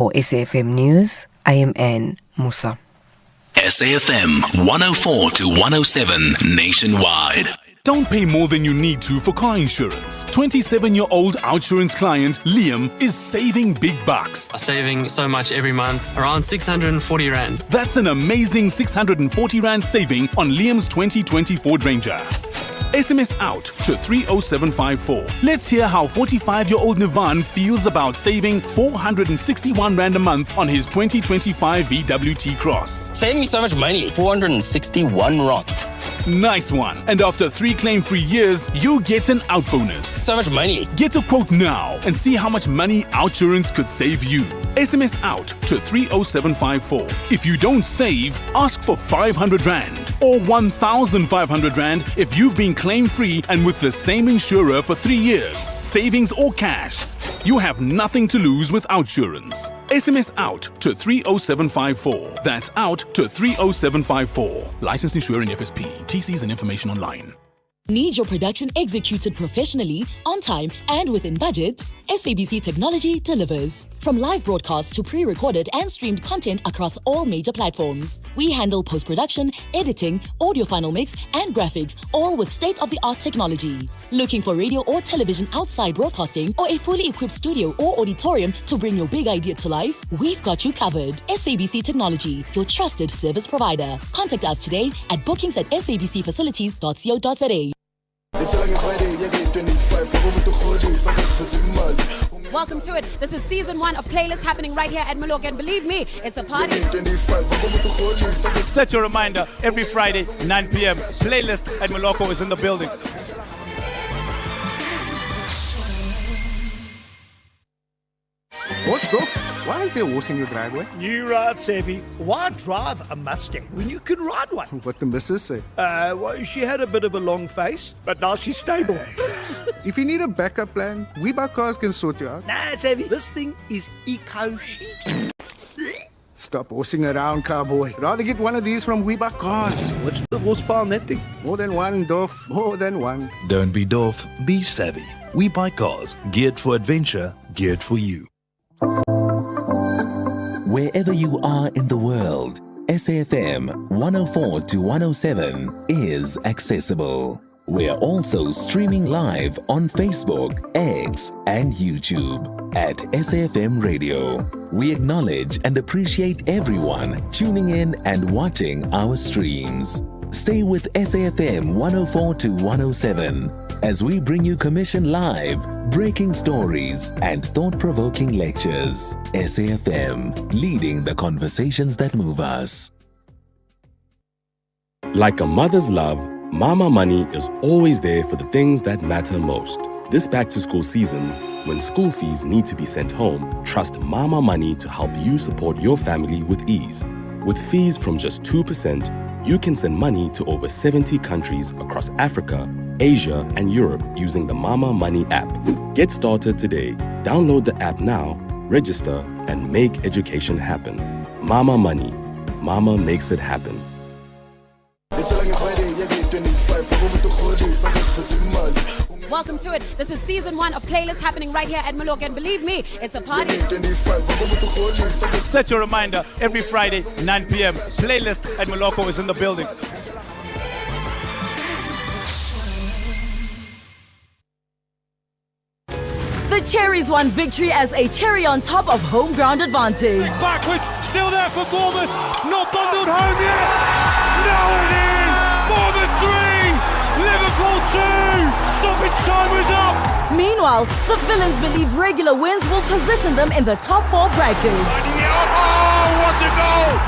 For SAFM News, I am Anne Musa. SAFM 104 to 107 nationwide. Don't pay more than you need to for car insurance. 27-year-old Outsurance client Liam is saving big bucks. Saving so much every month, around 640 Rand. That's an amazing 640 Rand saving on Liam's 2024 Ranger. SMS out to 30754. Let's hear how 45-year-old Nivan feels about saving 461 Rand a month on his 2025 VWT Cross. Save me so much money, 461 Rand. Nice one. And after 3 claim-free years, you get an out bonus. So much money. Get a quote now and see how much money Outsurance could save you. SMS out to 30754. If you don't save, ask for 500 Rand or 1,500 Rand if you've been claim-free and with the same insurer for 3 years. Savings or cash. You have nothing to lose with Outsurance. SMS out to 30754. That's out to 30754. Licensed insurer in FSP. TCs and information online. Need your production executed professionally, on time, and within budget? SABC Technology delivers. From live broadcasts to pre-recorded and streamed content across all major platforms. We handle post-production, editing, audio final mix, and graphics, all with state-of-the-art technology. Looking for radio or television outside broadcasting or a fully equipped studio or auditorium to bring your big idea to life? We've got you covered. SABC Technology, your trusted service provider. Contact us today at bookings@sabcfacilities.co.za. Welcome to it. This is season 1 of Playlist happening right here at Maloka, and believe me, it's a party. Set your reminder every Friday, 9 p.m. Playlist at Maloka is in the building. Boss, bro, why is there a horse in your driveway? You right, Savvy. Why drive a Mustang when you can ride one? What the missus say? Well, she had a bit of a long face, but now she's stable. If you need a backup plan, We Buy Cars can sort you out. Nah, Savvy, this thing is eco-chic. Stop horsing around, cowboy. Rather get one of these from We Buy Cars. What's the horsepower on that thing? More than one, Doff. More than one. Don't be Dorf, be savvy. We buy cars, geared for adventure, geared for you. Wherever you are in the world, SAFM 104 to 107 is accessible. We're also streaming live on Facebook, X, and YouTube at SAFM Radio. We acknowledge and appreciate everyone tuning in and watching our streams. Stay with SAFM 104 to 107 as we bring you commission live, breaking stories, and thought-provoking lectures. SAFM, leading the conversations that move us. Like a mother's love, Mama Money is always there for the things that matter most. This back-to-school season, when school fees need to be sent home, trust Mama Money to help you support your family with ease. With fees from just 2%, you can send money to over 70 countries across Africa, Asia, and Europe using the Mama Money app. Get started today. Download the app now, register, and make education happen. Mama Money. Mama makes it happen. Welcome to it. This is season 1 of Playlist happening right here at Maloka, and believe me, it's a party. Set your reminder every Friday, 9 p.m. Playlist at Maloka is in the building. The Cherries won victory as a cherry on top of home ground advantage. Backwards, still there for Bournemouth. Not bundled home yet. No, it is. Bournemouth 3, Liverpool 2. Stoppage time was up. Meanwhile, the villains believe regular wins will position them in the top 4 bracket. Oh, what a goal!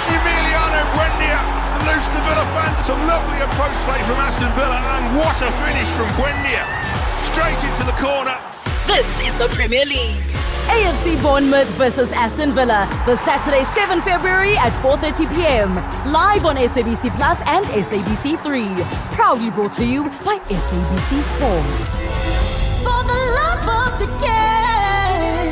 Emiliano Buendia salutes the Villa fans. Some lovely approach play from Aston Villa, and what a finish from Buendia. Straight into the corner. This is the Premier League. AFC Bournemouth versus Aston Villa, this Saturday, 7 February at 4:30 p.m. Live on SABC Plus and SABC 3. Proudly brought to you by SABC Sport. For the love of the game.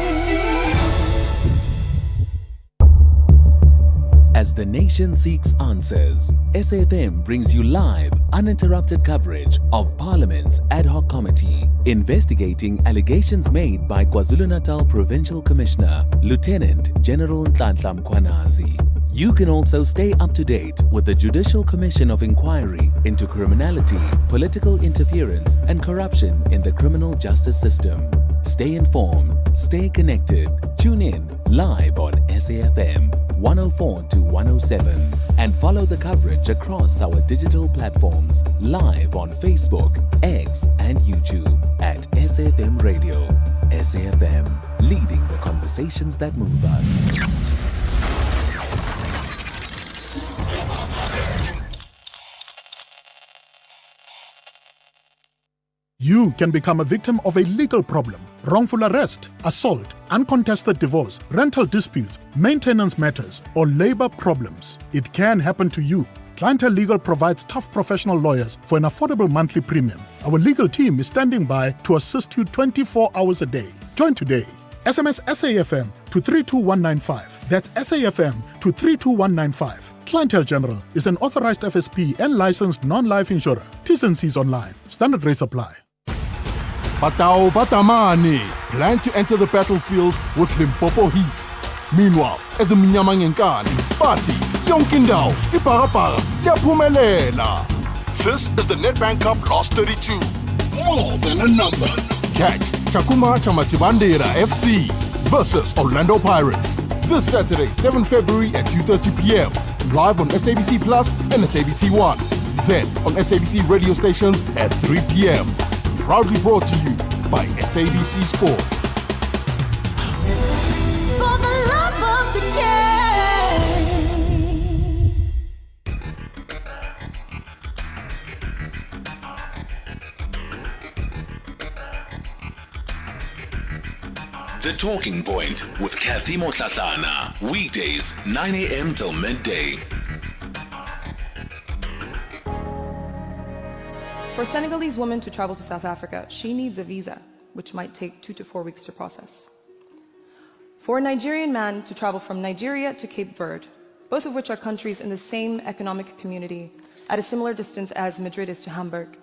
As As the nation seeks answers, SAFM brings you live, uninterrupted coverage of Parliament's ad hoc committee investigating allegations made by KwaZulu-Natal Provincial Commissioner, Lieutenant General Nhlanhla Mkhwanazi. You can also stay up to date with the Judicial Commission of Inquiry into criminality, political interference, and corruption in the criminal justice system. Stay informed, stay connected. Tune in live on SAFM 104 to 107 and follow the coverage across our digital platforms live on Facebook, X, and YouTube at SAFM Radio. SAFM, leading the conversations that move us. You can become a victim of a legal problem: wrongful arrest, assault, uncontested divorce, rental dispute, maintenance matters, or labor problems. It can happen to you. Clientele Legal provides tough professional lawyers for an affordable monthly premium. Our legal team is standing by to assist you 24 hours a day. Join today. SMS SAFM to 32195. That's SAFM to 32195. Clientele General is an authorized FSP and licensed non-life insurer. T's and C's online. Standard rates apply. Batao Batamane plan to enter the battlefield with Limpopo Heat. Meanwhile, as a Minyamangenkani, party, Yonkindao, Iparapara, Yaphumelela. This is the Nedbank Cup Last 32. More than a number. Catch Chakuma Chamatibandera FC versus Orlando Pirates this Saturday, 7 February at 2:30 p.m. live on SABC Plus and SABC One. Then on SABC radio stations at 3 p.m. Proudly brought to you by SABC Sport. For the love of the game. The Talking Point with Kathy Motlatlana. Weekdays, 9 a.m. till midday. For a Senegalese woman to travel to South Africa, she needs a visa, which might take 2 to 4 weeks to process. For a Nigerian man to travel from Nigeria to Cape Verde, both of which are countries in the same economic community at a similar distance as Madrid is to Hamburg,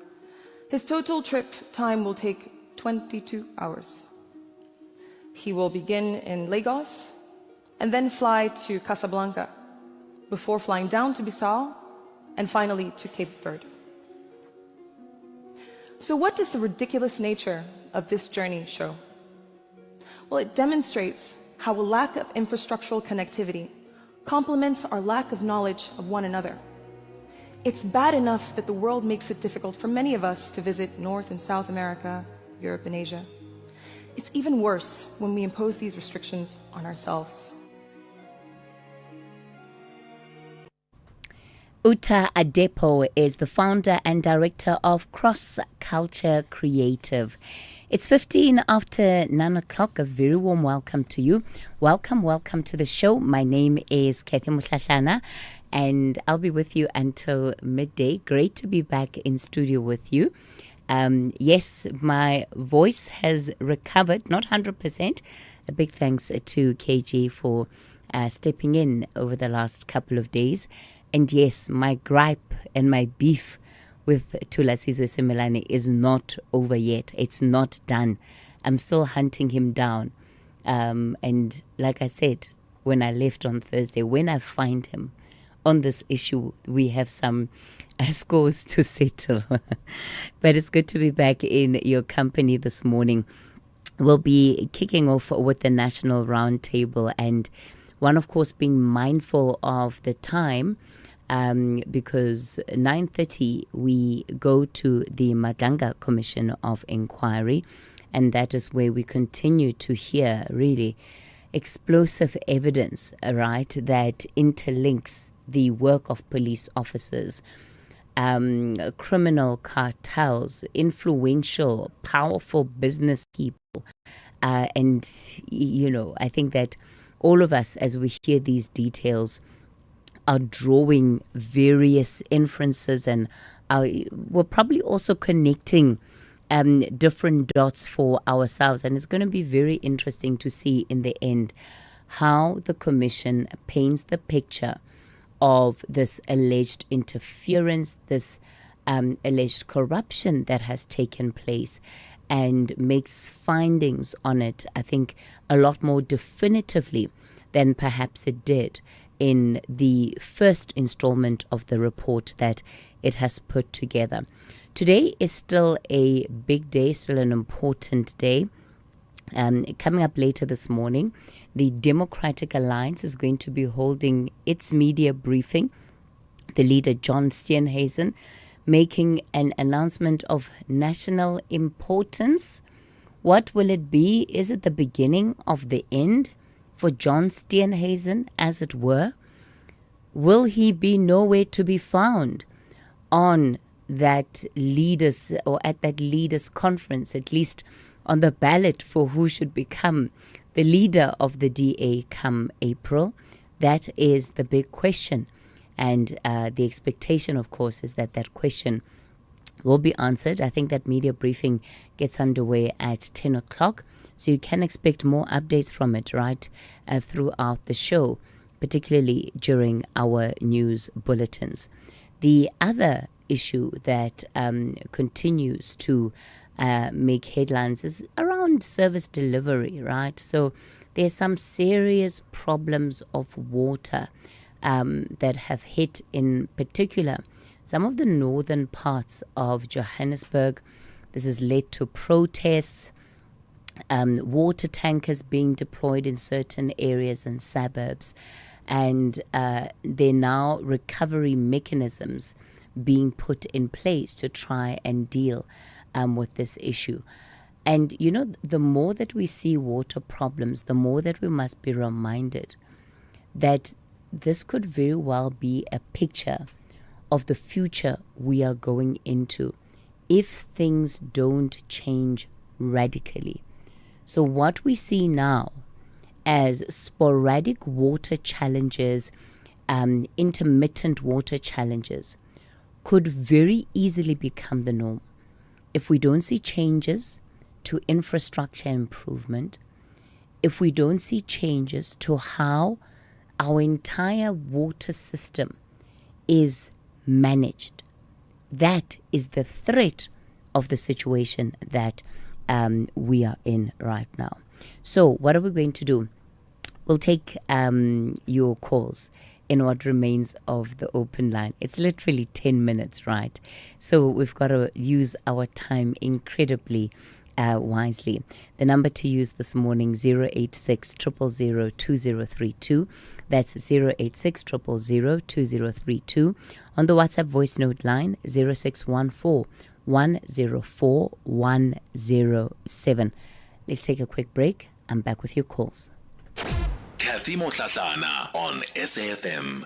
his total trip time will take 22 hours. He will begin in Lagos and then fly to Casablanca before flying down to Bissau and finally to Cape Verde. So what does the ridiculous nature of this journey show? Well, it demonstrates how a lack of infrastructural connectivity complements our lack of knowledge of one another. It's bad enough that the world makes it difficult for many of us to visit North and South America, Europe and Asia. It's even worse when we impose these restrictions on ourselves. Uta Adepo is the founder and director of Cross Culture Creative. It's 15 after 9 o'clock. A very warm welcome to you. Welcome to the show. My name is Kathy Motlatlana and I'll be with you until midday. Great to be back in studio with you. Yes, my voice has recovered, not 100%. A big thanks to KG for stepping in over the last couple of days. And yes, my gripe and my beef with Thulasizwe Simelane is not over yet. It's not done. I'm still hunting him down. And like I said, when I left on Thursday, when I find him on this issue, we have some scores to settle. But it's good to be back in your company this morning. We'll be kicking off with the National Roundtable, and one, of course, being mindful of the time, because 9:30 we go to the Madlanga Commission of Inquiry, and that is where we continue to hear really explosive evidence, right, that interlinks the work of police officers, criminal cartels, influential, powerful business people. And, you know, I think that all of us, as we hear these details, are drawing various inferences, and we're probably also connecting different dots for ourselves. And it's going to be very interesting to see in the end how the commission paints the picture of this alleged interference, this alleged corruption that has taken place, and makes findings on it, I think, a lot more definitively than perhaps it did in the first installment of the report that it has put together. Today is still a big day, still an important day. Coming up later this morning, the Democratic Alliance is going to be holding its media briefing. The leader, John Steenhuisen, making an announcement of national importance. What will it be? Is it the beginning of the end for John Steenhuisen, as it were? Will he be nowhere to be found on that leaders, or at that leaders conference, at least on the ballot for who should become the leader of the DA come April? That is the big question. And the expectation, of course, is that that question will be answered. I think that media briefing gets underway at 10 o'clock. So you can expect more updates from it, right, throughout the show, particularly during our news bulletins. The other issue that continues to make headlines is around service delivery, right? So there's some serious problems of water that have hit, in particular, some of the northern parts of Johannesburg. This has led to protests, water tankers being deployed in certain areas and suburbs, and there are now recovery mechanisms being put in place to try and deal with this issue. And, you know, the more that we see water problems, the more that we must be reminded that this could very well be a picture of the future we are going into if things don't change radically. So what we see now as sporadic water challenges, intermittent water challenges, could very easily become the norm if we don't see changes to infrastructure improvement, if we don't see changes to how our entire water system is managed. That is the threat of the situation that we are in right now. So what are we going to do? We'll take your calls in what remains of the open line. It's literally 10 minutes, right? So we've got to use our time incredibly wisely. The number to use this morning, 086 000 2032. That's 086 000 2032. On the WhatsApp voice note line, 0614 104 107. Let's take a quick break. I'm back with your calls. Kathy Motlatlana on SAFM.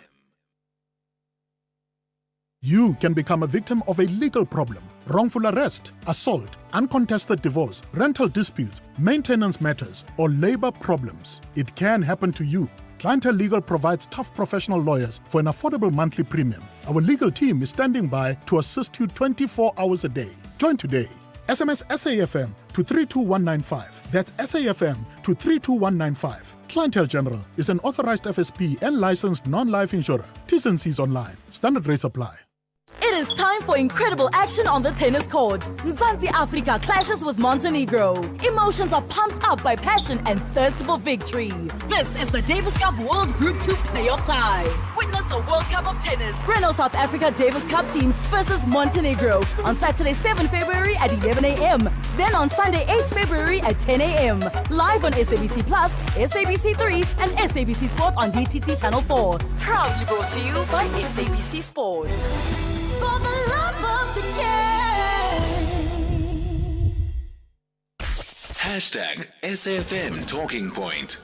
You can become a victim of a legal problem: wrongful arrest, assault, uncontested divorce, rental dispute, maintenance matters, or labor problems. It can happen to you. Clientele Legal provides tough professional lawyers for an affordable monthly premium. Our legal team is standing by to assist you 24 hours a day. Join today. SMS SAFM to 32195. That's SAFM to 32195. Clientele General is an authorized FSP and licensed non-life insurer. T's and C's online. Standard rates apply. It is time for incredible action on the tennis court. Mzansi Africa clashes with Montenegro. Emotions are pumped up by passion and thirst for victory. This is the Davis Cup World Group 2 playoff tie. Witness the World Cup of Tennis. Renault South Africa Davis Cup team versus Montenegro on Saturday 7 February at 11 a.m. Then on Sunday 8 February at 10 a.m. Live on SABC Plus, SABC 3 and SABC Sport on DTT Channel 4. Proudly brought to you by SABC Sport. For the love of the game. Hashtag SAFM Talking Point.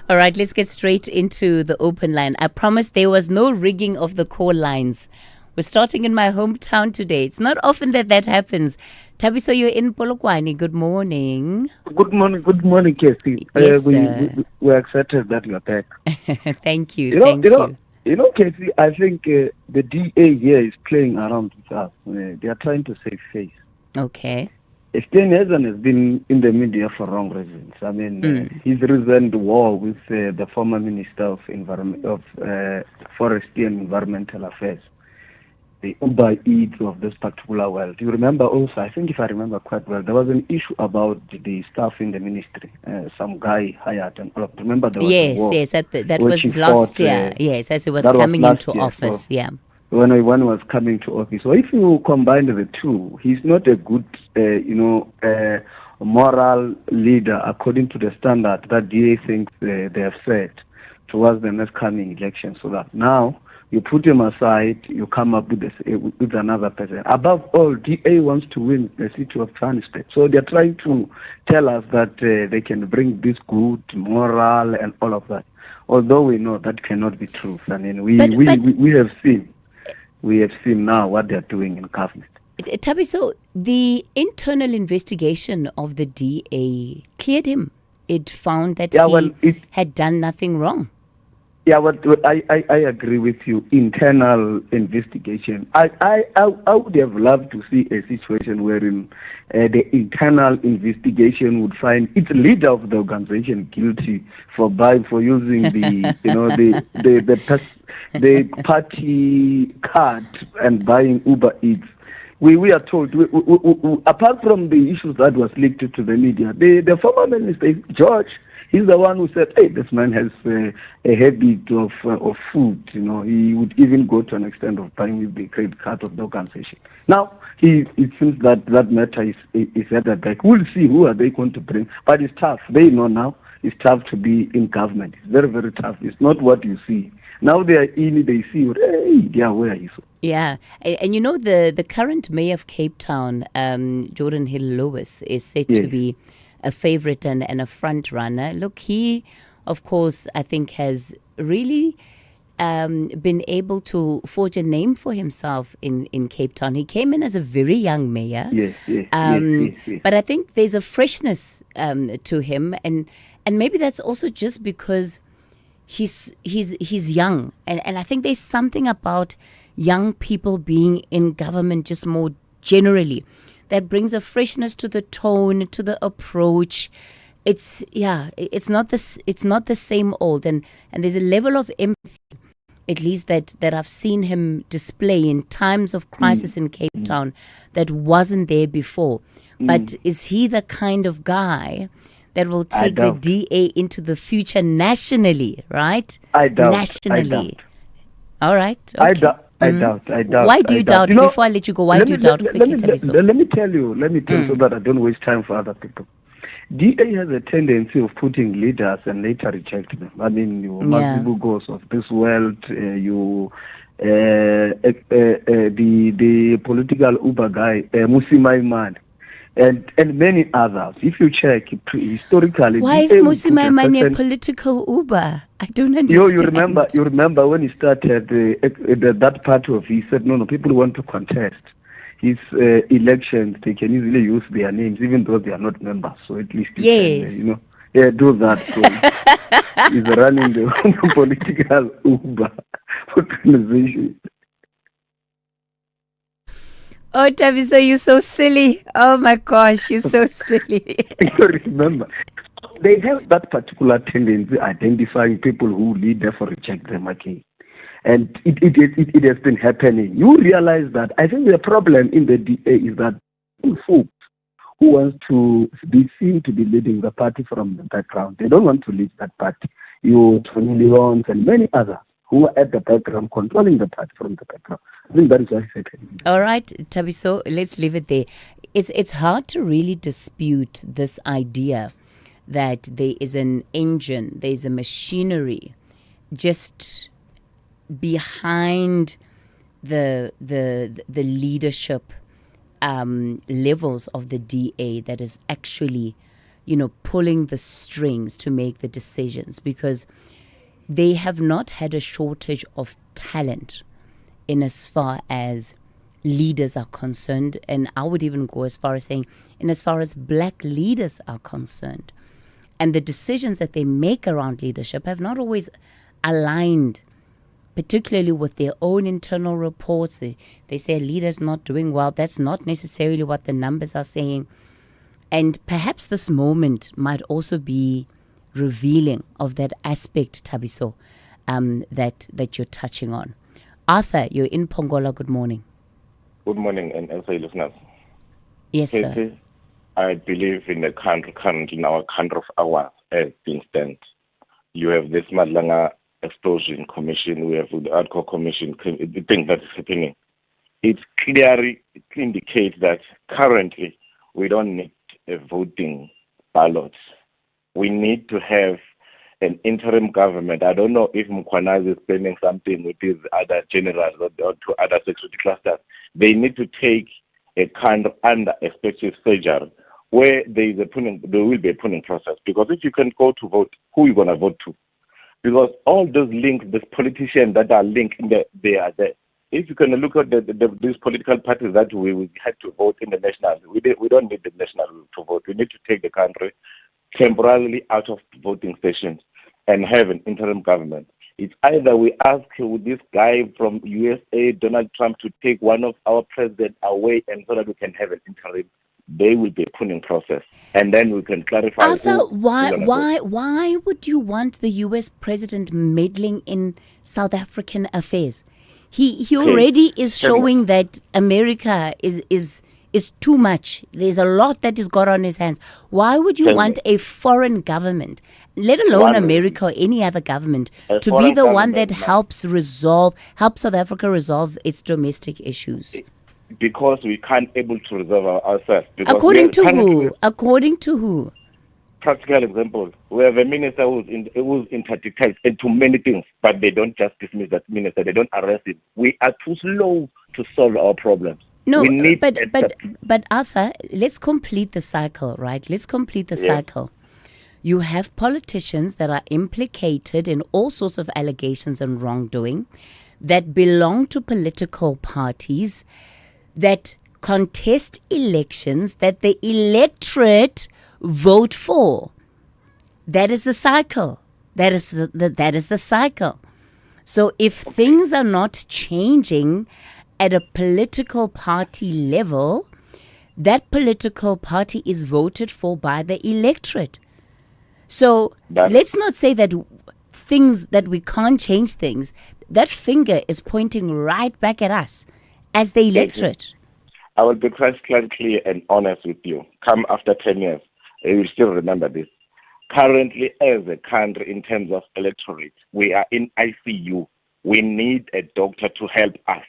All right, let's get straight into the open line. I promised there was no rigging of the call lines. We're starting in my hometown today. It's not often that happens. Tabiso, you're in Polokwane. Good morning. Good morning, Casey. Yes, we're excited that you're back. Thank you. Thank you. You know, Casey, I think the DA here is playing around with us. They are trying to save face. Okay. Steenhuisen has been in the media for wrong reasons. I mean, his recent war with the former Minister of Forestry and Environmental Affairs, the Uber Eats of this particular world. You remember also, I think if I remember quite well, there was an issue about the staff in the ministry. Some guy hired and all of. Remember there was a war that was last year. Yes, as it was coming into office. So, when he was coming to office. So if you combine the two, he's not a good, moral leader according to the standard that DA thinks they have set towards the next coming election. So that now you put him aside, you come up with another person. Above all, DA wants to win the city of Johannesburg. So they're trying to tell us that they can bring this good moral and all of that. Although we know that cannot be true. I mean, we have seen. We have seen now what they're doing in government. Thabiso, the internal investigation of the DA cleared him. It found that he had done nothing wrong. Yeah, I agree with you. Internal investigation. I would have loved to see a situation wherein the internal investigation would find its leader of the organization guilty for using the party card and buying Uber Eats. We are told, apart from the issues that was leaked to the media, the former minister, George, he's the one who said, hey, this man has a habit of food. He would even go to an extent of buying the credit card of the organization. Now, it seems that matter is at the back. We'll see who are they going to bring. But it's tough. They know now it's tough to be in government. It's very, very tough. It's not what you see. Now they are in, they see, hey, yeah, where are you? Yeah, and the current mayor of Cape Town, Jordan Hill-Lewis, is said to be a favorite and a front runner. Look, he, of course, I think has really been able to forge a name for himself in Cape Town. He came in as a very young mayor. Yes. But I think there's a freshness to him, and maybe that's also just because he's young, and I think there's something about young people being in government just more generally that brings a freshness to the tone, to the approach. It's not the same old, and there's a level of empathy, at least that I've seen him display in times of crisis in Cape Town that wasn't there before. But is he the kind of guy that will take the DA into the future nationally, right? I doubt. Nationally. All right. Okay. I doubt. Why do you doubt? Before I let you go, why do you doubt quickly, Thabiso? Let me tell you so that I don't waste time for other people. DA has a tendency of putting leaders and later reject them. I mean, Masibu goes of this world, the political Uber guy, Musimaimane. And many others. If you check historically, why is Musimaimane a political Uber? I don't understand. You remember when he started that part of, he said no, people want to contest his elections. They can easily use their names, even though they are not members. So at least do that. So he's running the political Uber organization. Oh, Thabiso, you're so silly. Oh, my gosh, you're so silly. You remember, they have that particular tendency identifying people who lead, therefore reject them again. And it has been happening. You realize that I think the problem in the DA is that folks who want to be seen to be leading the party from the background, they don't want to lead that party. Tony Leons and many others who are at the background, controlling the party from the background. I think that is what I said. All right, Thabiso, let's leave it there. It's hard to really dispute this idea that there is an engine, there's a machinery just behind the leadership levels of the DA that is actually, pulling the strings to make the decisions, because they have not had a shortage of talent in as far as leaders are concerned, and I would even go as far as saying in as far as black leaders are concerned. And the decisions that they make around leadership have not always aligned, particularly with their own internal reports. They say a leader's not doing well. That's not necessarily what the numbers are saying. And perhaps this moment might also be revealing of that aspect, Thabiso, that you're touching on. Arthur, you're in Pongola. Good morning. Good morning, and SA listeners. Yes, sir. I believe in the country currently, in our country of ours, as things stand. You have this Madlanga Explosion Commission, we have the Adco Commission, the thing that is happening. It clearly indicates that currently we don't need a voting ballot. We need to have an interim government. I don't know if Mkwanazi is planning something with his other generals or to other security clusters. They need to take a kind of under a special surgery where there will be a pruning process. Because if you can go to vote, who are you going to vote to? Because all those links, these politicians that are linked, they are there. If you can look at these political parties that we had to vote in the national, we don't need the national to vote. We need to take the country temporarily out of voting stations and have an interim government. It's either we ask this guy from USA, Donald Trump, to take one of our presidents away and so that we can have an interim. They will be a pruning process, and then we can clarify. Arthur, why would you want the U.S. president meddling in South African affairs? He already is showing that America is too much. There's a lot that he's got on his hands. Why would you want a foreign government, let alone America or any other government, to be the one that helps South Africa resolve its domestic issues? Because we can't able to resolve ourselves. According to who? According to who? Practical example. We have a minister who's interdicted into many things, but they don't just dismiss that minister. They don't arrest him. We are too slow to solve our problems. No, but Arthur, let's complete the cycle, right? Let's complete the cycle. You have politicians that are implicated in all sorts of allegations and wrongdoing that belong to political parties that contest elections that the electorate vote for. That is the cycle. That is the cycle. So if things are not changing at a political party level, that political party is voted for by the electorate. So let's not say that we can't change things. That finger is pointing right back at us as the electorate. I will be crystal clear and honest with you. Come after 10 years, you will still remember this. Currently, as a country, in terms of electorate, we are in ICU. We need a doctor to help us.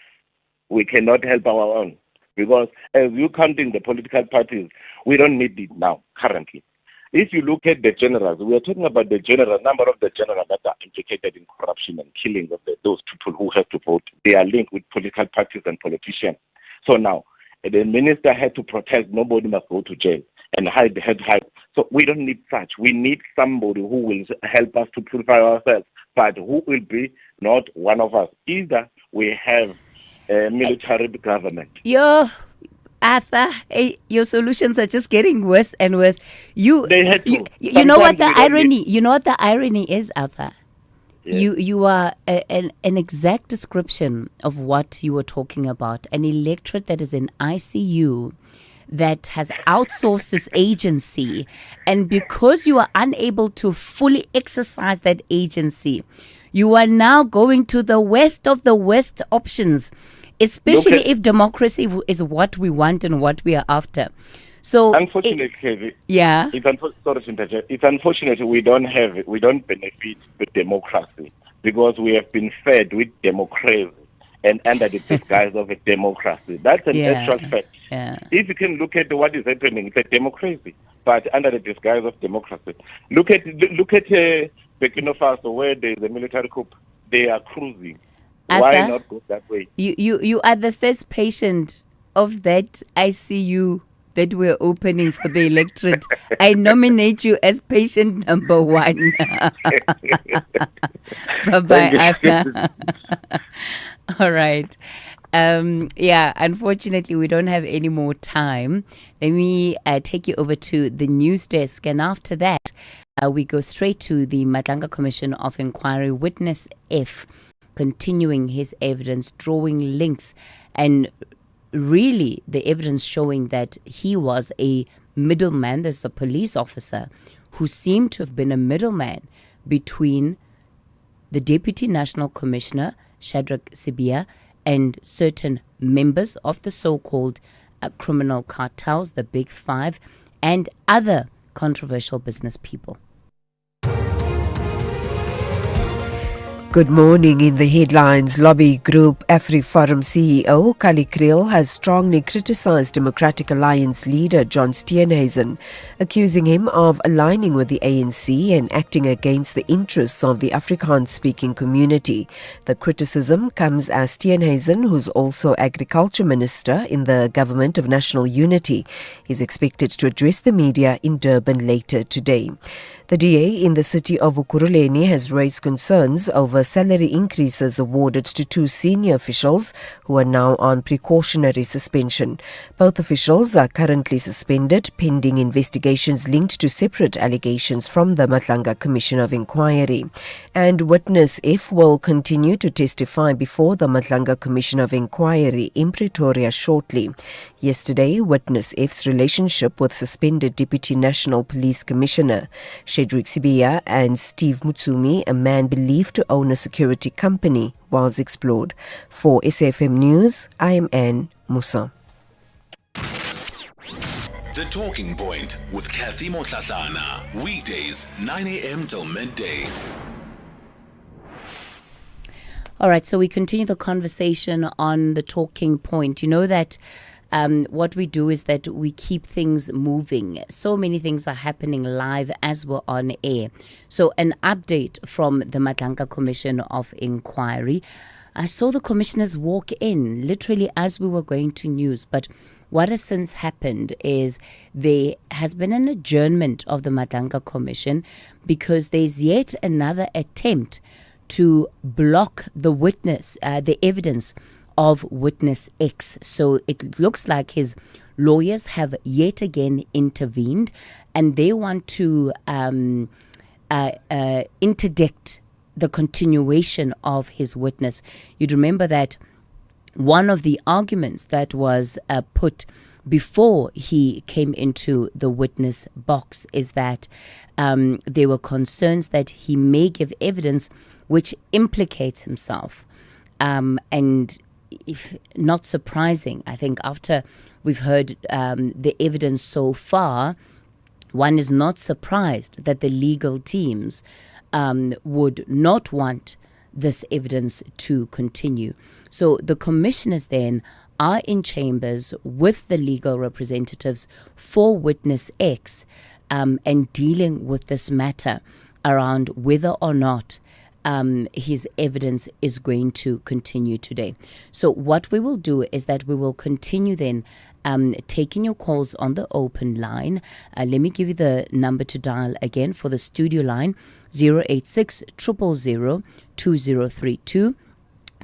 We cannot help our own. Because as you counting the political parties, we don't need it now, currently. If you look at the generals, we are talking about the number of the generals that are implicated in corruption and killing of those people who have to vote. They are linked with political parties and politicians. So now, the minister had to protest. Nobody must go to jail and hide. So we don't need such. We need somebody who will help us to purify ourselves, but who will be not one of us. Either we have a military government. Arthur, your solutions are just getting worse and worse. You know what the irony? You know what the irony is, Arthur? Yes. You are an exact description of what you were talking about. An electorate that is in ICU, that has outsourced its agency, and because you are unable to fully exercise that agency, you are now going to the worst of the worst options, especially if democracy is what we want and what we are after. So unfortunately, it's unfortunate we don't benefit with democracy because we have been fed with democracy and under the disguise of a democracy. That's an extra fact. Yeah. If you can look at what is happening, it's a democracy, but under the disguise of democracy. Look at Burkina Faso, where there is a military coup. They are cruising. Arthur, why not go that way? You are the first patient of that ICU that we're opening for the electorate. I nominate you as patient number 1. Bye-bye, Arthur. All right. Unfortunately, we don't have any more time. Let me take you over to the news desk. And after that, we go straight to the Madlanga Commission of Inquiry. Witness F continuing his evidence, drawing links, and really the evidence showing that he was a middleman. There's a police officer who seemed to have been a middleman between the Deputy National Commissioner, Shadrack Sibia, and certain members of the so-called criminal cartels, the Big Five, and other controversial business people. Good morning. In the headlines, lobby group AfriForum CEO Kali Kriel has strongly criticized Democratic Alliance leader John Steenhuisen, accusing him of aligning with the ANC and acting against the interests of the Afrikaans-speaking community. The criticism comes as Steenhuisen, who's also Agriculture Minister in the Government of National Unity, is expected to address the media in Durban later today. The DA in the city of Ekurhuleni has raised concerns over salary increases awarded to two senior officials who are now on precautionary suspension. Both officials are currently suspended pending investigations linked to separate allegations from the Madlanga Commission of Inquiry. And witness F will continue to testify before the Madlanga Commission of Inquiry in Pretoria shortly. Yesterday, witness F's relationship with suspended Deputy National Police Commissioner Shadrack Sibia and Steve Mutsumi, a man believed to own a security company, was explored. For SAFM News, I am Anne Musa. The Talking Point with Kathy Motlatlana. Weekdays, 9 a.m. till midday. All right, so we continue the conversation on the Talking Point. You know that what we do is that we keep things moving. So many things are happening live as we're on air. So an update from the Madlanga Commission of Inquiry. I saw the commissioners walk in literally as we were going to news, but what has since happened is there has been an adjournment of the Madlanga Commission because there's yet another attempt to block the witness, the evidence of witness X. So it looks like his lawyers have yet again intervened and they want to interdict the continuation of his witness. You'd remember that one of the arguments that was put before he came into the witness box is that there were concerns that he may give evidence which implicates himself. And if not surprising, I think after we've heard the evidence so far, one is not surprised that the legal teams would not want this evidence to continue. So the commissioners then are in chambers with the legal representatives for witness X and dealing with this matter around whether or not his evidence is going to continue today. So what we will do is that we will continue then taking your calls on the open line. Let me give you the number to dial again for the studio line, 086 000 2032.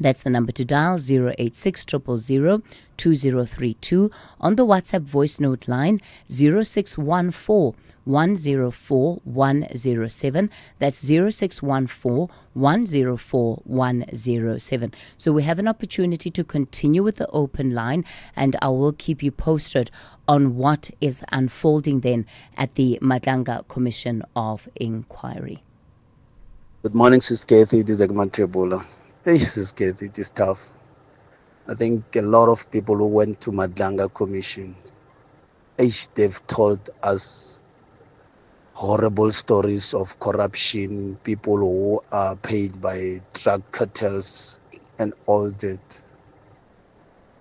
That's the number to dial, 086 000 2032. On the WhatsApp voice note line, 0614 104 107. That's 0614 104 107. So we have an opportunity to continue with the open line, and I will keep you posted on what is unfolding then at the Madlanga Commission of Inquiry. Good morning, Sis Kathy. This is Agmantebola. Hey, Sis Kathy, it is tough. I think a lot of people who went to Madlanga Commission, they've told us horrible stories of corruption, people who are paid by drug cartels and all that.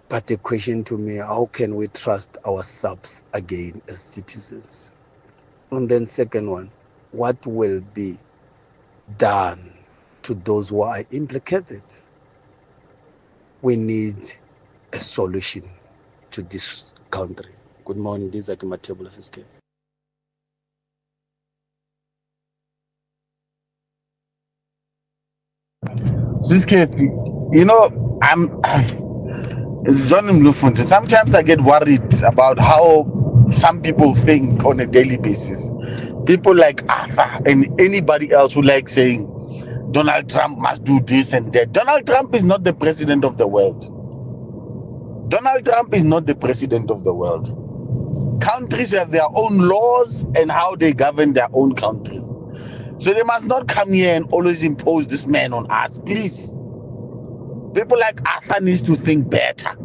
But the question to me, how can we trust our subs again as citizens? And then second one, what will be done to those who are implicated? We need a solution to this country. Good morning, this is Akimatebola Siske. Siske, you know, it's Johnny Mlufunte. Sometimes I get worried about how some people think on a daily basis. People like Arthur and anybody else who like saying Donald Trump must do this and that. Donald Trump is not the president of the world. Donald Trump is not the president of the world. Countries have their own laws and how they govern their own countries. So they must not come here and always impose this man on us, please. People like Arthur needs to think better.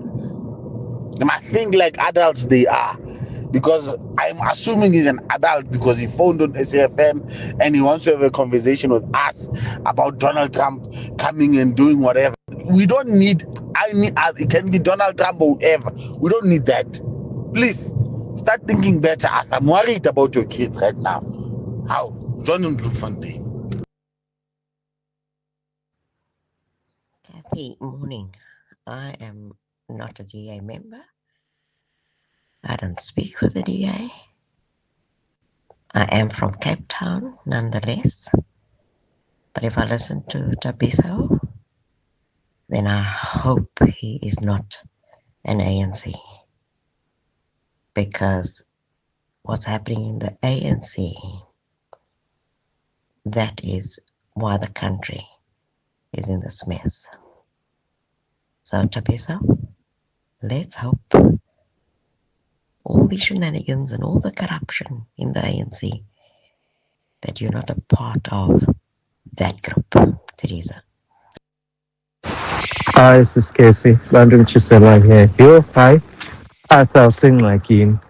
They must think like adults they are. Because I'm assuming he's an adult because he phoned on SAFM and he wants to have a conversation with us about Donald Trump coming and doing whatever. We don't need, it can be Donald Trump or whoever. We don't need that. Please, start thinking better. I'm worried about your kids right now. How? John and Blue Kathy, morning. I am not a DA member. I don't speak for the DA. I am from Cape Town, nonetheless. But if I listen to Tabiso, then I hope he is not an ANC. Because what's happening in the ANC, that is why the country is in this mess. So Tabiso, let's hope all the shenanigans and all the corruption in the ANC, that you're not a part of that group, Teresa. Hi, this is Casey. London Chisela here. Yo, hi. I felt sing like him.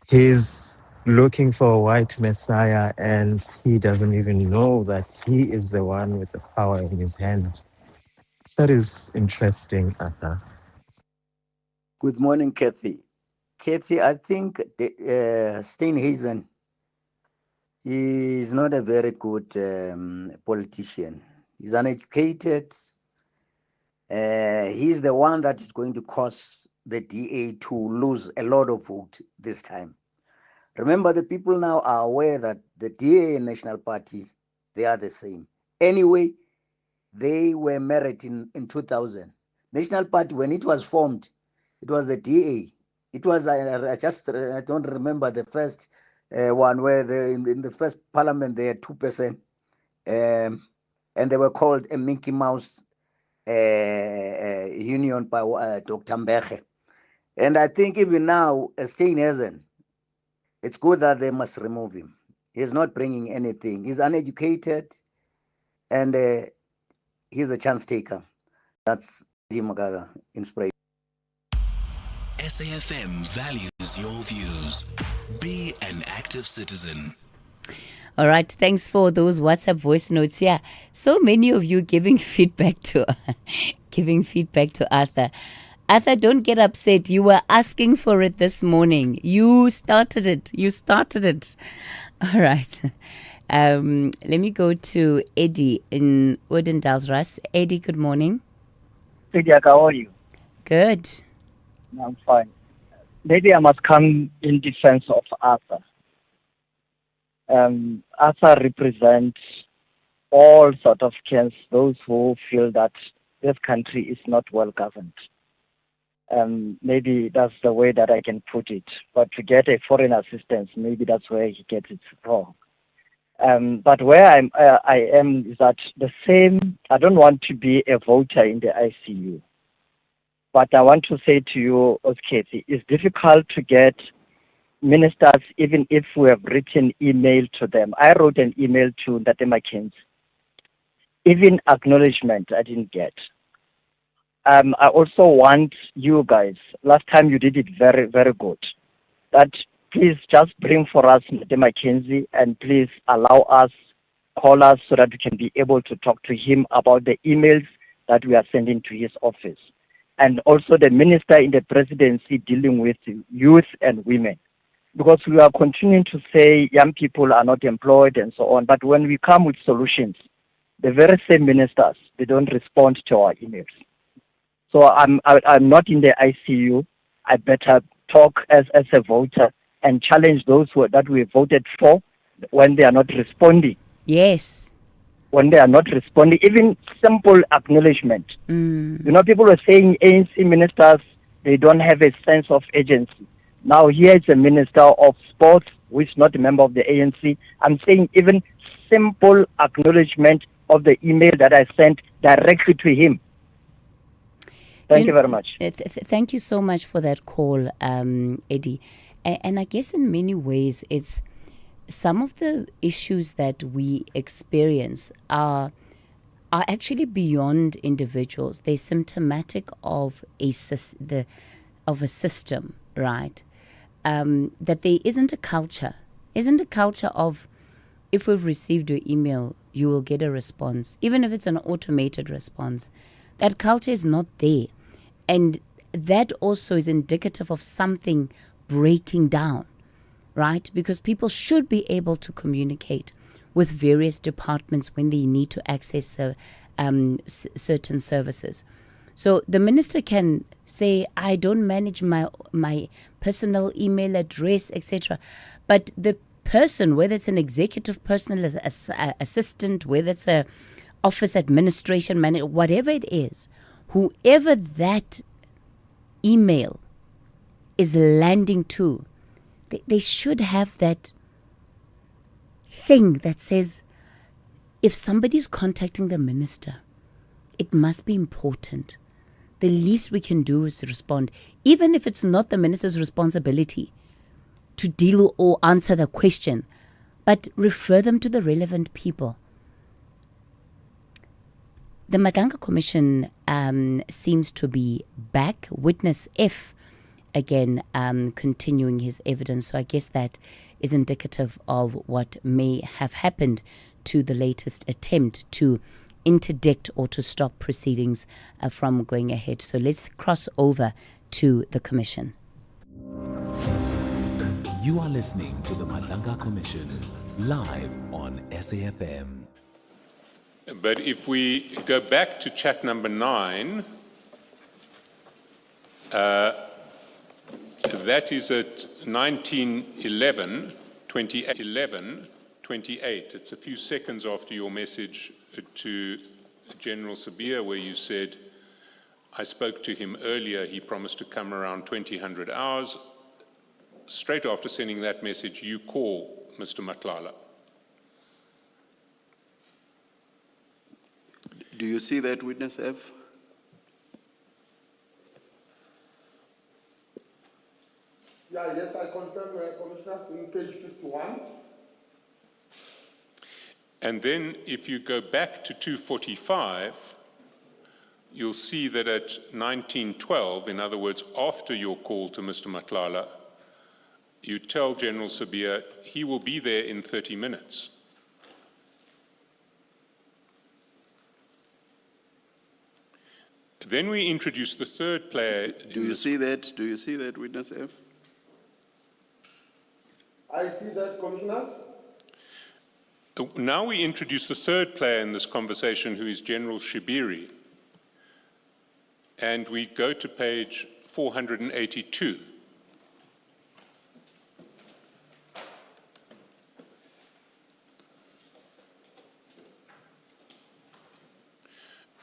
He's looking for a white messiah and he doesn't even know that he is the one with the power in his hands. That is interesting, Arthur. Good morning, Kathy. Kathy, I think Steenhuisen is not a very good politician. He's uneducated. He's the one that is going to cause the DA to lose a lot of vote this time. Remember, the people now are aware that the DA and National Party, they are the same. Anyway, they were married in 2000. National Party, when it was formed, it was the DA. It was, I don't remember the first one where in the first parliament they had 2%. And they were called a Mickey Mouse union by Dr. Mbeke. And I think even now, Steenhuisen, it's good that they must remove him. He's not bringing anything. He's uneducated and he's a chance taker. That's Jim Magaga inspiration. SAFM values your views. Be an active citizen. All right, thanks for those WhatsApp voice notes. Yeah, so many of you giving feedback to Arthur. Arthur, don't get upset. You were asking for it this morning. You started it. All right. Let me go to Eddie in Odendaelsras. Eddie, good morning. Eddie, how are you? Good. I'm fine. Maybe I must come in defense of Arthur. Arthur represents all sort of Kenyans, those who feel that this country is not well governed. Maybe that's the way that I can put it. But to get a foreign assistance, maybe that's where he gets it wrong. But where I am is that the same. I don't want to be a voter in the ICU. But I want to say to you, Osketi, it's difficult to get ministers, even if we have written email to them. I wrote an email to Ndate McKenzie. Even acknowledgement I didn't get. I also want you guys, last time you did it very, very good, that please just bring for us Ndate McKenzie and please allow us, call us so that we can be able to talk to him about the emails that we are sending to his office. And also the minister in the presidency dealing with youth and women. Because we are continuing to say young people are not employed and so on. But when we come with solutions, the very same ministers, they don't respond to our emails. So I'm not in the ICU. I better talk as a voter and challenge those that we voted for when they are not responding. Yes. When they are not responding, even simple acknowledgement. You know, people were saying ANC ministers, they don't have a sense of agency. Now here is a minister of sports who is not a member of the ANC. I'm saying even simple acknowledgement of the email that I sent directly to him. Thank you very much. Thank you so much for that call, Eddie. And I guess in many ways, it's some of the issues that we experience are actually beyond individuals. They're symptomatic of a system, right? That there isn't a culture of, if we've received your email, you will get a response, even if it's an automated response. That culture is not there. And that also is indicative of something breaking down, right? Because people should be able to communicate with various departments when they need to access certain services. So the minister can say, I don't manage my personal email address, etc. But the person, whether it's an executive personal assistant, whether it's a office administration manager, whatever it is, whoever that email is landing to, they should have that thing that says, if somebody's contacting the minister, it must be important. The least we can do is respond, even if it's not the minister's responsibility to deal or answer the question, but refer them to the relevant people. The Madlanga Commission seems to be back. Witness F, again, continuing his evidence. So I guess that is indicative of what may have happened to the latest attempt to interdict or to stop proceedings from going ahead. So let's cross over to the Commission. You are listening to the Madlanga Commission, live on SAFM. But if we go back to chat number 9, that is at 19/11/28. It's a few seconds after your message to General Sabia, where you said, I spoke to him earlier, he promised to come around 2000 hours. Straight after sending that message, you call Mr. Matlala. Do you see that, Witness F? Yeah, yes, I confirm, Commissioners, in page 51. And then if you go back to 2:45, you'll see that at 19:12, in other words, after your call to Mr. Matlala, you tell General Sabia he will be there in 30 minutes. Then we introduce the third player. Do you see that? Do you see that, Witness F? I see that, Commissioners. Now we introduce the third player in this conversation, who is General Shibiri. And we go to page 482.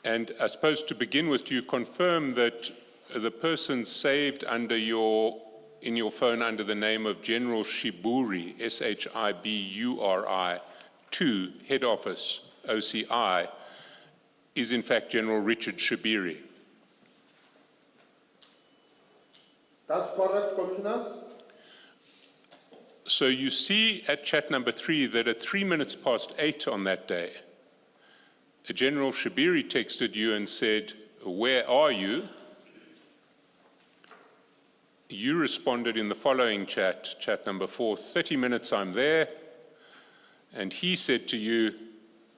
And I suppose to begin with, do you confirm that the person saved under in your phone under the name of General Shiburi, Shiburi, to head office, OCI, is in fact General Richard Shibiri? That's correct, Commissioners. So you see at chat number 3 that at 8:03 on that day, General Shibiri texted you and said, where are you? You responded in the following chat number 4, 30 minutes I'm there. And he said to you,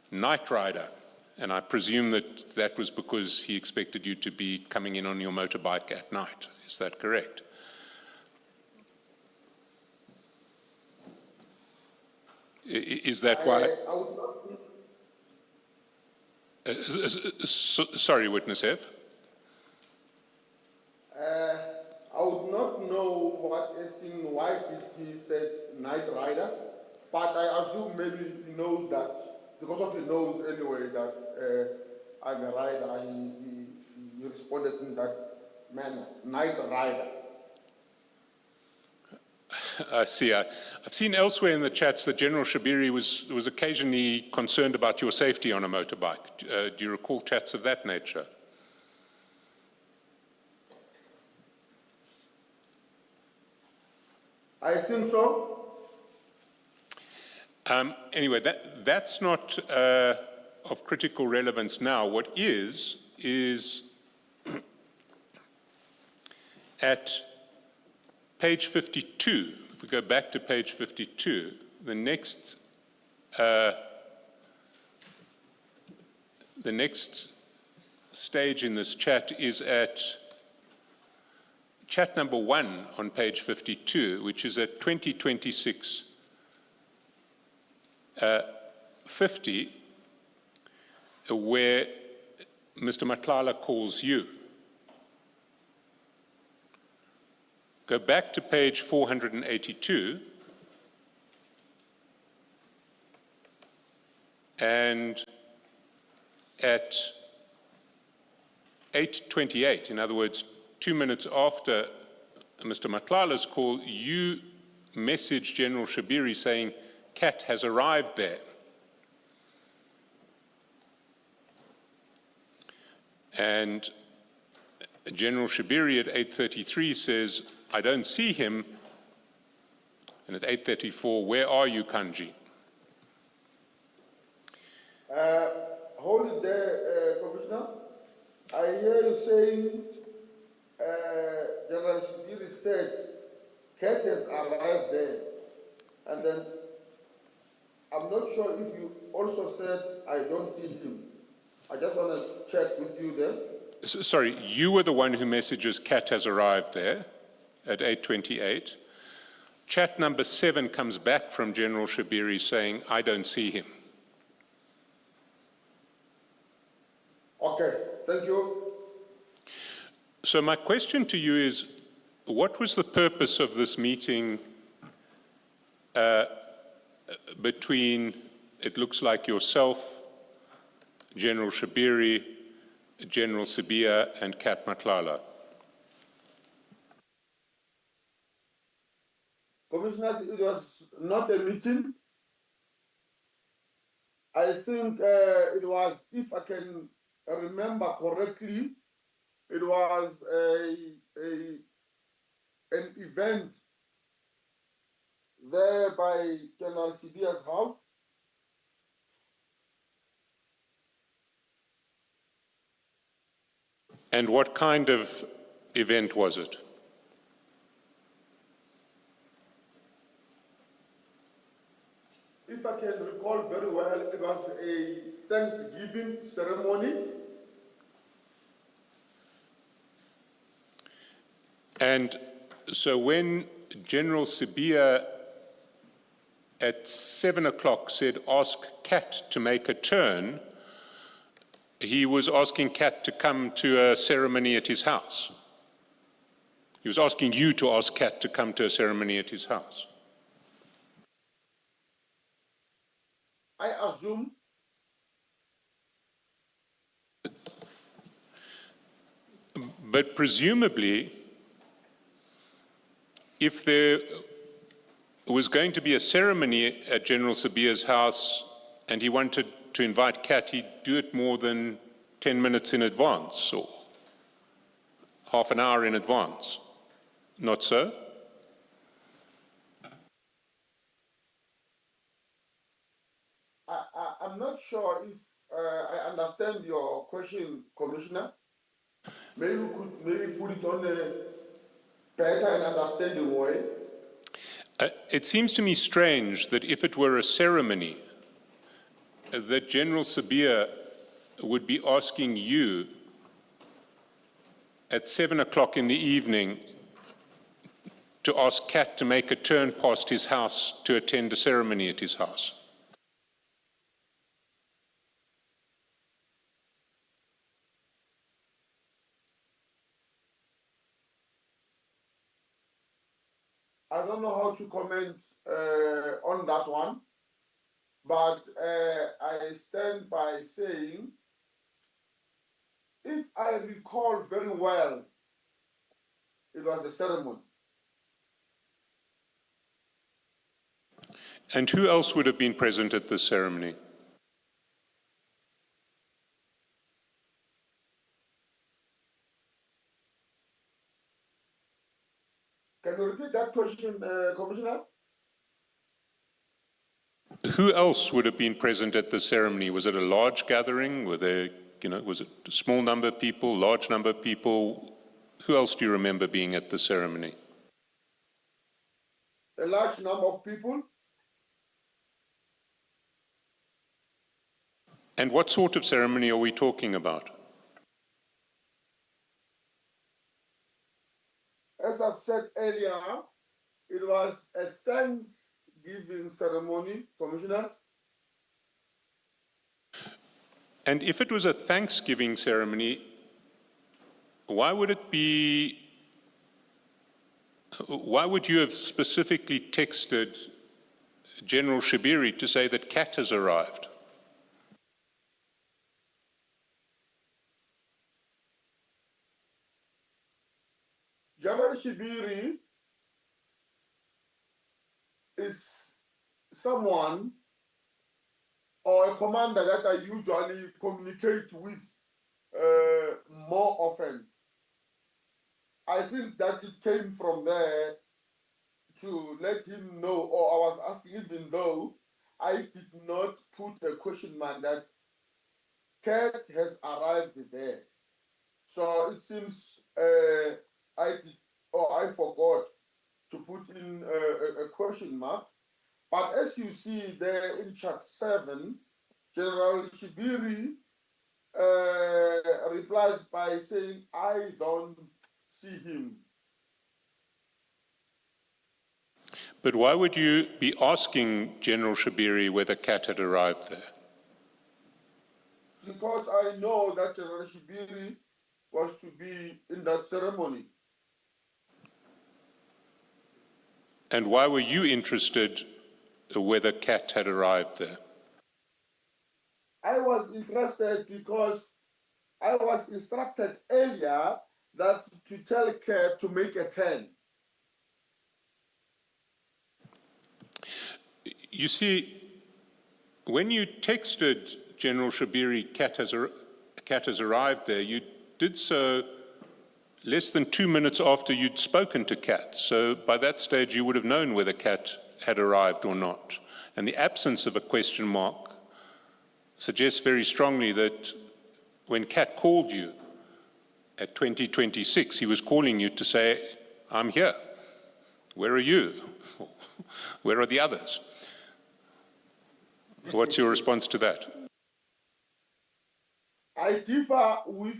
Night Rider. And I presume that was because he expected you to be coming in on your motorbike at night. Is that correct? Is that why? I would not... Sorry, Witness F. I would not know why did he said Night Rider, but I assume maybe he knows that, because of he knows anyway that I'm a rider, he responded in that manner, Night Rider. I see. I've seen elsewhere in the chats that General Shibiri was occasionally concerned about your safety on a motorbike. Do you recall chats of that nature? I think so. Anyway, that's not of critical relevance now. What is at page 52, if we go back to page 52, the next stage in this chat is at chat number 1 on page 52, which is at 2026 50, where Mr. Matlala calls you. Go back to page 482 and at 8:28, in other words, 2 minutes after Mr. Matlala's call, you message General Shabiri saying, Kat has arrived there. And General Shabiri at 8:33 says, I don't see him. And at 8:34, where are you, Kanji? Hold it there, Commissioner. I hear you saying General Shabiri said Kat has arrived there. And then I'm not sure if you also said I don't see him. I just want to check with you there. Sorry, you were the one who messages Kat has arrived there at 8:28. Chat number 7 comes back from General Shabiri saying, I don't see him. Okay, thank you. So my question to you is, what was the purpose of this meeting between, it looks like yourself, General Shabiri, General Sibiya, and Kat Matlala? Commissioners, it was not a meeting. I think it was, if I can remember correctly, it was an event there by General Sibiya's house. And what kind of event was it? If I can recall very well, it was a Thanksgiving ceremony. And so when General Sibiya at 7 o'clock said, ask Kat to make a turn, he was asking Kat to come to a ceremony at his house. He was asking you to ask Kat to come to a ceremony at his house. I assume. But presumably, if there was going to be a ceremony at General Sibiya's house and he wanted to invite Kat, he'd do it more than 10 minutes in advance or half an hour in advance. Not so? I'm not sure if I understand your question, Commissioner. Maybe we could put it on a better and understanding way. It seems to me strange that if it were a ceremony, that General Sibiya would be asking you at 7 o'clock in the evening to ask Kat to make a turn past his house to attend a ceremony at his house. I don't know how to comment on that one, but I stand by saying, if I recall very well, it was a ceremony. And who else would have been present at this ceremony? Can Can you repeat that question, Commissioner? Who else would have been present at the ceremony? Was it a large gathering? Was it a small number of people, large number of people? Who else do you remember being at the ceremony? A large number of people. And what sort of ceremony are we talking about? As I've said earlier, it was a Thanksgiving ceremony, Commissioners. And if it was a Thanksgiving ceremony, why would you have specifically texted General Shibiri to say that Kat has arrived? General Shibiri is someone or a commander that I usually communicate with more often. I think that it came from there to let him know, or I was asking, even though I did not put a question mark, that Kat has arrived there. So it seems I forgot to put in a question mark. But as you see there in chart 7, General Shibiri replies by saying, I don't see him. But why would you be asking General Shibiri whether Kat had arrived there? Because I know that General Shibiri was to be in that ceremony. And why were you interested whether Kat had arrived there? I was interested because I was instructed earlier that to tell Kat to make a turn. You see, when you texted General Shibiri, Kat has arrived there, you did so less than 2 minutes after you'd spoken to Kat. So by that stage, you would have known whether Kat had arrived or not. And the absence of a question mark suggests very strongly that when Kat called you at 2026, he was calling you to say, I'm here. Where are you? Where are the others? What's your response to that? I differ with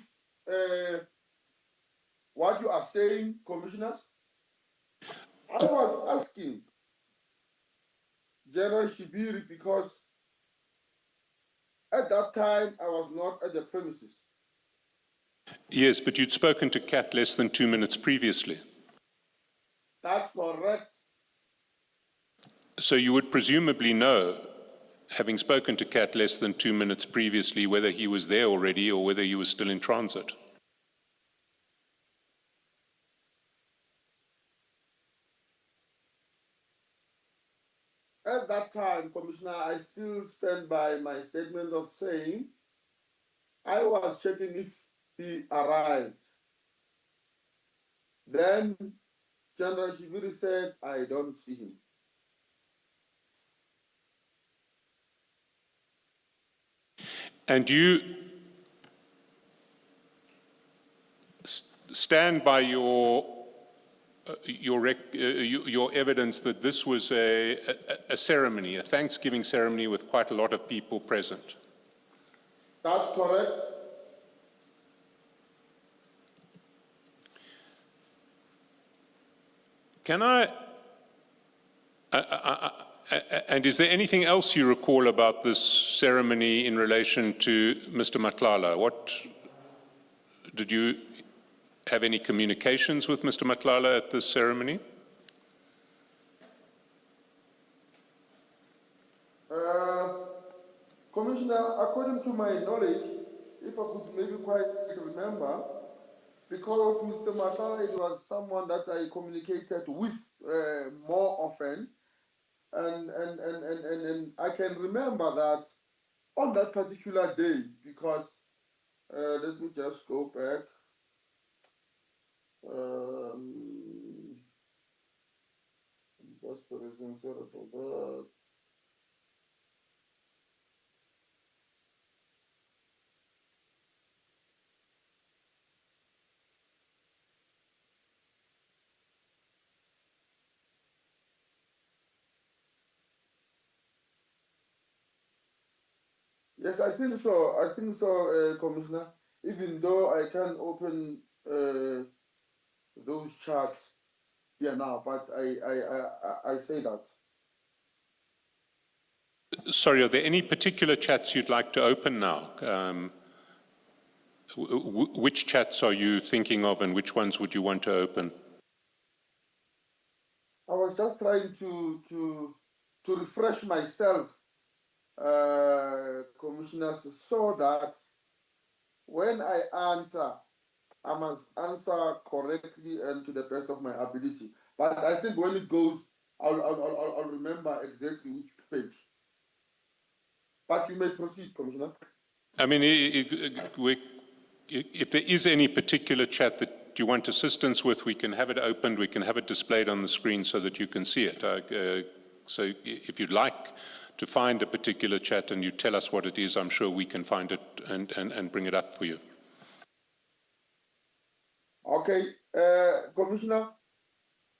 what you are saying, Commissioners. I was asking General Shibiri because at that time I was not at the premises. Yes, but you'd spoken to Kat less than 2 minutes previously. That's correct. So you would presumably know, having spoken to Kat less than 2 minutes previously, whether he was there already or whether he was still in transit. At that time, Commissioner, I still stand by my statement of saying I was checking if he arrived. Then General Shibiri said, I don't see him. And you stand by your evidence that this was a ceremony, a Thanksgiving ceremony with quite a lot of people present. That's correct. Can and is there anything else you recall about this ceremony in relation to Mr. Madlanga? Did you have any communications with Mr. Madlanga at this ceremony? Commissioner, according to my knowledge, if I could maybe quite remember, because of Mr. Madlanga, it was someone that I communicated with more often. And I can remember that on that particular day, because let me just go back. Just for reason, sorry for that. Yes, I think so. I think so, Commissioner. Even though I can't open those charts here now, but I say that. Sorry, are there any particular chats you'd like to open now? Which chats are you thinking of, and which ones would you want to open? I was just trying to refresh myself, commissioners, so that when I answer, I must answer correctly and to the best of my ability. But I think when it goes, I'll remember exactly which page. But you may proceed, Commissioner. I mean, if there is any particular chat that you want assistance with, we can have it opened, we can have it displayed on the screen so that you can see it. So if you'd like to find a particular chat and you tell us what it is, I'm sure we can find it and bring it up for you. Okay, Commissioner,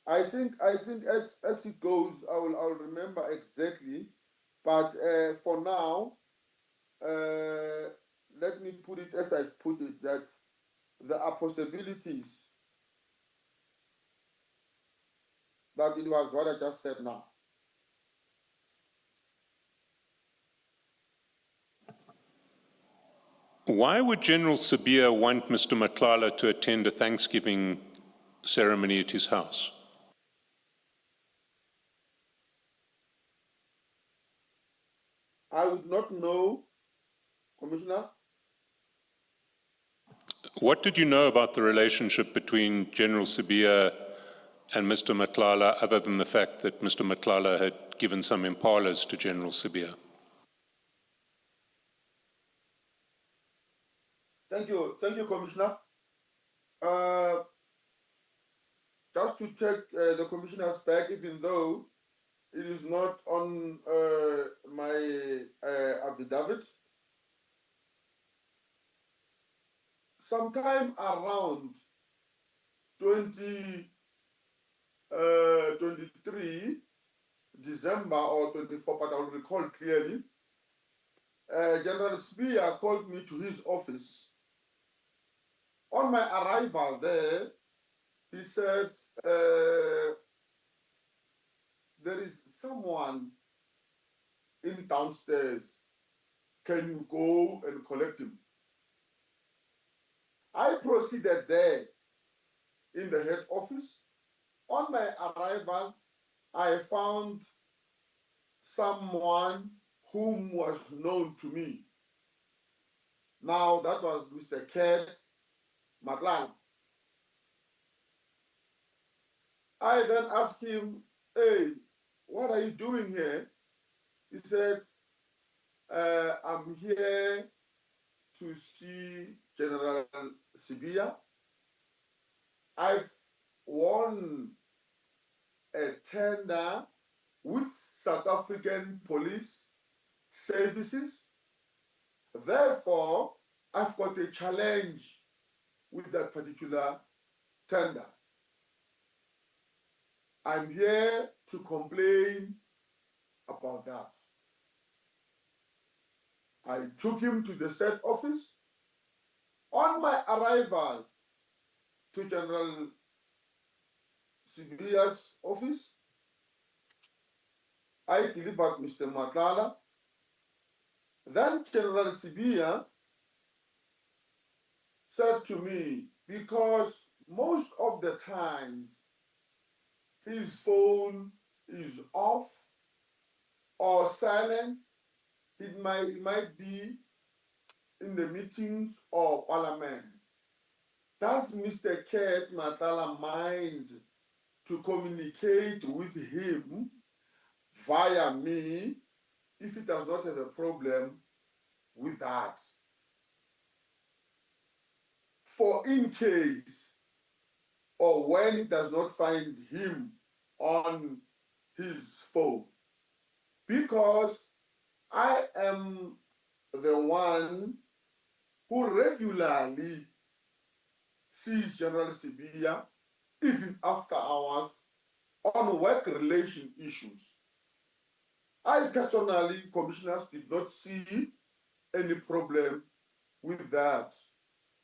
I think as it goes, I'll remember exactly. But for now, let me put it as I've put it, that there are possibilities that it was what I just said now. Why would General Sabia want Mr. Matlala to attend a Thanksgiving ceremony at his house? I would not know, Commissioner. What did you know about the relationship between General Sabia and Mr. Matlala, other than the fact that Mr. Matlala had given some impalas to General Sabia? Thank you, Commissioner. Just to take the Commissioner's back, even though it is not on my affidavit, sometime around 23 December or 24, but I will recall clearly, General Spear called me to his office. On my arrival there, he said, there is someone in downstairs. Can you go and collect him? I proceeded there in the head office. On my arrival, I found someone whom was known to me. Now, that was Mr. Ket Madlanga. I then asked him, hey, what are you doing here? He said, I'm here to see General Sibia. I've won a tender with South African police services. Therefore, I've got a challenge with that particular tender. I'm here to complain about that. I took him to the said office. On my arrival to General Sibia's office, I delivered Mr. Matlala. Then General Sibia said to me, because most of the times his phone is off or silent, it might be in the meetings or parliament. Does Mr. Ket Matlala mind to communicate with him via me if he does not have a problem with that? For in case or when he does not find him on his phone because I am the one who regularly sees General Sibia even after hours on work relation issues. I personally, commissioners, did not see any problem with that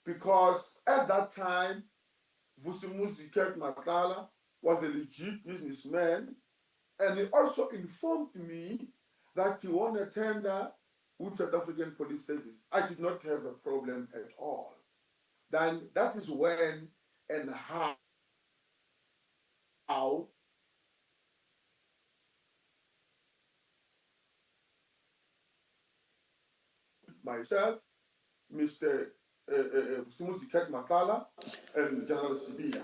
because at that time, Vusimuzi Kek Matlala was a legit businessman, and he also informed me that he won a tender with South African Police Service. I did not have a problem at all. Then that is when and how myself, Mr. Vusimuzi Kek Matlala, and General Sibia.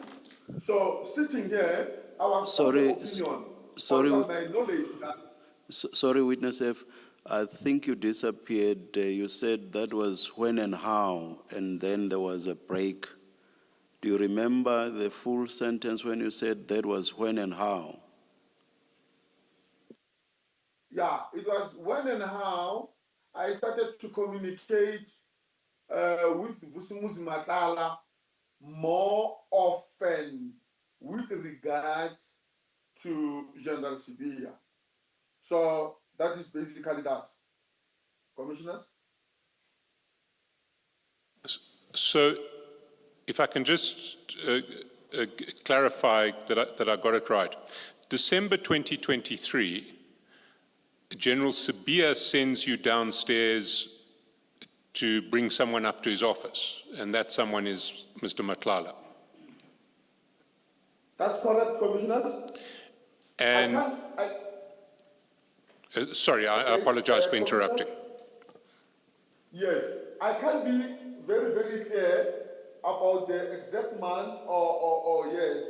So sitting here, I was Sorry, of the opinion, sorry, on my knowledge that sorry, Witness F. I think you disappeared. You said that was when and how, and then there was a break. Do you remember the full sentence when you said that was when and how? yeah, it was when and how I started to communicate with Vusimuzi Matlala more often with regards to General Sibia. So that is basically that. Commissioners? So, if I can just clarify that I got it right. December 2023, General Sibia sends you downstairs to bring someone up to his office, and that someone is Mr. Matlala. That's correct, Commissioners. And sorry, I apologize for interrupting. Yes, I can be very, very clear about the exact month or years,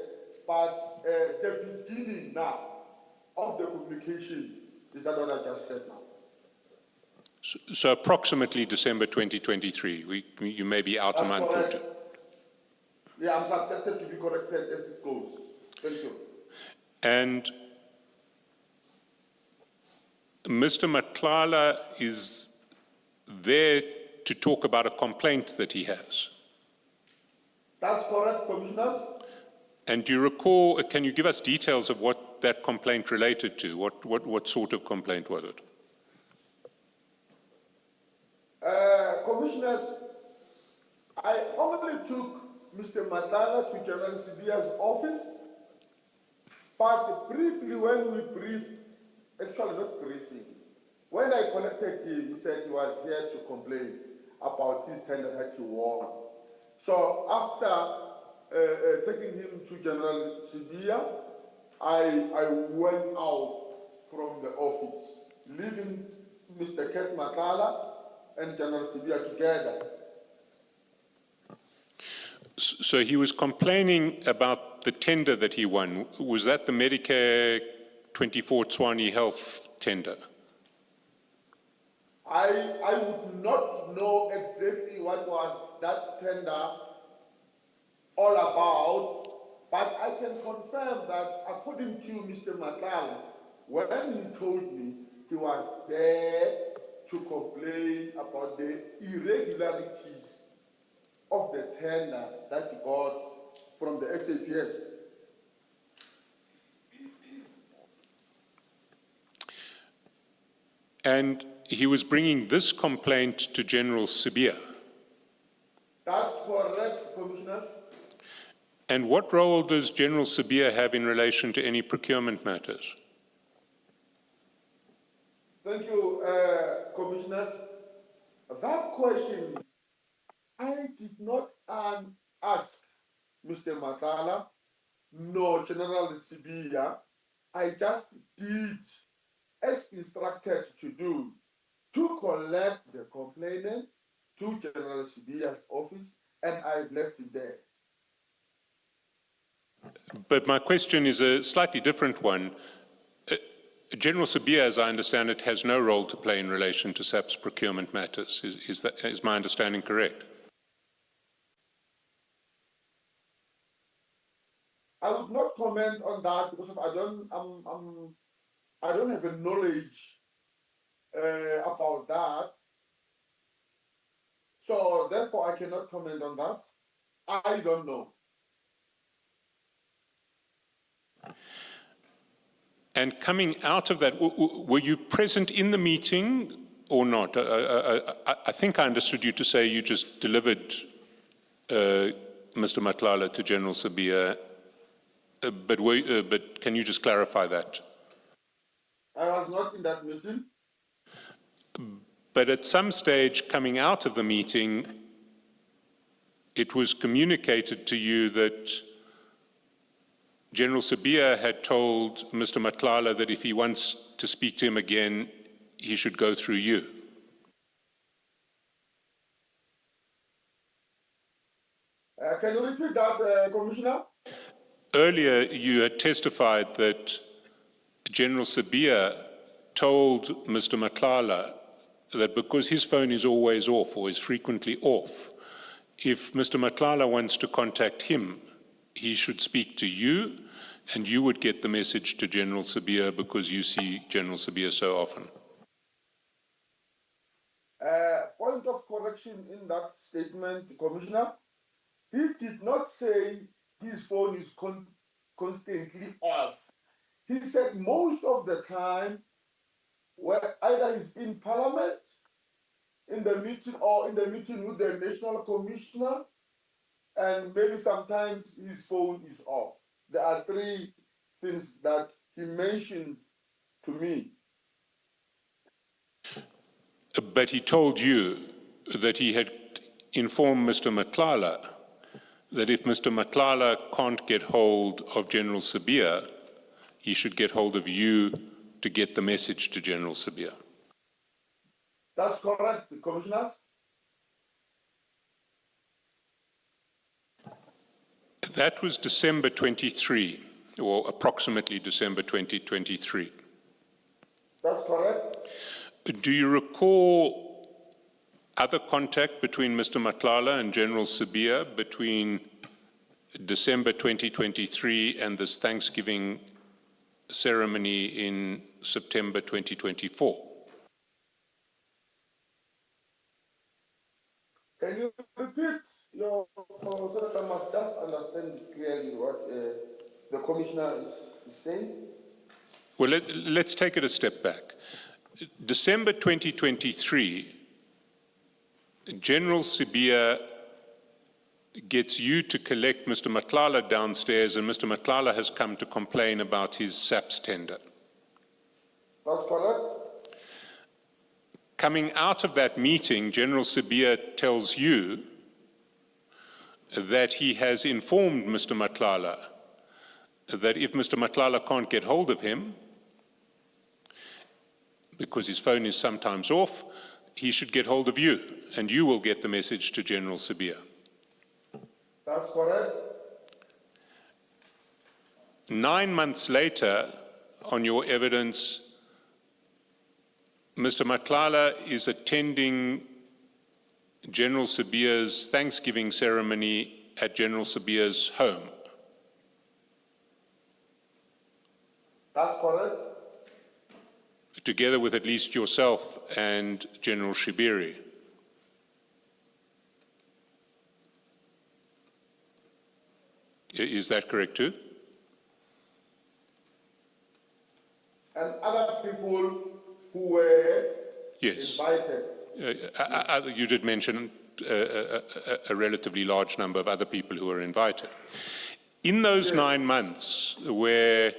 but the beginning now of the communication is that what I just said now. So approximately December 2023. You may be out a month or two. Yeah, I'm subjected to be corrected as it goes. Thank you. And Mr. Matlala is there to talk about a complaint that he has. That's correct, Commissioners. And do you recall, can you give us details of what that complaint related to? What sort of complaint was it? Commissioners, I only took Mr. Matlala to General Sibia's office, but briefly when we briefed, actually not briefing, when I collected him, he said he was here to complain about his tender that he won. So after taking him to General Sibia, I went out from the office, leaving Mr. Kek Matlala and General Sibia together. So he was complaining about the tender that he won. Was that the Medicare 24 Tswani Health tender? I would not know exactly what was that tender all about, but I can confirm that according to Mr. Matlala, when he told me he was there to complain about the irregularities of the tender that he got from the SAPS. And he was bringing this complaint to General Sibia. That's correct, Commissioners. And what role does General Sibia have in relation to any procurement matters? Thank you, Commissioners. That question, I did not ask Mr. Matlala, nor General Sibia. I just did as instructed to do, to collect the complainant to General Sibia's office, and I've left it there. But my question is a slightly different one. General Sibia, as I understand it, has no role to play in relation to SAP's procurement matters. Is my understanding correct? I would not comment on that because I don't have a knowledge about that. So therefore, I cannot comment on that. I don't know. And coming out of that, were you present in the meeting or not? I think I understood you to say you just delivered Mr. Matlala to General Sabia, but can you just clarify that? I was not in that meeting. But at some stage coming out of the meeting, it was communicated to you that General Sabia had told Mr. Matlala that if he wants to speak to him again, he should go through you. Can you repeat that, Commissioner? Earlier, you had testified that General Sabia told Mr. Matlala that because his phone is always off or is frequently off, if Mr. Matlala wants to contact him, he should speak to you, and you would get the message to General Sabia because you see General Sabia so often. Point of correction in that statement, Commissioner. He did not say his phone is constantly off. He said most of the time, where either he's in Parliament, in the meeting, or in the meeting with the National Commissioner, and maybe sometimes his phone is off. There are three things that he mentioned to me. But he told you that he had informed Mr. Matlala that if Mr. Matlala can't get hold of General Sabia, he should get hold of you to get the message to General Sabia. That's correct, Commissioners. That was December 23, or approximately December 2023. That's correct. Do you recall other contact between Mr. Matlala and General Sabia between December 2023 and this Thanksgiving ceremony in September 2024? Can you repeat so that I must just understand clearly what the Commissioner is saying? Well, let's take it a step back. December 2023, General Sabia gets you to collect Mr. Matlala downstairs, and Mr. Matlala has come to complain about his SAPS tender. That's correct. Coming out of that meeting, General Sabia tells you that he has informed Mr. Matlala that if Mr. Matlala can't get hold of him, because his phone is sometimes off, he should get hold of you, and you will get the message to General Sabia. That's correct. 9 months later, on your evidence, Mr. Matlala is attending General Sabia's Thanksgiving ceremony at General Sabia's home. That's correct. Together with at least yourself and General Shibiri. Is that correct too? And other people who were invited. You did mention a relatively large number of other people who were invited. In those 9 months where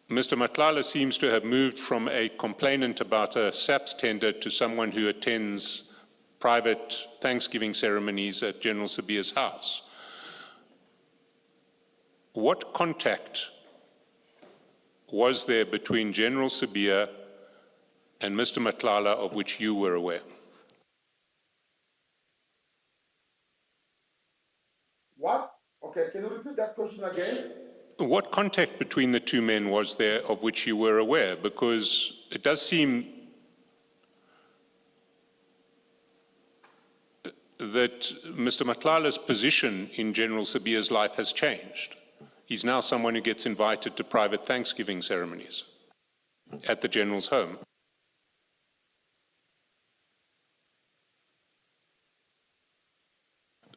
Mr. Matlala seems to have moved from a complainant about a SAPS tender to someone who attends private Thanksgiving ceremonies at General Sabia's house. What contact was there between General Sabia and Mr. Matlala of which you were aware? What? Okay, can you repeat that question again? What contact between the two men was there of which you were aware? Because it does seem that Mr. Matlala's position in General Sabia's life has changed. He's now someone who gets invited to private Thanksgiving ceremonies at the General's home.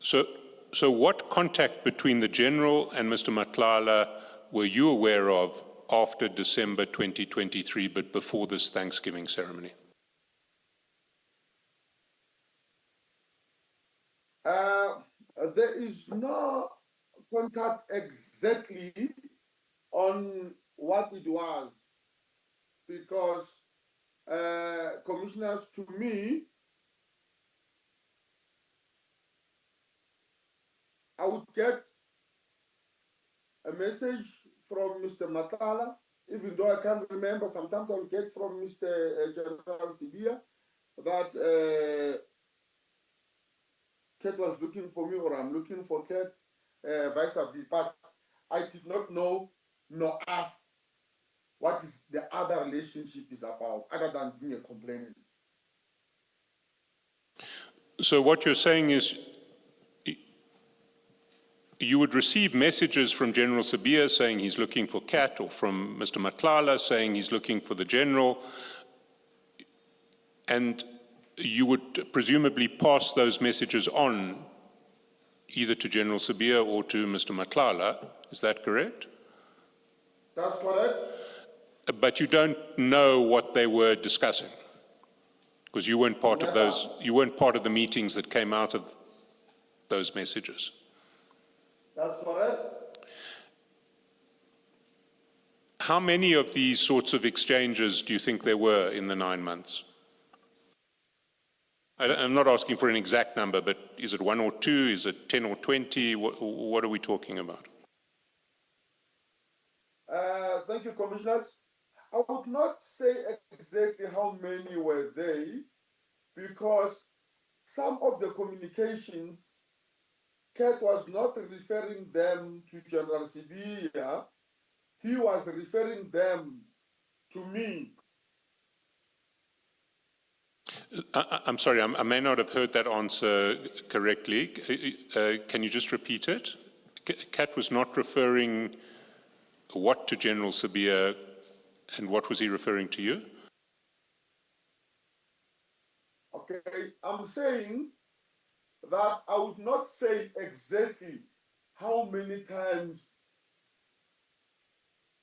So what contact between the General and Mr. Matlala were you aware of after December 2023, but before this Thanksgiving ceremony? There is no contact exactly on what it was, because commissioners, to me, I would get a message from Mr. Matala, even though I can't remember. Sometimes I will get from Mr. General Sibia that Kate was looking for me, or I'm looking for Kate, vice versa. But I did not know nor ask what is the other relationship is about, other than being a complainant. So what you're saying is you would receive messages from General Sabia saying he's looking for Kat, or from Mr. Matlala saying he's looking for the General, and you would presumably pass those messages on either to General Sabia or to Mr. Matlala. Is that correct? That's correct. But you don't know what they were discussing, because you weren't part of those. You weren't part of the meetings that came out of those messages. That's correct. How many of these sorts of exchanges do you think there were in the 9 months? I'm not asking for an exact number, but is it 1 or 2? Is it 10 or 20? What are we talking about? Thank you, commissioners. I would not say exactly how many were they, because some of the communications, Kat was not referring them to General Sibia, he was referring them to me. I'm sorry, I may not have heard that answer correctly. Can you just repeat it? Kat was not referring what to General Sabia, and what was he referring to you? Okay, I'm saying that I would not say exactly how many times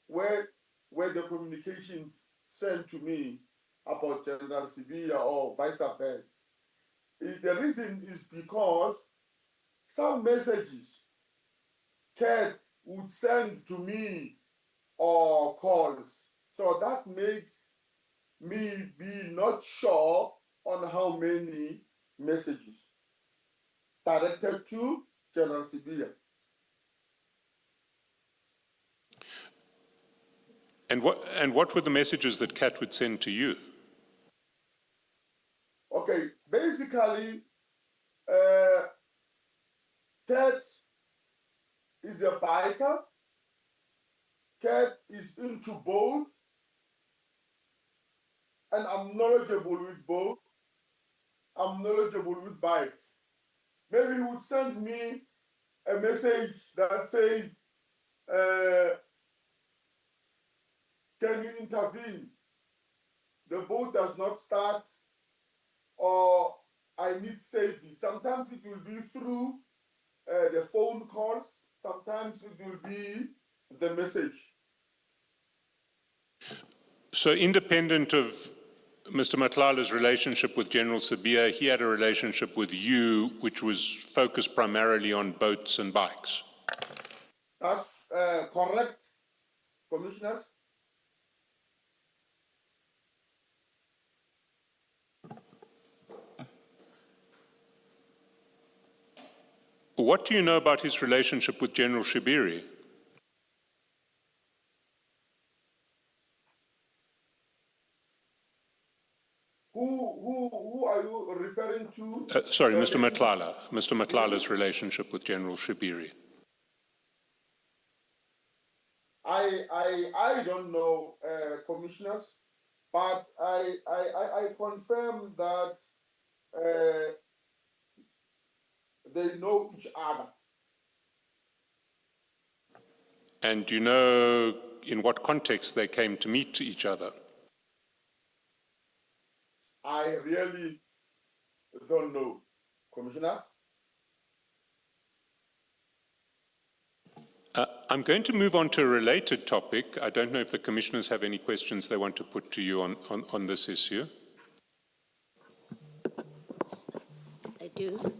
were the communications sent to me about General Sibia or vice versa. The reason is because some messages Kat would send to me or calls. So that makes me be not sure on how many messages directed to General Sibia. And what were the messages that Kat would send to you? Okay, basically, Kat is a biker. Kat is into both, and I'm knowledgeable with both. I'm knowledgeable with bikes. Maybe he would send me a message that says, can you intervene? The boat does not start, or I need safety. Sometimes it will be through the phone calls. Sometimes it will be the message. So independent of Mr. Matlala's relationship with General Sabia, he had a relationship with you, which was focused primarily on boats and bikes. That's correct, commissioners. What do you know about his relationship with General Shibiri? Who are you referring to? Sorry, Mr. Matlala. Mr. Matlala's relationship with General Shibiri. I don't know, commissioners, but I confirm that they know each other. And do you know in what context they came to meet each other? I really don't know, Commissioners. I'm going to move on to a related topic. I don't know if the commissioners have any questions they want to put to you on this issue. I do.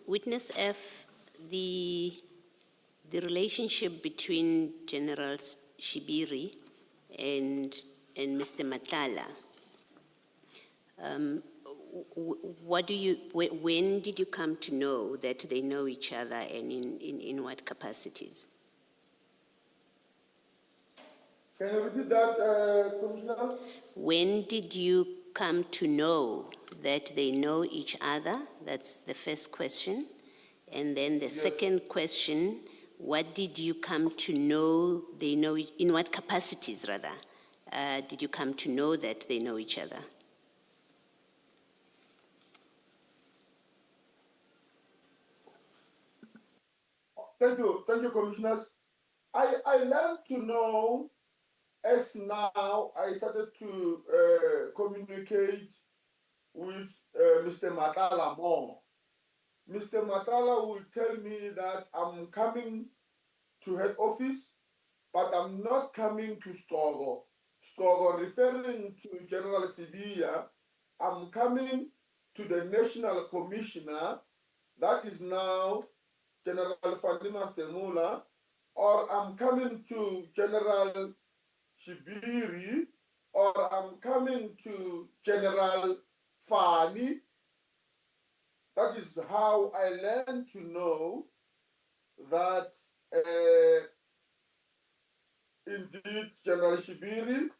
Witness F, the relationship between General Shibiri and Mr. Matlala. When did you come to know that they know each other, and in what capacities? Can you repeat that, Commissioner? When did you come to know that they know each other? That's the first question. And then the second question, what did you come to know they know, in what capacities rather, did you come to know that they know each other? Thank you, Commissioners. I learned to know as now I started to communicate with Mr. Matlala more. Mr. Matlala will tell me that I'm coming to head office, but I'm not coming to Stogo. Stogo, referring to General Sibia, I'm coming to the National Commissioner, that is now General Fandima Semula, or I'm coming to General Shibiri, or I'm coming to General Fani. That is how I learned to know that indeed General Shibiri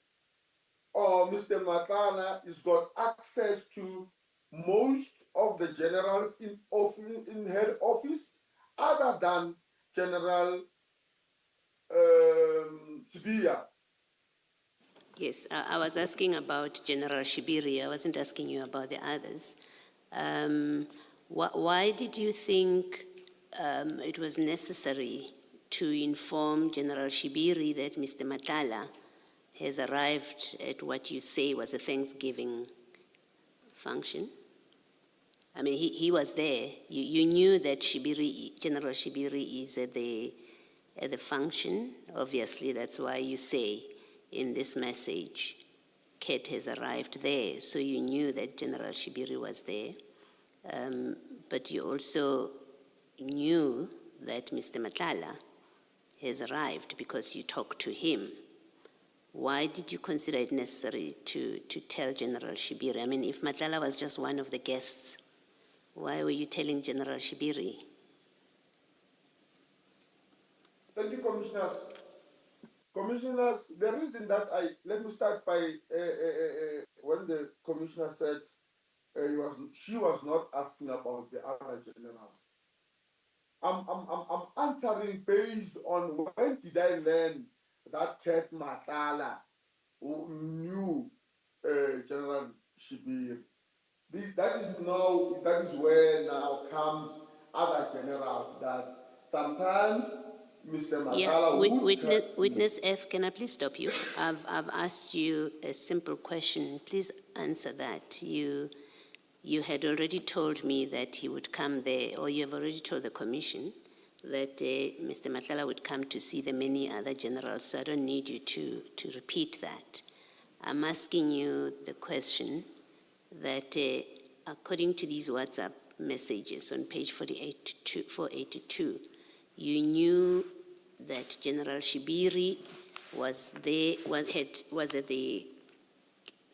or Mr. Matlala has got access to most of the generals in head office, other than General Sibia. Yes, I was asking about General Shibiri. I wasn't asking you about the others. Why did you think it was necessary to inform General Shibiri that Mr. Matlala has arrived at what you say was a Thanksgiving function? I mean, he was there. You knew that General Shibiri is at the function. Obviously, that's why you say in this message, Kate has arrived there. So you knew that General Shibiri was there. But you also knew that Mr. Matlala has arrived because you talked to him. Why did you consider it necessary to tell General Shibiri? I mean, if Matlala was just one of the guests, why were you telling General Shibiri? Thank you, Commissioners. Commissioners, the reason that let me start by when the Commissioner said she was not asking about the other generals. I'm answering based on when did I learn that Ted Matlala knew General Shibiri. That is where now comes other generals that sometimes Mr. Matlala Witness F, can I please stop you? I've asked you a simple question. Please answer that. You had already told me that he would come there, or you have already told the commission that Mr. Matlala would come to see the many other generals, so I don't need you to repeat that. I'm asking you the question that according to these WhatsApp messages on page 482, you knew that General Shibiri was there, was at the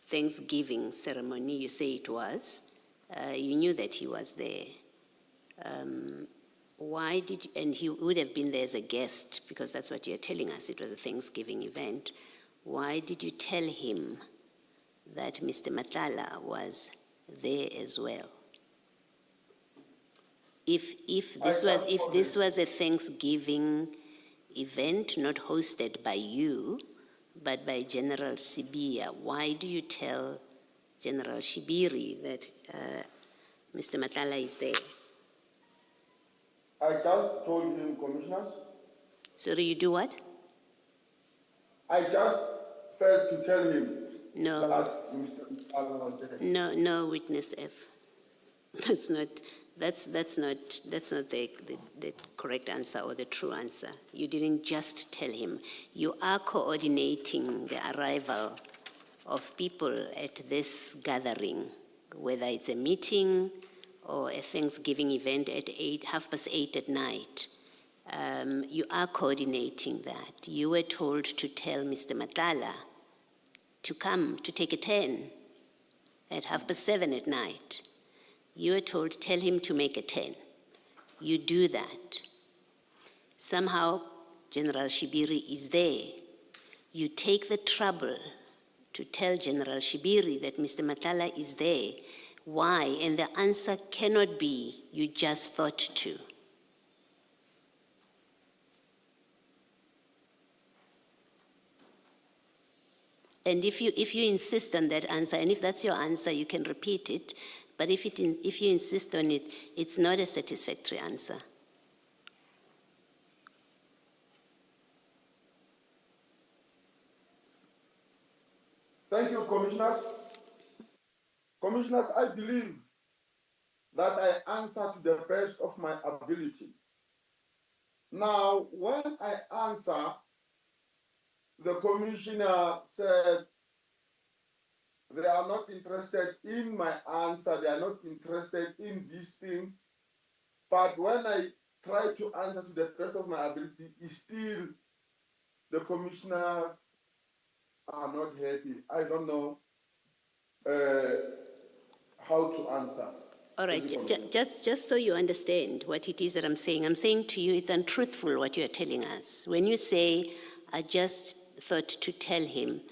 Thanksgiving ceremony, you say it was. You knew that he was there. Why did you, and he would have been there as a guest, because that's what you're telling us, it was a Thanksgiving event. Why did you tell him that Mr. Matlala was there as well? If this was a Thanksgiving event not hosted by you, but by General Sibia, why do you tell General Shibiri that Mr. Matlala is there? I just told him, Commissioners. Sorry, you do what? I just failed to tell him No. that Mr. Mtala was there. No, witness F. That's not the correct answer or the true answer. You didn't just tell him. You are coordinating the arrival of people at this gathering, whether it's a meeting or a Thanksgiving event at 8:30 at night. You are coordinating that. You were told to tell Mr. Matala to come to take a turn at 7:30 at night. You were told, tell him to make a 10. You do that. Somehow, General Shibiri is there. You take the trouble to tell General Shibiri that Mr. Matala is there. Why? And the answer cannot be, you just thought to. And if you insist on that answer, and if that's your answer, you can repeat it. But if you insist on it, it's not a satisfactory answer. Thank you, Commissioners. Commissioners, I believe that I answer to the best of my ability. Now, when I answer, the Commissioner said they are not interested in my answer, they are not interested in these things. But when I try to answer to the best of my ability, still the commissioners are not happy. I don't know how to answer. All right, just so you understand what it is that I'm saying to you it's untruthful what you're telling us. When you say, I just thought to tell him,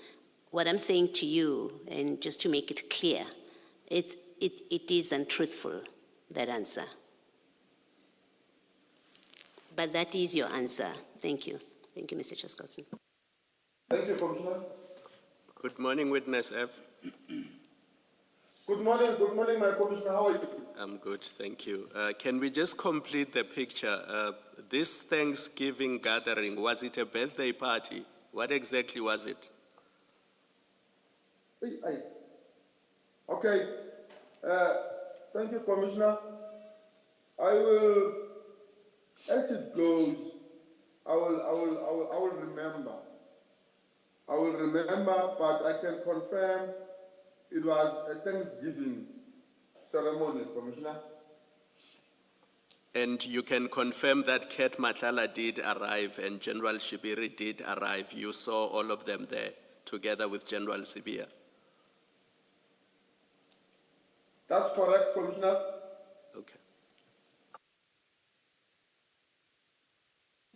what I'm saying to you, and just to make it clear, it is untruthful, that answer. But that is your answer. Thank you. Thank you, Mr. Chaskotson. Thank you, Commissioner. Good morning, Witness F. Good morning, my Commissioner. How are you? I'm good, thank you. Can we just complete the picture? This Thanksgiving gathering, was it a birthday party? What exactly was it? Okay. Thank you, Commissioner. I will, as it goes, I will remember. I will remember, but I can confirm it was a Thanksgiving ceremony, Commissioner. And you can confirm that Ket Matlala did arrive and General Shibiri did arrive. You saw all of them there together with General Sibia. That's correct, Commissioner. Okay.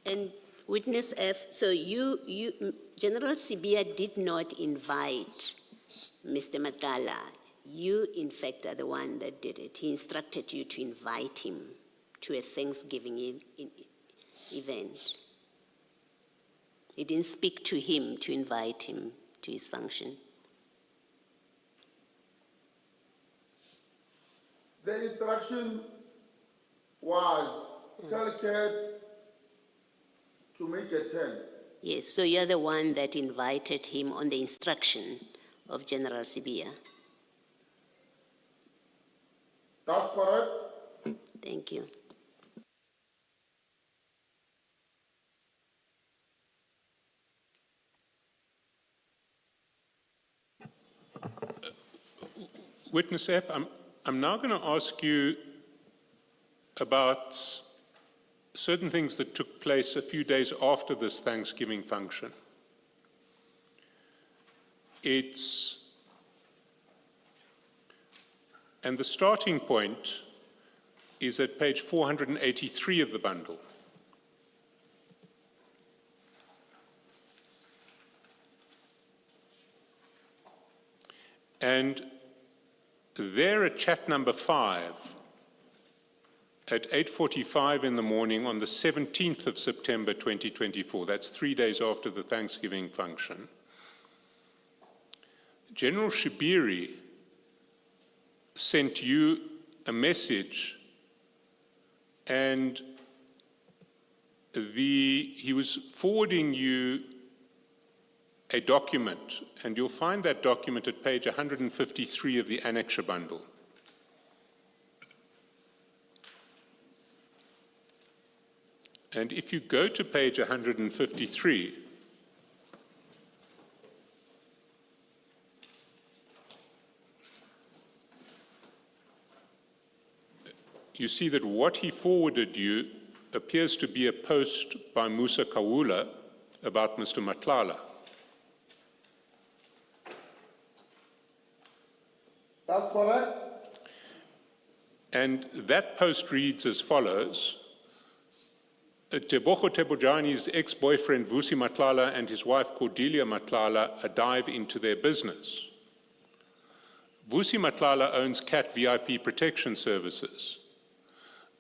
And Witness F, so General Sibia did not invite Mr. Matala. You, in fact, are the one that did it. He instructed you to invite him to a Thanksgiving event. He didn't speak to him to invite him to his function. The instruction was tell Ket to make a 10. Yes, so you're the one that invited him on the instruction of General Sibia. That's correct. Thank you. Witness F, I'm now going to ask you about certain things that took place a few days after this Thanksgiving function. And the starting point is at page 483 of the bundle. And there at chat number 5, at 8:45 in the morning on the 17th of September 2024, that's 3 days after the Thanksgiving function, General Shibiri sent you a message and he was forwarding you a document, and you'll find that document at page 153 of the annexure bundle. And if you go to page 153, you see that what he forwarded you appears to be a post by Musa Kawula about Mr. Matlala. That's correct. And that post reads as follows. Tebogo Tebojani's ex-boyfriend Vusi Matlala and his wife Cordelia Matlala dive into their business. Vusi Matlala owns CAT VIP Protection Services.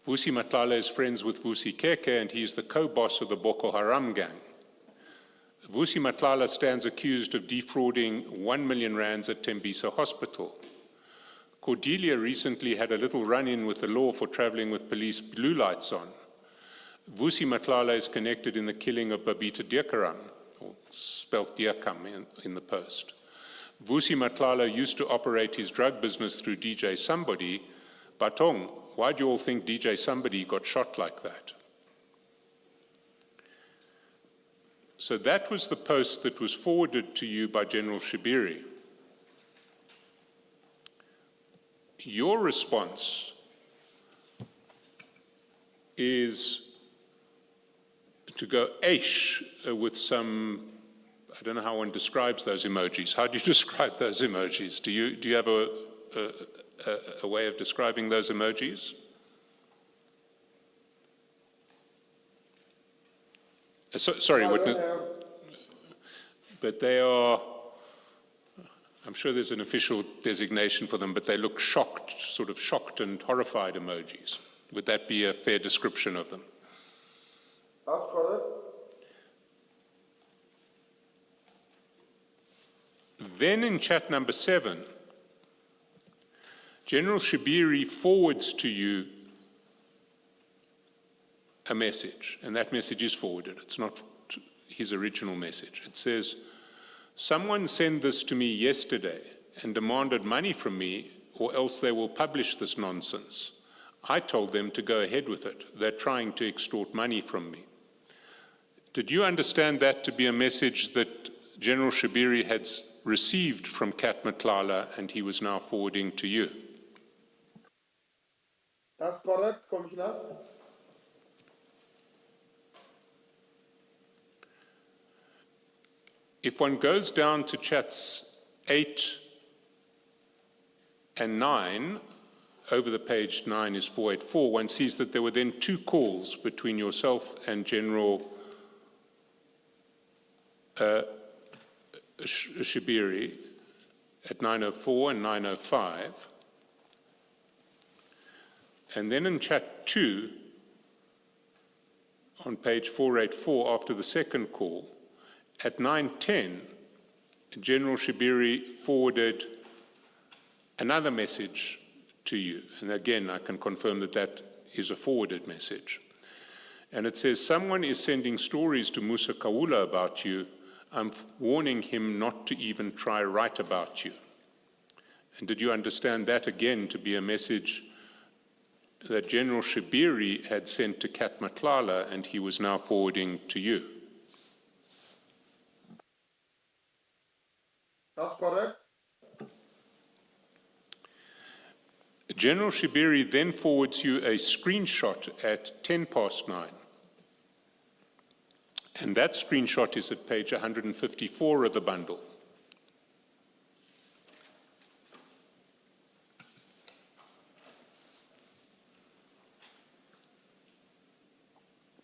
Vusi Matlala is friends with Vusi Keke, and he is the co-boss of the Boko Haram gang. Vusi Matlala stands accused of defrauding 1 million rands at Tembisa Hospital. Cordelia recently had a little run-in with the law for traveling with police blue lights on. Vusi Matlala is connected in the killing of Babita Diakaram, or spelt Diakam in the post. Vusi Matlala used to operate his drug business through DJ Somebody. Batong, why do you all think DJ Somebody got shot like that? So that was the post that was forwarded to you by General Shibiri. Your response is to go aish with some, I don't know how one describes those emojis. How do you describe those emojis? Do you have a way of describing those emojis? Sorry, but they are, I'm sure there's an official designation for them, but they look shocked, sort of shocked and horrified emojis. Would that be a fair description of them? That's correct. Then in chat number 7, General Shibiri forwards to you a message, and that message is forwarded. It's not his original message. It says, someone sent this to me yesterday and demanded money from me, or else they will publish this nonsense. I told them to go ahead with it. They're trying to extort money from me. Did you understand that to be a message that General Shibiri had received from Kat Matlala and he was now forwarding to you? That's correct, Commissioner. If one goes down to chats 8 and 9, over the page 9 is 484, one sees that there were then 2 calls between yourself and General Shibiri at 9:04 and 9:05. And then in chat 2, on page 484, after the second call, at 9:10, General Shibiri forwarded another message to you. And again, I can confirm that that is a forwarded message. And it says, someone is sending stories to Musa Kawula about you. I'm warning him not to even try write about you. And did you understand that again to be a message that General Shibiri had sent to Kat Matlala and he was now forwarding to you? That's correct. General Shibiri then forwards you a screenshot at 9:10. And that screenshot is at page 154 of the bundle.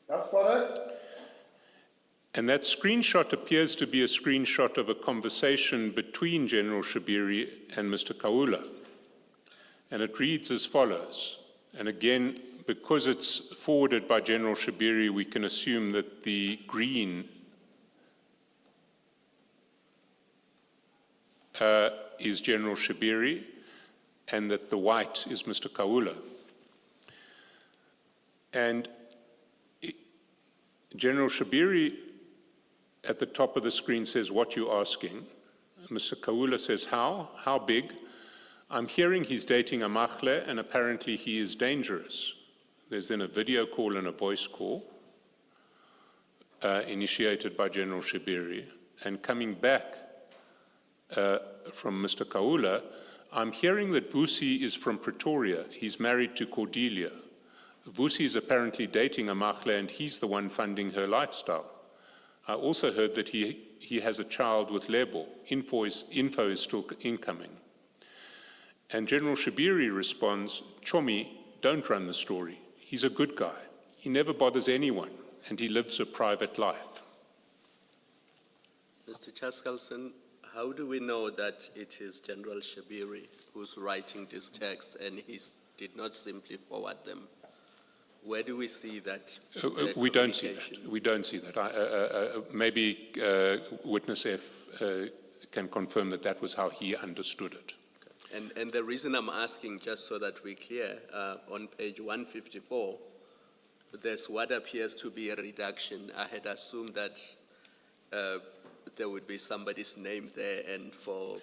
That's correct. And that screenshot appears to be a screenshot of a conversation between General Shibiri and Mr. Kawula. And it reads as follows. And again, because it's forwarded by General Shibiri, we can assume that the green is General Shibiri and that the white is Mr. Kawula. And General Shabiri at the top of the screen says, "What you asking?" Mr. Kaula says, "How? How big? I'm hearing he's dating a Machle and apparently he is dangerous." There's then a video call and a voice call initiated by General Shabiri. And coming back from Mr. Kaula, "I'm hearing that Vusi is from Pretoria. He's married to Cordelia. Vusi is apparently dating a Machle and he's the one funding her lifestyle. I also heard that he has a child with Lebo. Info is still incoming." And General Shabiri responds, "Chomi, don't run the story. He's a good guy. He never bothers anyone and he lives a private life." Mr. Chaskalson, how do we know that it is General Shabiri who's writing this text and he did not simply forward them? Where do we see that? We don't see that. We don't see that. Maybe Witness F can confirm that that was how he understood it. And the reason I'm asking, just so that we're clear, on page 154, there's what appears to be a reduction. I had assumed that there would be somebody's name there, and for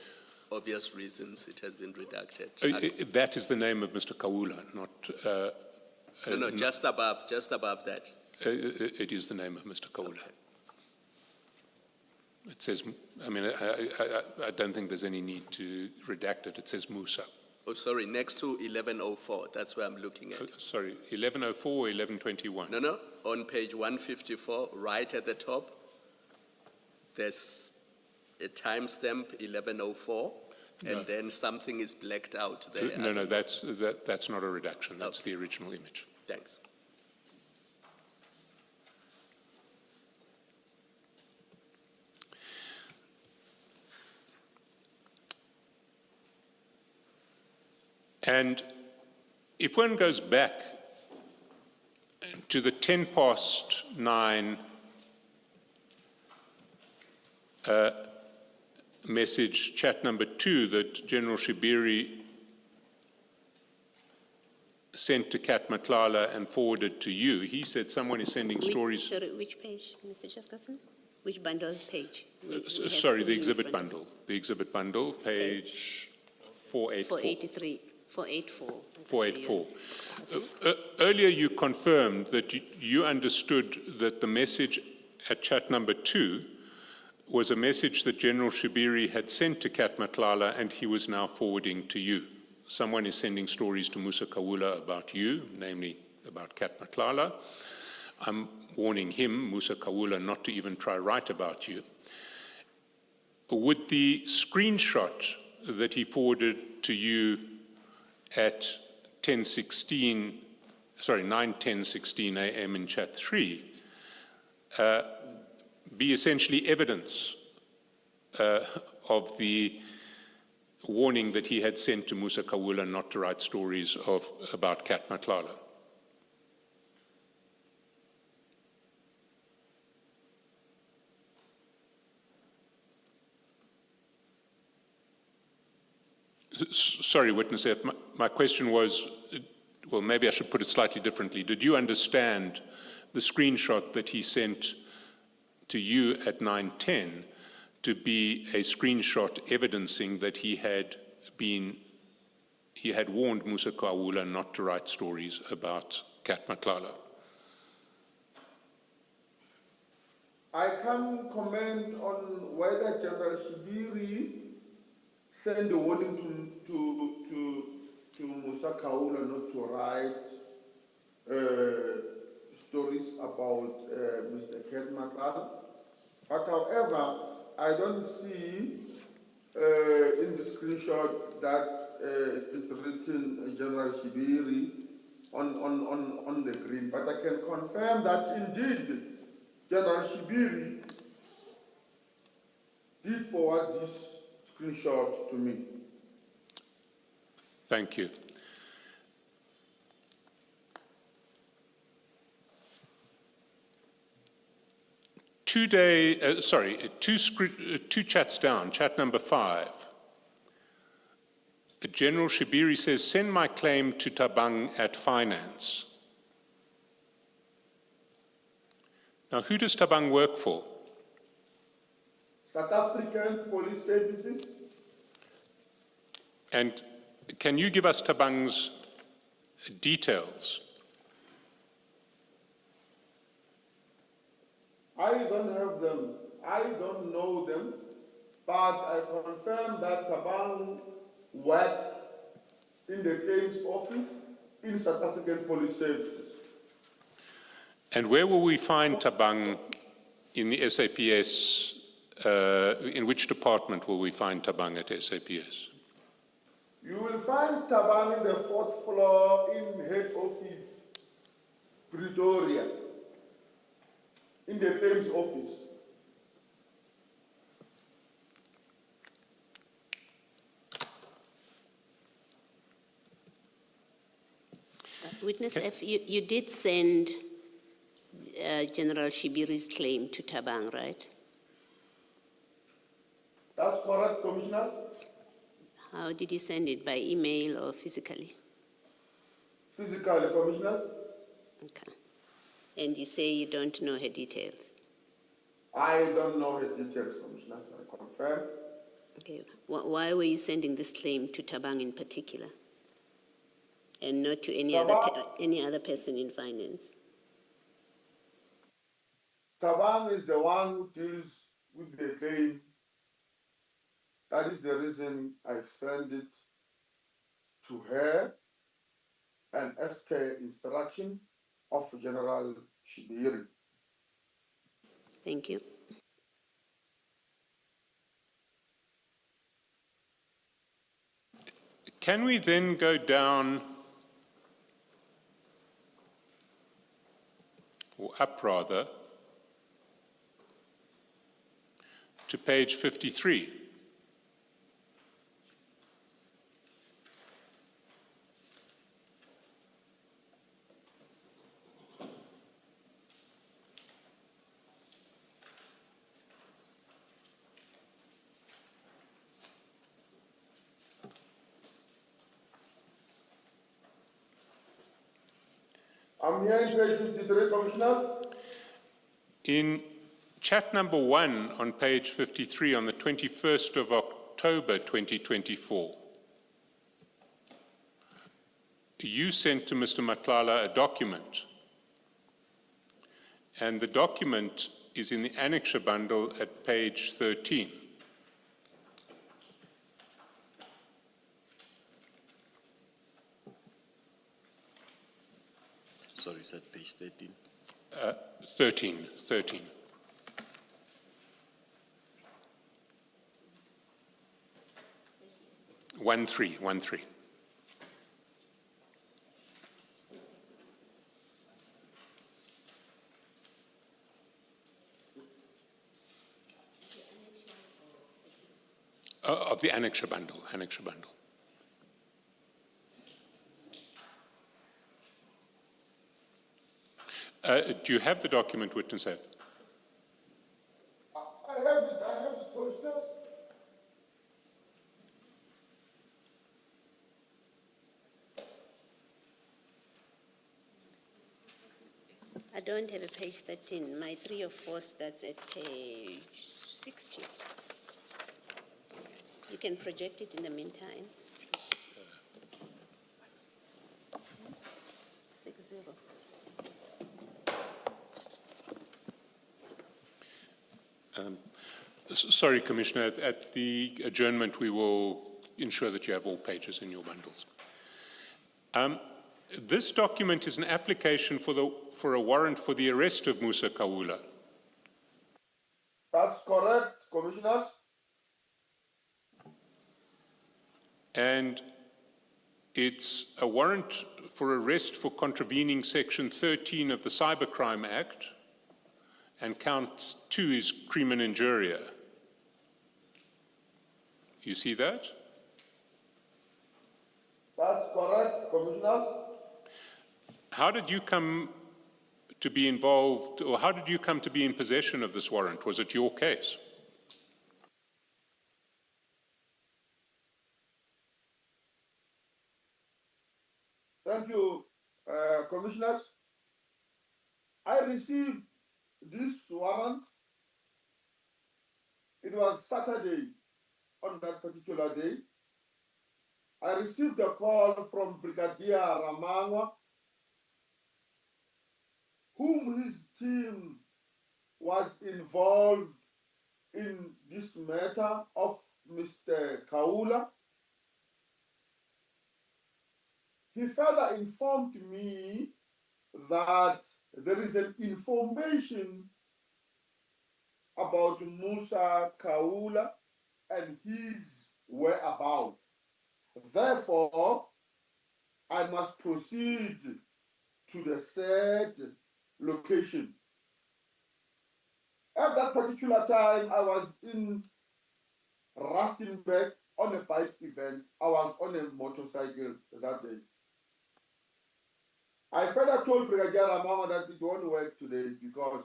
obvious reasons, it has been redacted. That is the name of Mr. Kaula, not... no, just above that. It is the name of Mr. Kaula. Okay. It says, I mean, I don't think there's any need to redact it. It says Musa. Oh, sorry, next to 1104, that's where I'm looking at. Sorry, 1104 or 1121? No, on page 154, right at the top, there's a timestamp 1104, and then something is blacked out there. No, that's not a redaction. That's the original image. Thanks. And if one goes back to the 9:10 message, chat number 2, that General Shabiri sent to Kat Matlala and forwarded to you, he said someone is sending stories... Sorry, which page, Mr. Chaskasan? Which bundle page? Sorry, the exhibit bundle. The exhibit bundle, page 484. 484. Earlier you confirmed that you understood that the message at chat number 2 was a message that General Shabiri had sent to Kat Matlala and he was now forwarding to you. Someone is sending stories to Musa Kaula about you, namely about Kat Matlala. I'm warning him, Musa Kaula, not to even try write about you. Would the screenshot that he forwarded to you at 9:10:16 a.m. in chat 3 be essentially evidence of the warning that he had sent to Musa Kaula not to write stories about Kat Matlala? Sorry, Witness F, my question was, well, maybe I should put it slightly differently. Did you understand the screenshot that he sent to you at 9:10 to be a screenshot evidencing that he had warned Musa Kaula not to write stories about Kat Matlala? I can't comment on whether General Shabiri send a warning to Musa Kaula not to write stories about Mr. Kat Matlala. But however, I don't see in the screenshot that it's written General Shabiri on the green. But I can confirm that indeed General Shabiri did forward this screenshot to me. Thank you. Two chats down, chat number 5. General Shabiri says, send my claim to Tabang at finance. Now, who does Tabang work for? South African Police Services. And can you give us Tabang's details? I don't have them. I don't know them, but I confirm that Tabang works in the claims office in South African Police Services. And where will we find Tabang in the SAPS? In which department will we find Tabang at SAPS? You will find Tabang in the 4th floor in head office, Pretoria, in the claims office. Witness F, you did send General Shibiri's claim to Tabang, right? That's correct, Commissioners. How did you send it, by email or physically? Physically, Commissioners. Okay. And you say you don't know her details? I don't know her details, Commissioners, I confirm. Okay. Why were you sending this claim to Tabang in particular? And not to any other person in finance? Tabang is the one who deals with the claim. That is the reason I've sent it to her and asked her instruction of General Shibiri. Thank you. Can we then go down, or up rather, to page 53? I'm here in page 53, Commissioners. In chat number 1 on page 53 on the 21st of October 2024, you sent to Mr. Matlala a document, and the document is in the annexure bundle at page 13. Sorry, is that page 13? 13. One three. Of the annexure bundle. Do you have the document, Witness F? I have it, Commissioners. I don't have a page 13. My 3 or 4 starts at page 60. You can project it in the meantime. 60. Sorry, Commissioner, at the adjournment we will ensure that you have all pages in your bundles. This document is an application for a warrant for the arrest of Musa Kawula. That's correct, Commissioners. And it's a warrant for arrest for contravening Section 13 of the Cybercrime Act, and count 2 is crime and injuria. You see that? That's correct, Commissioners. How did you come to be involved, or how did you come to be in possession of this warrant? Was it your case? Thank you, Commissioners. I received this warrant. It was Saturday on that particular day. I received a call from Brigadier Ramangwa, whom his team was involved in this matter of Mr. Kaula. He further informed me that there is an information about Musa Kaula and his whereabouts. Therefore, I must proceed to the said location. At that particular time, I was in Rustenburg on a bike event. I was on a motorcycle that day. I further told Brigadier Ramama that it won't work today because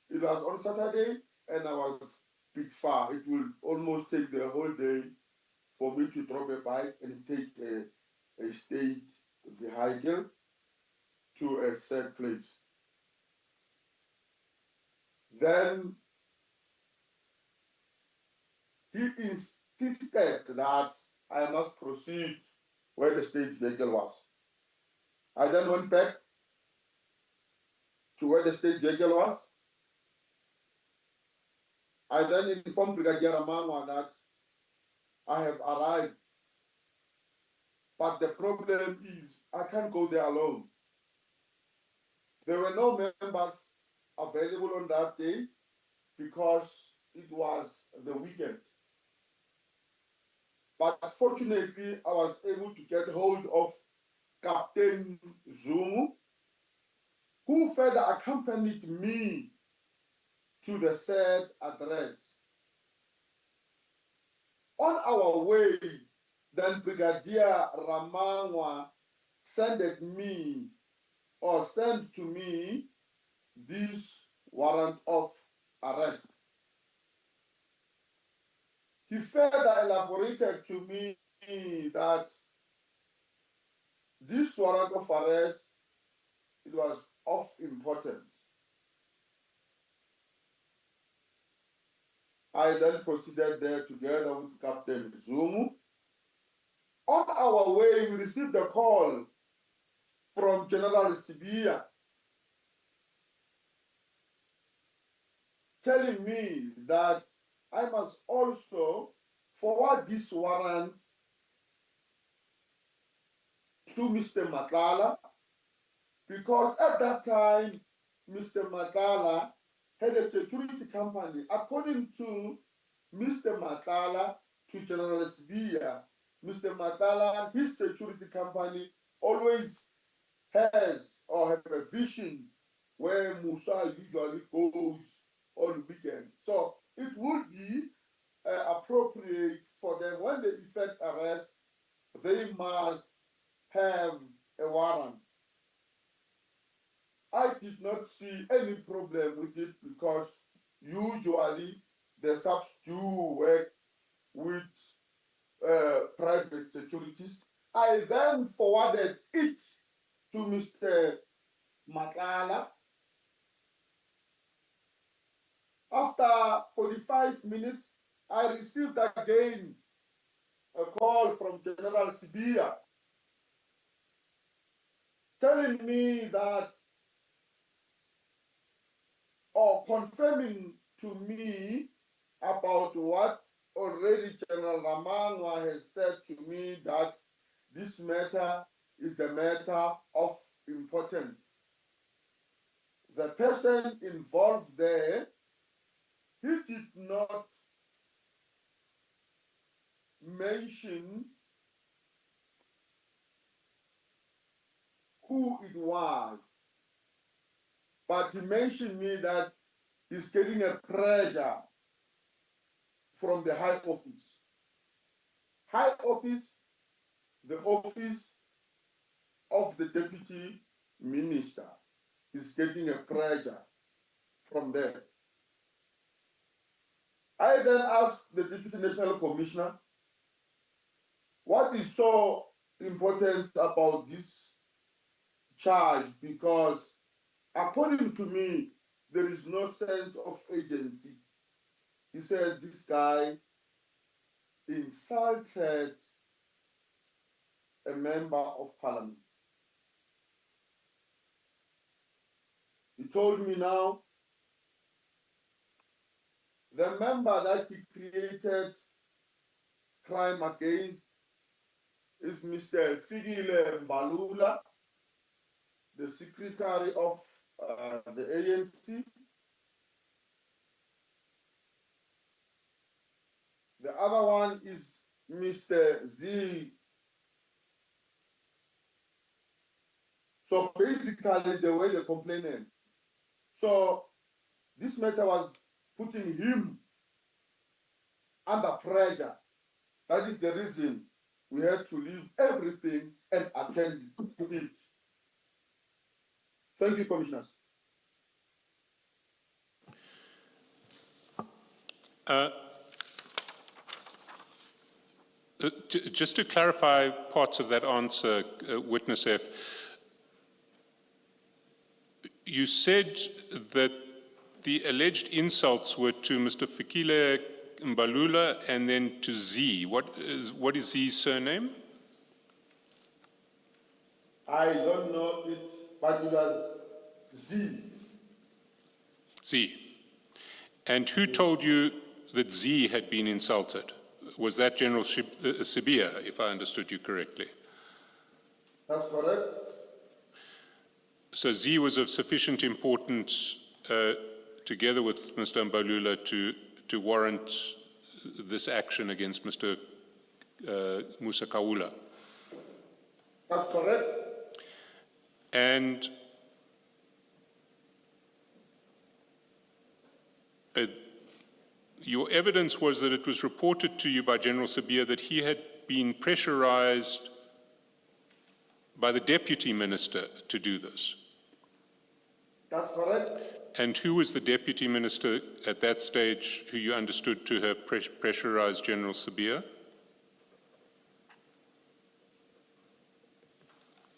it was on Saturday and I was a bit far. It will almost take the whole day for me to drop a bike and take a state vehicle to a said place. Then he insisted that I must proceed where the state vehicle was. I then went back to where the state vehicle was. I then informed Brigadier Ramangwa that I have arrived. But the problem is I can't go there alone. There were no members available on that day because it was the weekend. But fortunately, I was able to get hold of Captain Zumu, who further accompanied me to the said address. On our way, then Brigadier Ramangwa sent to me this warrant of arrest. He further elaborated to me that this warrant of arrest, it was of importance. I then proceeded there together with Captain Zumu. On our way, we received a call from General Sibia telling me that I must also forward this warrant to Mr. Matlala, because at that time, Mr. Matlala had a security company. According to Mr. Matlala, to General Sibia, Mr. Matlala, his security company always has or have a vision where Musa usually goes on weekends. So it would be appropriate for them, when they effect arrest, they must have a warrant. I did not see any problem with it because usually the subs do work with private securities. I then forwarded it to Mr. Matlala. After 45 minutes, I received again a call from General Sibia telling me that, or confirming to me about what already General Ramangwa has said to me, that this matter is the matter of importance. The person involved there, he did not mention who it was, but he mentioned me that he's getting a pressure from the high office. High office, the office of the deputy minister, is getting a pressure from there. I then asked the deputy national commissioner, what is so important about this charge? Because according to me, there is no sense of agency. He said this guy insulted a member of parliament. He told me now the member that he created crime against is Mr. Fikile Mbalula, the secretary of the ANC. The other one is Mr. Z. So basically, they were the complainant. So this matter was putting him under pressure. That is the reason we had to leave everything and attend to it. Thank you, Commissioners. Just to clarify parts of that answer, Witness F, you said that the alleged insults were to Mr. Fikile Mbalula and then to Z. What is Z's surname? I don't know it, but it was Z. Z. And who told you that Z had been insulted? Was that General Sibia, if I understood you correctly? That's correct. So Z was of sufficient importance, together with Mr. Mbalula, to warrant this action against Mr. Musa Kaula. That's correct. And your evidence was that it was reported to you by General Sabia that he had been pressurized by the deputy minister to do this. That's correct. And who was the deputy minister at that stage who you understood to have pressurized General Sabia?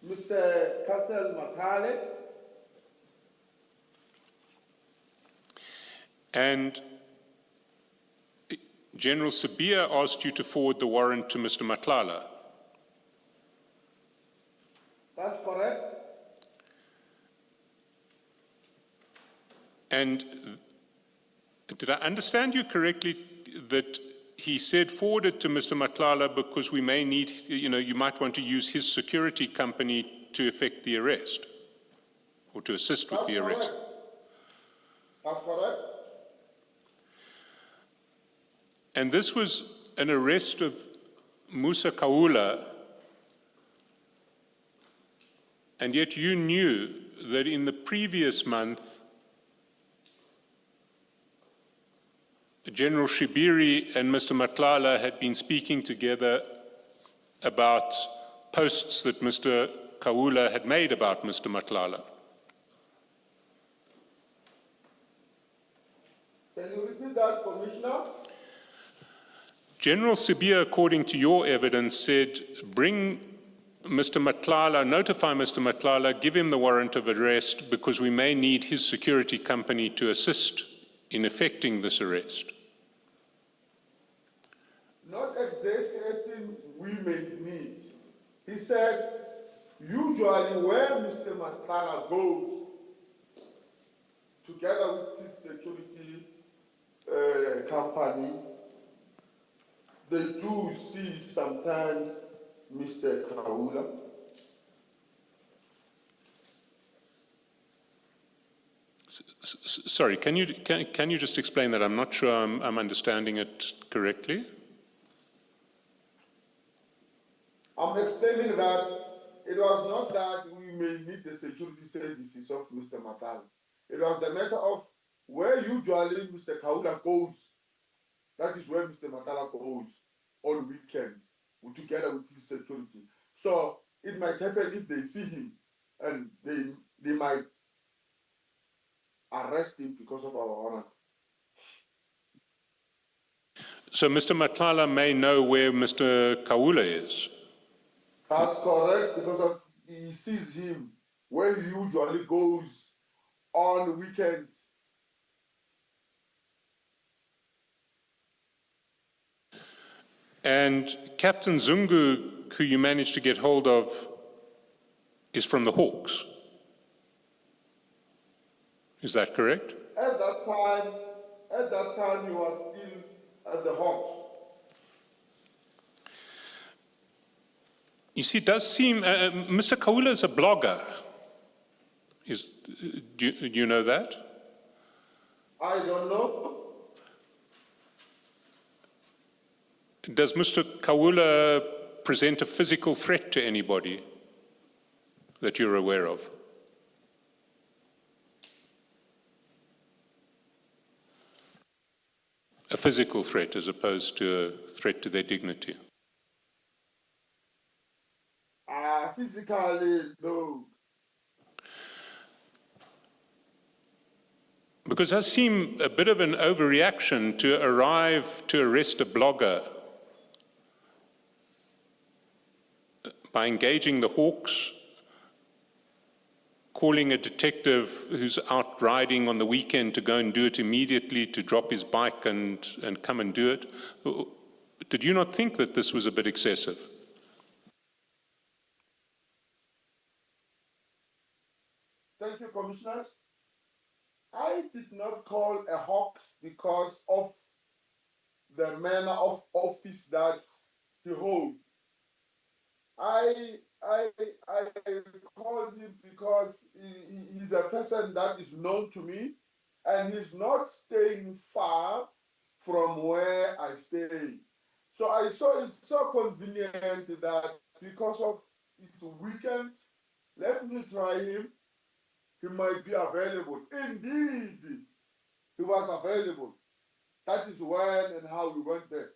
Mr. Kassel Makale. And General Sabia asked you to forward the warrant to Mr. Matlala. That's correct. And did I understand you correctly that he said forward it to Mr. Matlala because we may need, you might want to use his security company to effect the arrest or to assist with the arrest? That's correct. And this was an arrest of Musa Kaula, and yet you knew that in the previous month, General Shibiri and Mr. Matlala had been speaking together about posts that Mr. Kaula had made about Mr. Matlala. Can you repeat that, Commissioner? General Sibia, according to your evidence, said, bring Mr. Matlala, notify Mr. Matlala, give him the warrant of arrest because we may need his security company to assist in effecting this arrest. Not exactly as in we may need. He said, usually where Mr. Matlala goes, together with his security company, they do see sometimes Mr. Kaula. Sorry, can you just explain that? I'm not sure I'm understanding it correctly. I'm explaining that it was not that we may need the security services of Mr. Matlala. It was the matter of where usually Mr. Kaula goes. That is where Mr. Matlala goes on weekends, together with his security. So it might happen if they see him, and they might arrest him because of our honor. So Mr. Matlala may know where Mr. Kaula is. That's correct, because he sees him where he usually goes on weekends And Captain Zungu, who you managed to get hold of, is from the Hawks. Is that correct? At that time, he was still at the Hawks. You see, it does seem, Mr. Kaula is a blogger. Do you know that? I don't know. Does Mr. Kaula present a physical threat to anybody that you're aware of? A physical threat as opposed to a threat to their dignity? Physically, no. Because it does seem a bit of an overreaction to arrive to arrest a blogger by engaging the Hawks, calling a detective who's out riding on the weekend to go and do it immediately, to drop his bike and come and do it. Did you not think that this was a bit excessive? Thank you, Commissioners. I did not call a Hawks because of the manner of office that he holds. I called him because he's a person that is known to me, and he's not staying far from where I stay. So I saw it's so convenient that because of it's a weekend, let me try him. He might be available. Indeed, he was available. That is when and how we went there.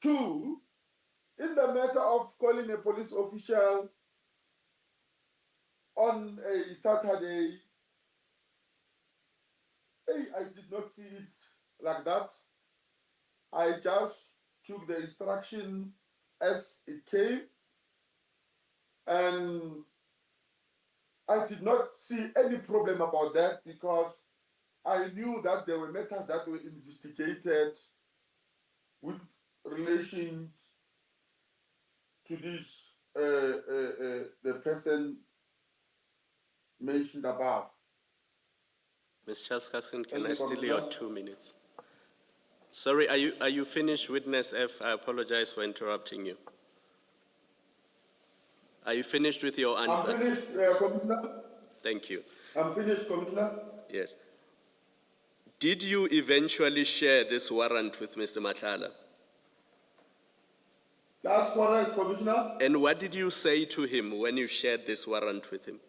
2, in the matter of calling a police official on a Saturday, I did not see it like that. I just took the instruction as it came, and I did not see any problem about that because I knew that there were matters that were investigated with relations to this, the person mentioned above. Ms. Chaskasen, can Thank I you, steal your Commissioner. 2 minutes? Sorry, are you finished, Witness F? I apologize for interrupting you. Are you finished with your answer? I'm finished, Commissioner. Thank you. I'm finished, Commissioner. Yes. Did you eventually share this warrant with Mr. Matlala? That's correct, Commissioner. And what did you say to him when you shared this warrant with him?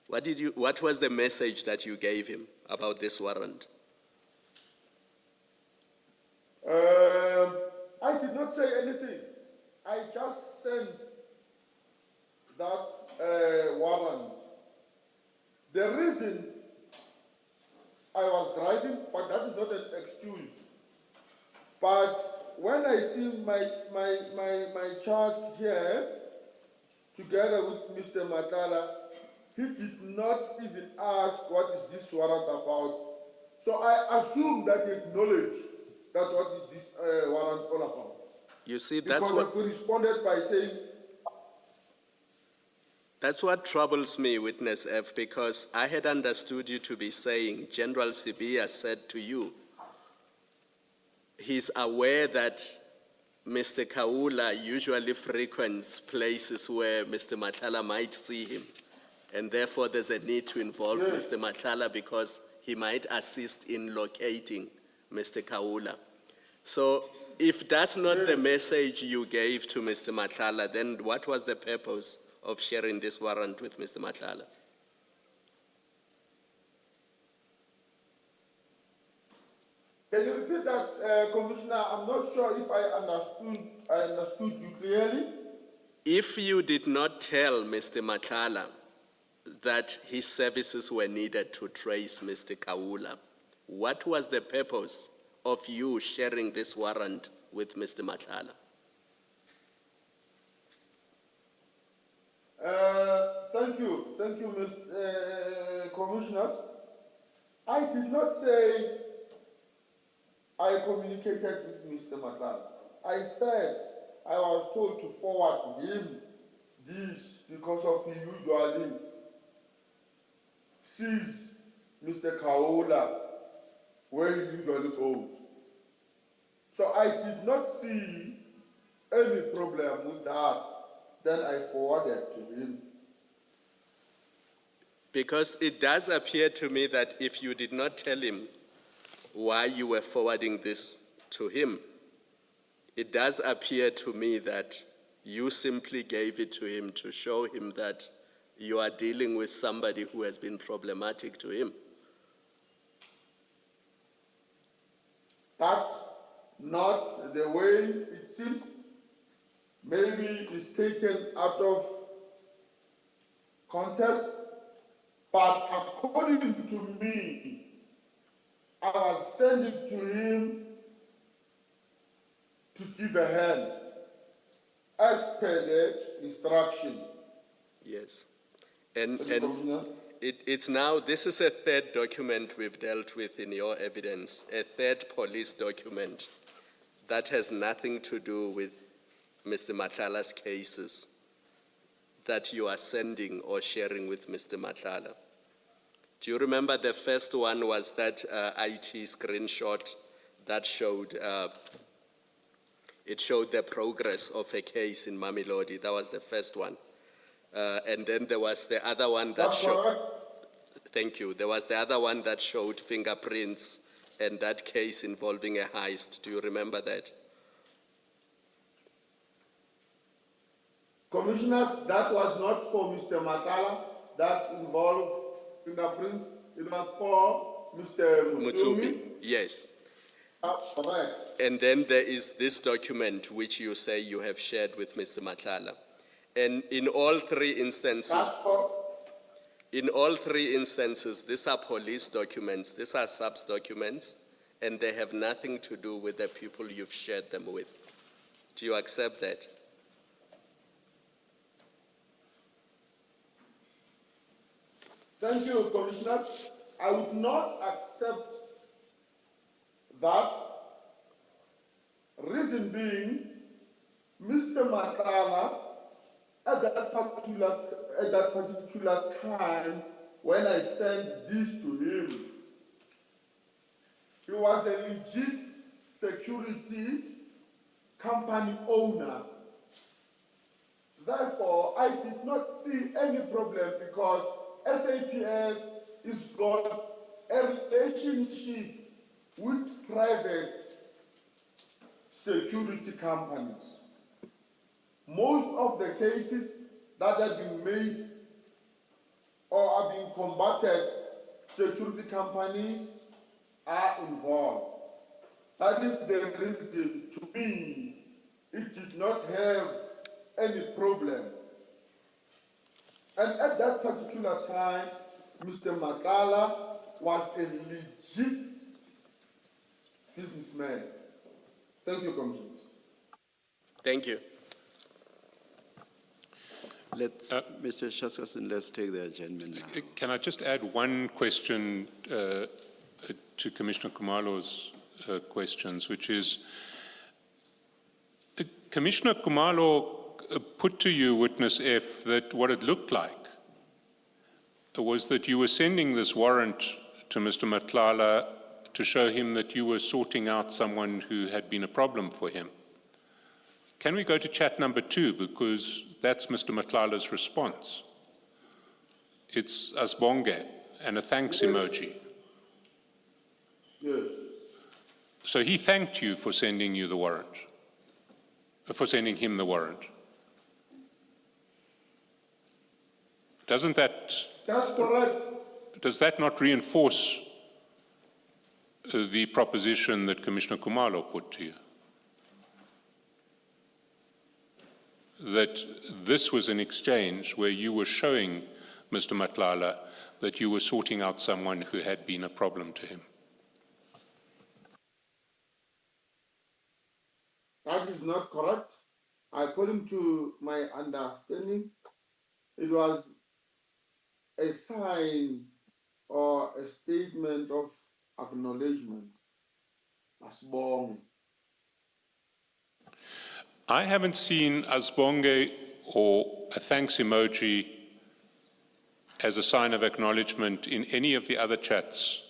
What was the message that you gave him about this warrant? I did not say anything. I just sent that warrant. The reason I was driving, but that is not an excuse. But when I see my charts here, together with Mr. Matala, he did not even ask what is this warrant about. So I assume that he acknowledged that what is this warrant all about. You see, Because we responded by saying, that's what troubles me, Witness F, because I had understood you to be saying General Sibia said to you, he's aware that Mr. Kaula usually frequents places where Mr. Matlala might see him, and therefore there's a need to involve Mr. Matlala because he might assist in locating Mr. Kaula. So if that's not the message you gave to Mr. Matlala, then what was the purpose of sharing this warrant with Mr. Matlala? can you repeat that, Commissioner? I'm not sure if I understood you clearly. If you did not tell Mr. Matlala that his services were needed to trace Mr. Kaula, what was the purpose of you sharing this warrant with Mr. Matlala? Thank you, Mr. 'Mr. Commissioners. I did not say that I was going to trace Mr. Kaula. I just took the instruction as it came, and when I see my charts here, together with Mr. Matala, he did not even ask what is this warrant about. So I assume that he acknowledged that what is this warrant all about. I communicated with Mr. Matlala. I said I was told to forward him this because of he usually sees Mr. Kaola where he usually goes. So I did not see any problem with that. Then I forwarded to him. Because it does appear to me that if you did not tell him why you were forwarding this to him, it does appear to me that you simply gave it to him to show him that you are dealing with somebody who has been problematic to him. That's not the way it seems. Maybe it's taken out of context, but according to me, I was sending to him to give a hand as per the instruction. Yes. And it's now, this is a third document we've dealt with in your evidence, a third police document that has nothing to do with Mr. Matlala's cases that you are sending or sharing with Mr. Matlala. Do you remember the first one was that IT screenshot that showed, it showed the progress of a case in Mamelodi? That was the first one. And then there was the other one that showed, thank you, there was the other one that showed fingerprints and that case involving a heist. Do you remember that? Commissioners, that was not for Mr. Matala, that involved fingerprints. It was for Mr. Mutsumi. Yes. Correct. And then there is this document which you say you have shared with Mr. Matlala. And in all three instances, these are police documents, these are SAPS documents, and they have nothing to do with the people you've shared them with. Do you accept that? Thank you, Commissioners. I would not accept that. Reason being, Mr. Matala, at that particular time, when I sent this to him, he was a legit security company owner. Therefore, I did not see any problem because SAPS is got a relationship with private security companies. Most of the cases that have been made or are being combated, security companies are involved. That is the reason, to me, it did not have any problem. And at that particular time, Mr. Matlala was a legit businessman. Thank you, Commissioner. Thank you. Mr. Shaskasin, let's take the adjournment now. Can I just add one question to Commissioner Kumalo's questions, which is, Commissioner Kumalo put to you, Witness F, that what it looked like was that you were sending this warrant to Mr. Matlala to show him that you were sorting out someone who had been a problem for him. Can we go to chat number 2, because that's Mr. Matlala's response. It's Asbonge and a thanks emoji. Yes. So he thanked you for sending you the warrant, for sending him the warrant. Doesn't that... That's correct. Does that not reinforce the proposition that Commissioner Kumalo put to you? That this was an exchange where you were showing Mr. Matlala that you were sorting out someone who had been a problem to him. That is not correct. According to my understanding, it was a sign or a statement of acknowledgement Asbong. I haven't seen Asbonge or a thanks emoji as a sign of acknowledgement in any of the other chats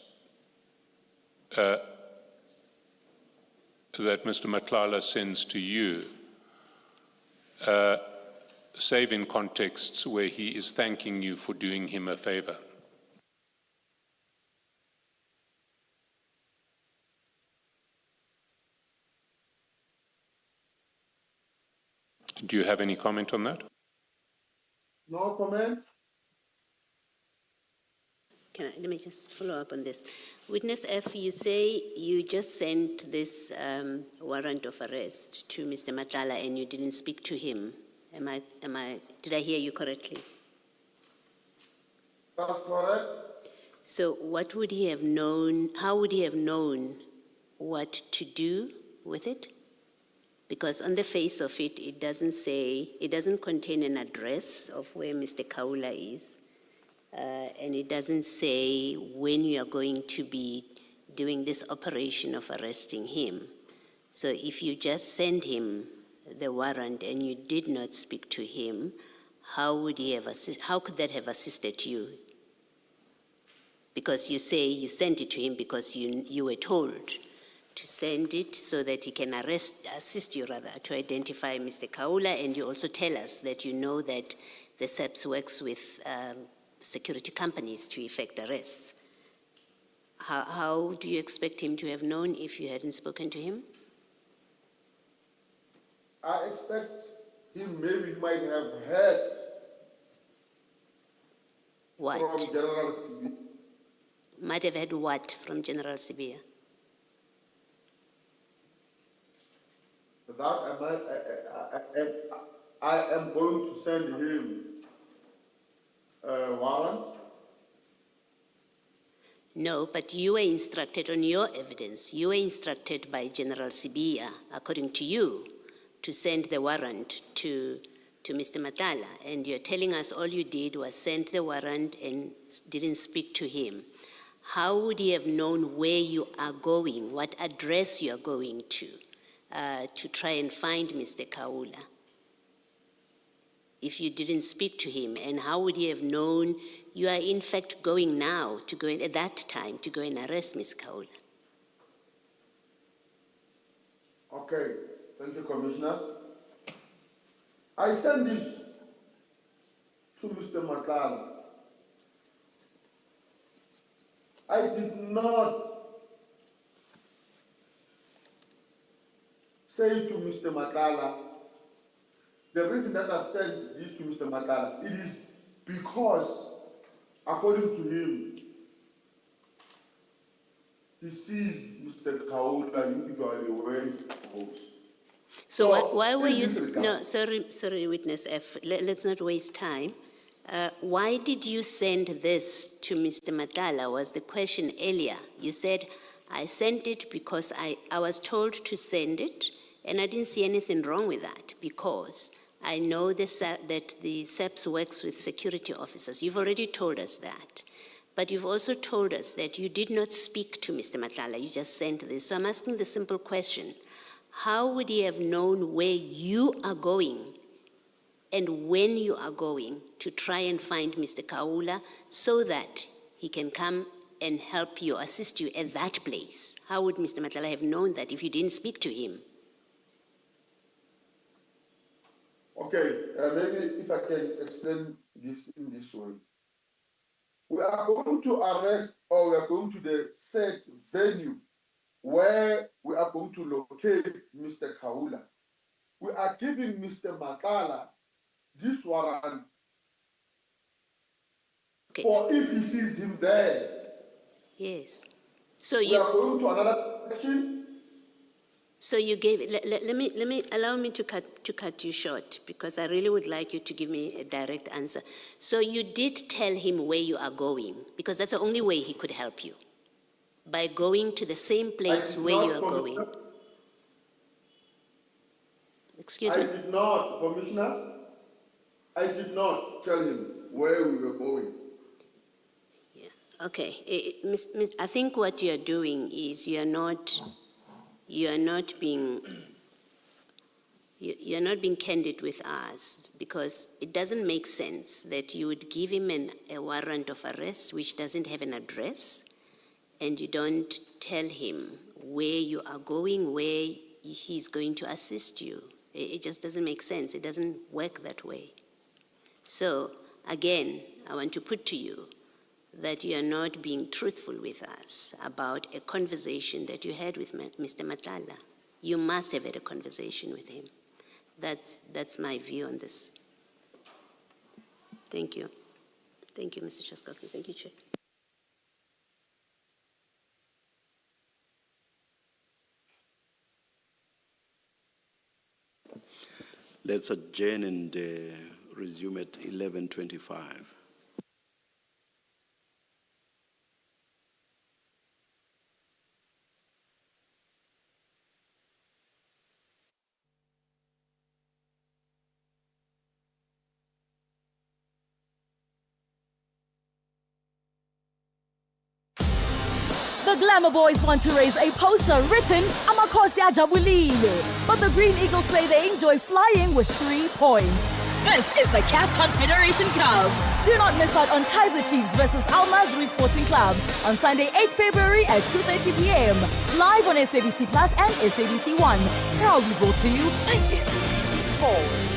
that Mr. Matlala sends to you, save in contexts where he is thanking you for doing him a favor. Do you have any comment on that? No comment? Let me just follow up on this. Witness F, you say you just sent this warrant of arrest to Mr. Matlala and you didn't speak to him. Did I hear you correctly? That's correct. So what would he have known, how would he have known what to do with it? Because on the face of it, it doesn't contain an address of where Mr. Kaula is. And it doesn't say when you are going to be doing this operation of arresting him. So if you just send him the warrant and you did not speak to him, how could that have assisted you? Because you say you sent it to him because you were told to send it so that he can assist you to identify Mr. Kaula, and you also tell us that you know that the SAPS works with security companies to effect arrests. How do you expect him to have known if you hadn't spoken to him? I expect him maybe might have heard what? From General Sibia. Might have heard what from General Sibia? That I am going to send him a warrant. No, but you were instructed on your evidence. You were instructed by General Sibia, according to you, to send the warrant to Mr. Matlala. And you're telling us all you did was send the warrant and didn't speak to him. How would he have known where you are going, what address you are going to try and find Mr. Kaula, if you didn't speak to him? And how would he have known you are in fact going now to go in, at that time to go and arrest Ms. Kaula? Okay, thank you, Commissioners. I sent this to Mr. Matlala. I did not say to Mr. Matlala, the reason that I sent this to Mr. Matlala, it is because, according to him, he sees Mr. Kaula usually where he goes. So why were you, no, sorry, Witness F, let's not waste time. Why did you send this to Mr. Matlala was the question earlier. You said, I sent it because I was told to send it, and I didn't see anything wrong with that because I know that the SAPS works with security officers. You've already told us that. But you've also told us that you did not speak to Mr. Matlala, you just sent this. So I'm asking the simple question, how would he have known where you are going and when you are going to try and find Mr. Kaula so that he can come and help you, assist you at that place? How would Mr. Matlala have known that if you didn't speak to him? Okay, maybe if I can explain this in this way. We are going to arrest, or we are going to the set venue where we are going to locate Mr. Kaula. We are giving Mr. Matlala this warrant for if he sees him there. Yes. So we are going to another section. So you gave allow me to cut you short because I really would like you to give me a direct answer. So you did tell him where you are going because that's the only way he could help you, by going to the same place where you are going. Excuse me? I did not, Commissioners. I did not tell him where we were going. Yeah. Okay. I think what you are doing is you are not you're not being candid with us, because it doesn't make sense that you would give him a warrant of arrest which doesn't have an address, and you don't tell him where you are going, where he's going to assist you. It just doesn't make sense. It doesn't work that way. So, again, I want to put to you that you are not being truthful with us about a conversation that you had with Mr. Madlanga. You must have had a conversation with him. That's my view on this. Thank you. Thank you, Mr. Chaskowski. Thank you, Chair. Let's adjourn and resume at 11:25. The Glamour Boys want to raise a poster written "Amakhosi ajabulile," but the Green Eagles say they enjoy flying with 3 points. This is the CAF Confederation Cup. Do not miss out on Kaizer Chiefs versus Al Mazri Sporting Club on Sunday, 8 February at 2:30 p.m. Live on SABC Plus and SABC 1. Proudly brought to you by SABC Sport.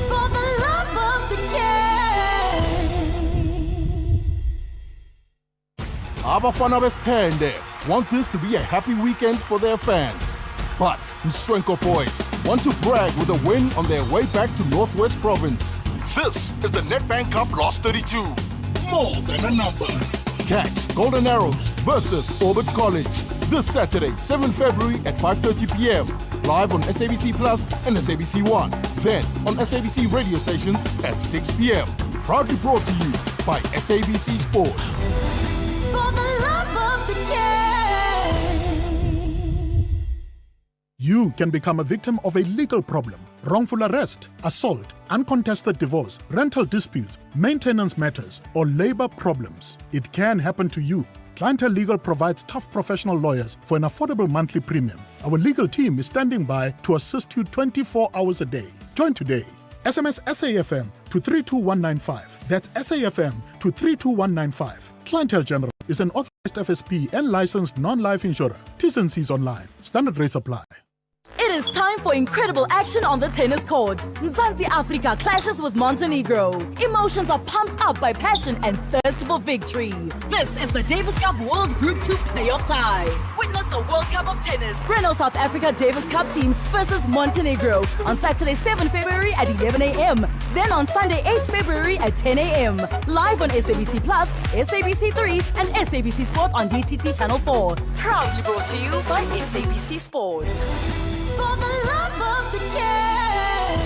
For the love of the game. Abafana Besithende want this to be a happy weekend for their fans. But Mswenko boys want to brag with a win on their way back to Northwest Province. This is the Nedbank Cup Last 32. More than a number. Catch Golden Arrows versus Orbit College this Saturday, 7 February at 5:30 p.m. Live on SABC Plus and SABC 1. Then on SABC radio stations at 6 p.m. Proudly brought to you by SABC Sport. For the love of the game. You can become a victim of a legal problem: wrongful arrest, assault, uncontested divorce, rental dispute, maintenance matters, or labor problems. It can happen to you. Clientele Legal provides tough professional lawyers for an affordable monthly premium. Our legal team is standing by to assist you 24 hours a day. Join today. SMS SAFM to 32195. That's SAFM to 32195. Clientele General is an authorized FSP and licensed non-life insurer. T's and C's online. Standard rates apply. It is time for incredible action on the tennis court. Mzansi Africa clashes with Montenegro. Emotions are pumped up by passion and thirst for victory. This is the Davis Cup World Group 2 playoff tie. Witness the World Cup of Tennis. Renault South Africa Davis Cup team versus Montenegro on Saturday, 7 February at 11 a.m. Then on Sunday, 8 February at 10 a.m. Live on SABC Plus, SABC 3 and SABC Sport on DTT Channel 4. Proudly brought to you by SABC Sport. For the love of the game.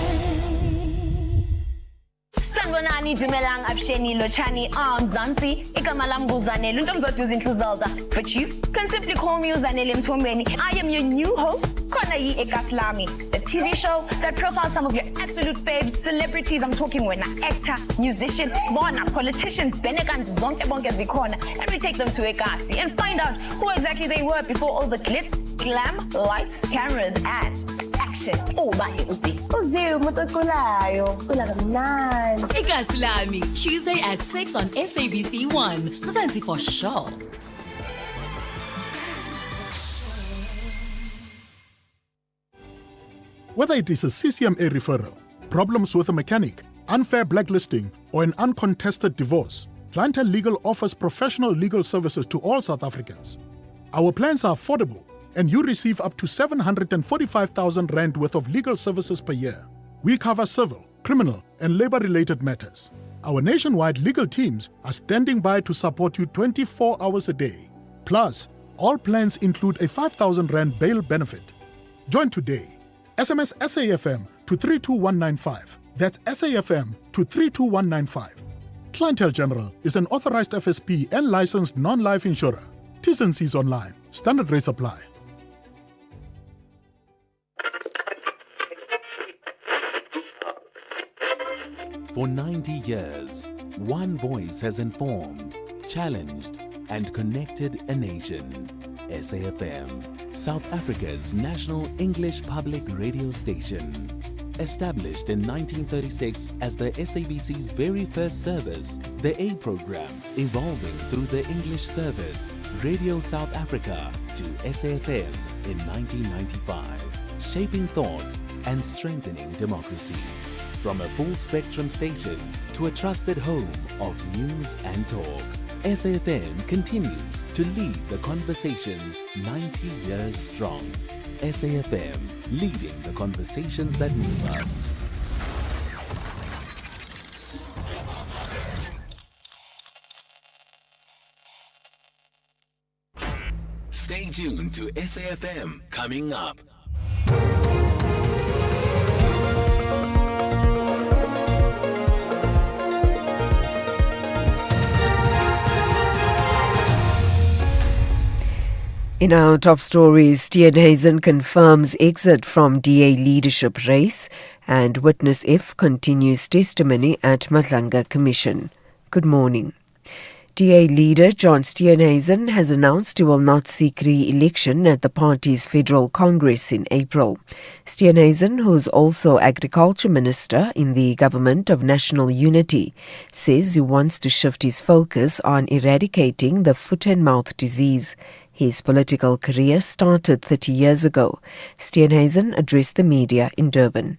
Sanibonani Dumelang Absheni Lochani Mzansi igama lam nguZanele untomdodwa izinhluzelza, but you can simply call me uZanele Mthombeni. I am your new host, Khona yi Ekaslami, the TV show that profiles some of your absolute faves, celebrities. I'm talking when an actor, musician, bona, politician, benekanti zonke bonke zikhona, and we take them to Ekasi and find out who exactly they were before all the glitz, glam, lights, cameras, and action. Oh, bye, Uzi. Ekaslami, Tuesday at 6 on SABC 1. Mzansi for sure. Whether it is a CCMA referral, problems with a mechanic, unfair blacklisting, or an uncontested divorce, Clientele Legal offers professional legal services to all South Africans. Our plans are affordable, and you receive up to 745,000 Rand worth of legal services per year. We cover civil, criminal, and labor-related matters. Our nationwide legal teams are standing by to support you 24 hours a day. Plus, all plans include a 5,000 Rand bail benefit. Join today. SMS SAFM to 32195. That's SAFM to 32195. Clientele General is an authorized FSP and licensed non-life insurer. T's and C's online. Standard rates apply. For 90 years, one voice has informed, challenged, and connected a nation. SAFM, South Africa's national English public radio station. Established in 1936 as the SABC's very first service, the A program, evolving through the English service, Radio South Africa, to SAFM in 1995, shaping thought and strengthening democracy. From a full-spectrum station to a trusted home of news and talk, SAFM continues to lead the conversations 90 years strong. SAFM, leading the conversations that move us. Stay tuned to SAFM, coming up. In our top stories, Steenhuisen confirms exit from DA leadership race, and Witness F continues testimony at Madlanga Commission. Good morning. DA leader John Steenhuisen has announced he will not seek re-election at the party's Federal Congress in April. Steenhuisen, who is also Agriculture Minister in the Government of National Unity, says he wants to shift his focus on eradicating the foot and mouth disease. His political career started 30 years ago. Steenhuisen addressed the media in Durban.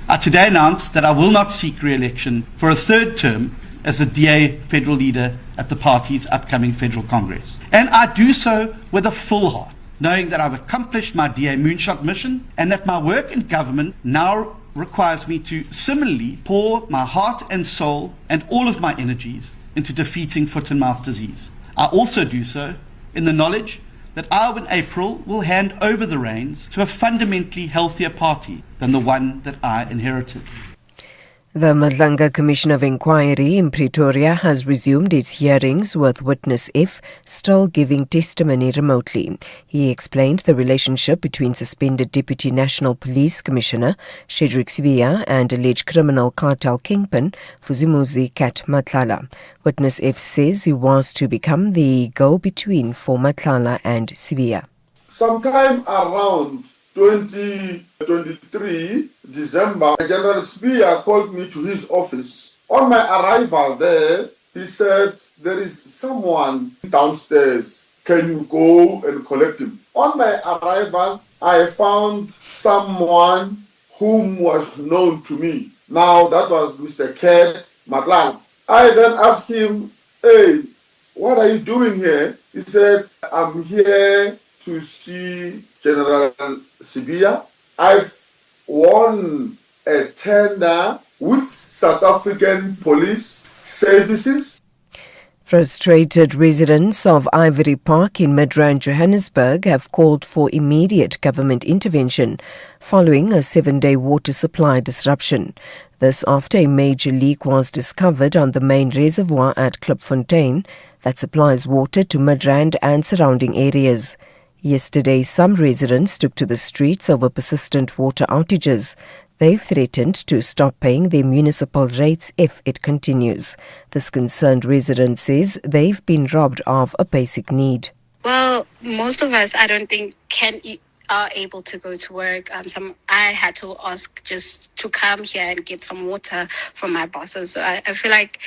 I today announced that I will not seek re-election for a third term as the DA federal leader at the party's upcoming Federal Congress. And I do so with a full heart, knowing that I've accomplished my DA moonshot mission and that my work in government now requires me to similarly pour my heart and soul and all of my energies into defeating foot and mouth disease. I also do so in the knowledge that I, in April, will hand over the reins to a fundamentally healthier party than the one that I inherited. The Madlanga Commission of Inquiry in Pretoria has resumed its hearings with Witness F still giving testimony remotely. He explained the relationship between suspended Deputy National Police Commissioner Shedrick Sibiya and alleged criminal cartel kingpin Fuzimuzi Kat Matlala. Witness F says he wants to become the go-between for Matlala and Sibiya. Sometime around 2023, December, General Spear called me to his office. On my arrival there, he said, there is someone downstairs. Can you go and collect him? On my arrival, I found someone whom was known to me. Now, that was Mr. Kat Matlala. I then asked him, hey, what are you doing here? He said, I'm here to see General Sibiya. I've won a tender with South African Police Services. Frustrated residents of Ivory Park in Midrand, Johannesburg have called for immediate government intervention following a 7-day water supply disruption. This after a major leak was discovered on the main reservoir at Klipfontein that supplies water to Midrand and surrounding areas. Yesterday, some residents took to the streets over persistent water outages. They've threatened to stop paying their municipal rates if it continues. This concerned resident says they've been robbed of a basic need. Well, most of us, I don't think, are able to go to work. I had to ask just to come here and get some water from my bosses. So I feel like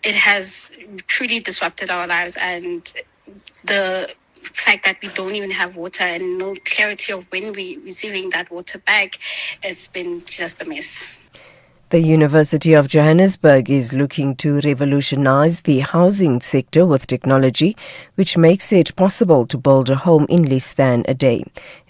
it has truly disrupted our lives, and the fact that we don't even have water and no clarity of when we're receiving that water back, it's been just a mess. The University of Johannesburg is looking to revolutionize the housing sector with technology, which makes it possible to build a home in less than a day.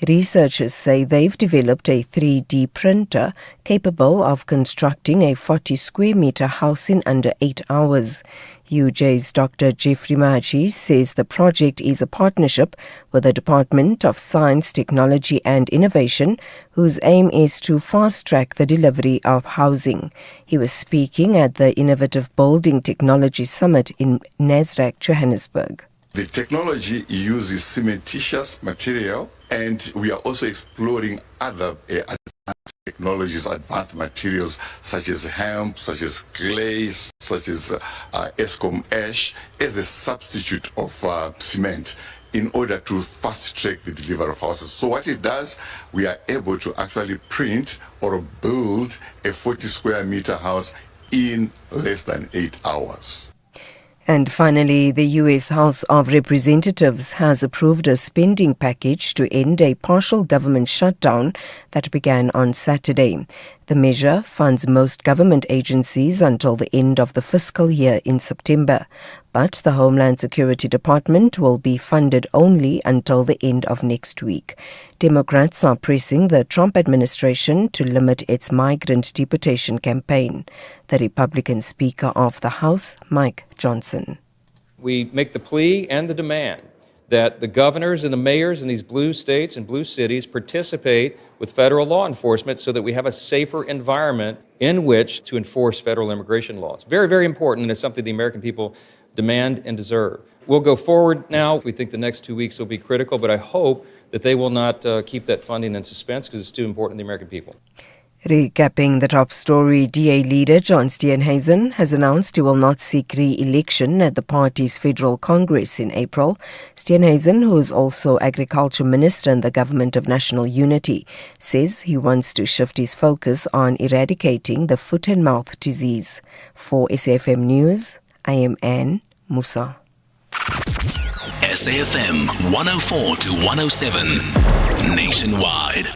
Researchers say they've developed a 3D printer capable of constructing a 40 square meter house in under 8 hours. UJ's Dr. Jeffrey Maji says the project is a partnership with the Department of Science, Technology and Innovation, whose aim is to fast-track the delivery of housing. He was speaking at the Innovative Building Technology Summit in Nasdaq, Johannesburg. The technology uses cementitious material, and we are also exploring other advanced technologies, advanced materials such as hemp, such as clay, such as Eskom ash as a substitute of cement. in order to fast track the delivery of houses. So what it does, we are able to actually print or build a 40 square meter house in less than 8 hours. And finally, the U.S. House of Representatives has approved a spending package to end a partial government shutdown that began on Saturday. The measure funds most government agencies until the end of the fiscal year in September. But the Homeland Security Department will be funded only until the end of next week. Democrats are pressing the Trump administration to limit its migrant deportation campaign. The Republican Speaker of the House, Mike Johnson. We make the plea and the demand that the governors and the mayors in these blue states and blue cities participate with federal law enforcement so that we have a safer environment in which to enforce federal immigration laws. Very, very important, and it's something the American people demand and deserve. We'll go forward now. We think the next 2 weeks will be critical, but I hope that they will not keep that funding in suspense because it's too important to the American people. Recapping the top story, DA leader John Steenhuisen has announced he will not seek re-election at the party's federal congress in April. Steenhuisen, who is also agriculture minister in the government of national unity, says he wants to shift his focus on eradicating the foot and mouth disease. For SAFM News, I am Anne Musa. SAFM 104 to 107 nationwide.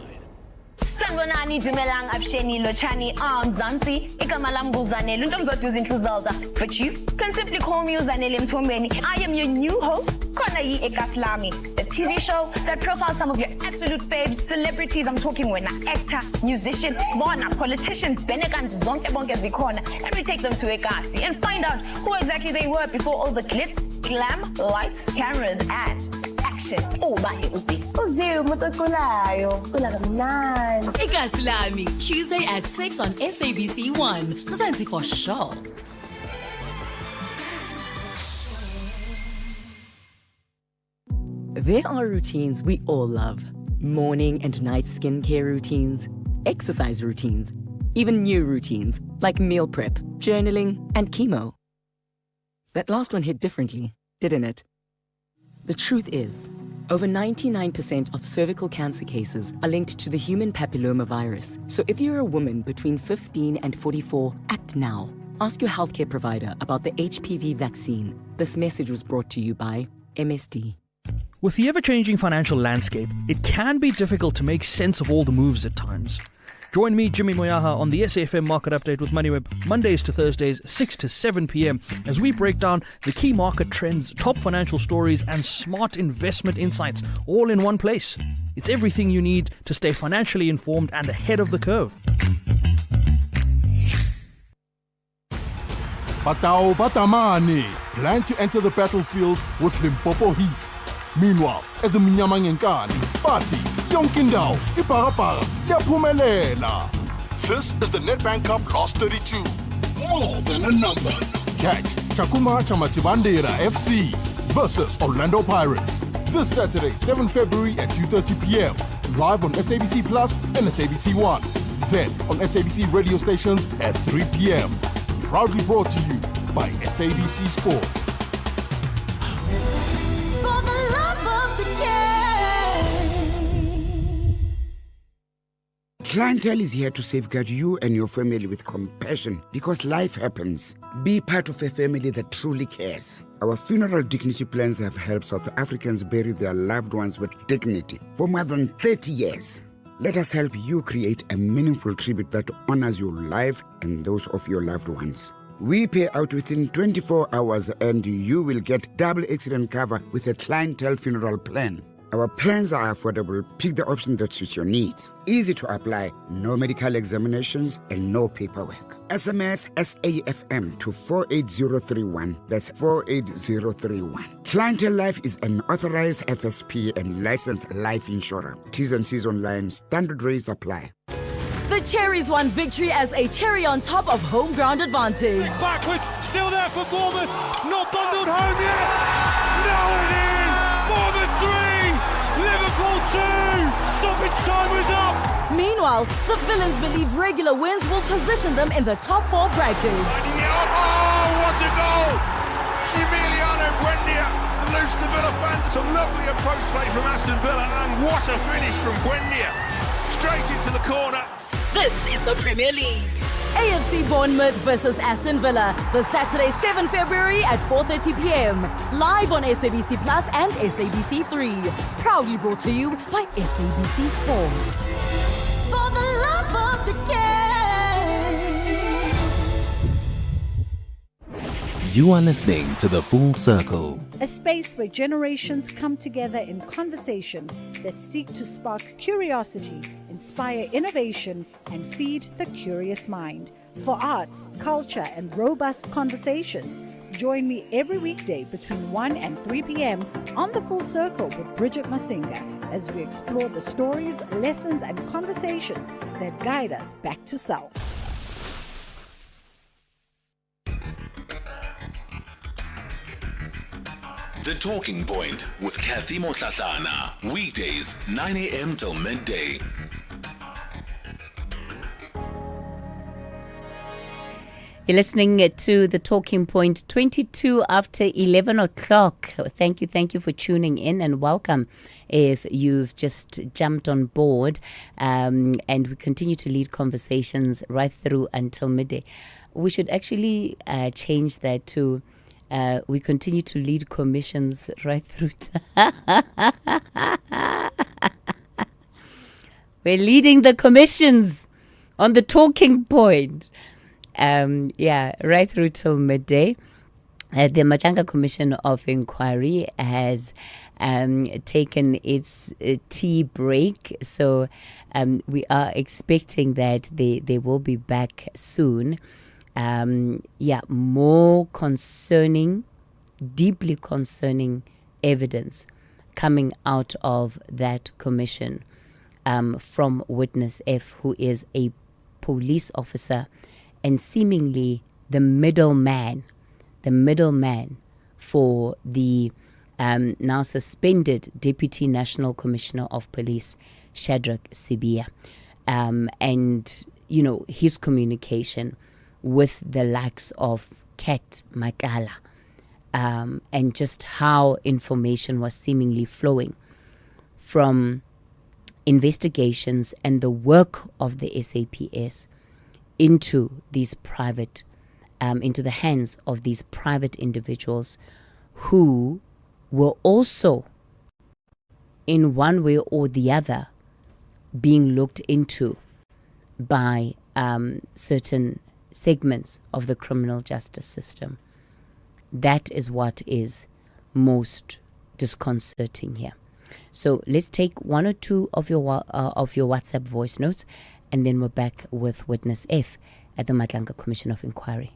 Sanibonani dumelang absheni lochani Mzansi igama lami nguzanele untomdodwa izindluzalza, but you can simply call me Uzanele Mthombeni. I am your new host khona yi Ekaslami, the TV show that profiles some of your absolute faves celebrities. I'm talking wena actor, musician, bona politician, benekanti zonke bonke zikhona, and we take them to Ekasi and find out who exactly they were before all the glitz, glam, lights, cameras and action. Ekaslami, Tuesday at 6 on SABC 1. Mzansi for sure. There are routines we all love. Morning and night skincare routines, exercise routines, even new routines like meal prep, journaling, and chemo. That last one hit differently, didn't it? The truth is, over 99% of cervical cancer cases are linked to the human papillomavirus. So if you're a woman between 15 and 44, act now. Ask your healthcare provider about the HPV vaccine. This message was brought to you by MSD. With the ever-changing financial landscape, it can be difficult to make sense of all the moves at times. Join me, Jimmy Moyaha, on the SAFM Market Update with MoneyWeb, Mondays to Thursdays, 6 to 7 p.m, as we break down the key market trends, top financial stories, and smart investment insights, all in one place. It's everything you need to stay financially informed and ahead of the curve. Batao Batamane plan to enter the battlefield with Limpopo Heat. Meanwhile, as a Minyamangenkani, Party, Yonkindao, Iparapara, Yaphumelela. This is the Nedbank Cup Last 32. More than a number. Catch Chakuma Chamatibandera FC versus Orlando Pirates this Saturday, 7 February at 2:30 p.m. Live on SABC Plus and SABC 1. Then on SABC radio stations at 3 p.m. Proudly brought to you by SABC Sport. Clientele is here to safeguard you and your family with compassion because life happens. Be part of a family that truly cares. Our funeral dignity plans have helped South Africans bury their loved ones with dignity for more than 30 years. Let us help you create a meaningful tribute that honors your life and those of your loved ones. We pay out within 24 hours and you will get double accident cover with a clientele funeral plan. Our plans are affordable. Pick the option that suits your needs. Easy to apply, no medical examinations and no paperwork. SMS SAFM to 48031. That's 48031. Clientele Life is an authorized FSP and licensed life insurer. T's and C's online. Standard rates apply. The Cherries won victory as a cherry on top of home ground advantage. Backwards, still there for Bournemouth. Not bundled home yet. Now it is. Bournemouth 3. Liverpool 2! Stoppage time was up! Meanwhile, the villains believe regular wins will position them in the top 4 bracket. Oh, what a goal! Emiliano Buendia Aston Villa fans. Some lovely approach play from Aston Villa, and what a finish from Buendia. Straight into the corner. This is the Premier League. AFC Bournemouth versus Aston Villa, this Saturday, 7 February at 4:30 p.m. Live on SABC Plus and SABC 3. Proudly brought to you by SABC Sport. For the love of the game. You are listening to The Full Circle. A space where generations come together in conversation that seek to spark curiosity, inspire innovation, and feed the curious mind. For arts, culture, and robust conversations, join me every weekday between 1 and 3 p.m. on The Full Circle with Bridget Masinga as we explore the stories, lessons, and conversations that guide us back to self. The Talking Point with Kathy Motlatlana. Weekdays, 9 a.m. till midday. You're listening to The Talking Point, 22 after 11 o'clock. Thank you for tuning in, and welcome if you've just jumped on board. And we continue to lead conversations right through until midday. We should actually change that to we continue to lead commissions right through. We're leading the commissions on The Talking Point. Right through till midday. The Madlanga Commission of Inquiry has taken its tea break, so we are expecting that they will be back soon. More concerning, deeply concerning evidence coming out of that commission from Witness F, who is a police officer and seemingly the middleman for the now suspended Deputy National Commissioner of Police, Shadrack Sibia, and his communication with the likes of Kat Makala, and just how information was seemingly flowing from investigations and the work of the SAPS into these private, into the hands of these private individuals who were also, in one way or the other, being looked into by certain segments of the criminal justice system. That is what is most disconcerting here. So let's take one or two of your WhatsApp voice notes, and then we're back with Witness F at the Madlanga Commission of Inquiry.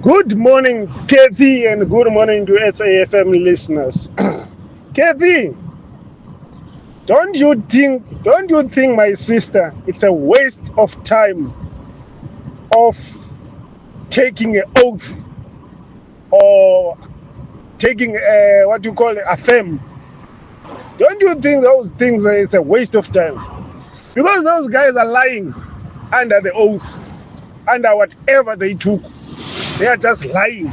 Good morning, Kathy, and good morning to SAFM listeners. Kathy, don't you think, my sister, it's a waste of time of taking an oath or taking a affirm? Don't you think those things it's a waste of time? Because those guys are lying under the oath, under whatever they took. They are just lying.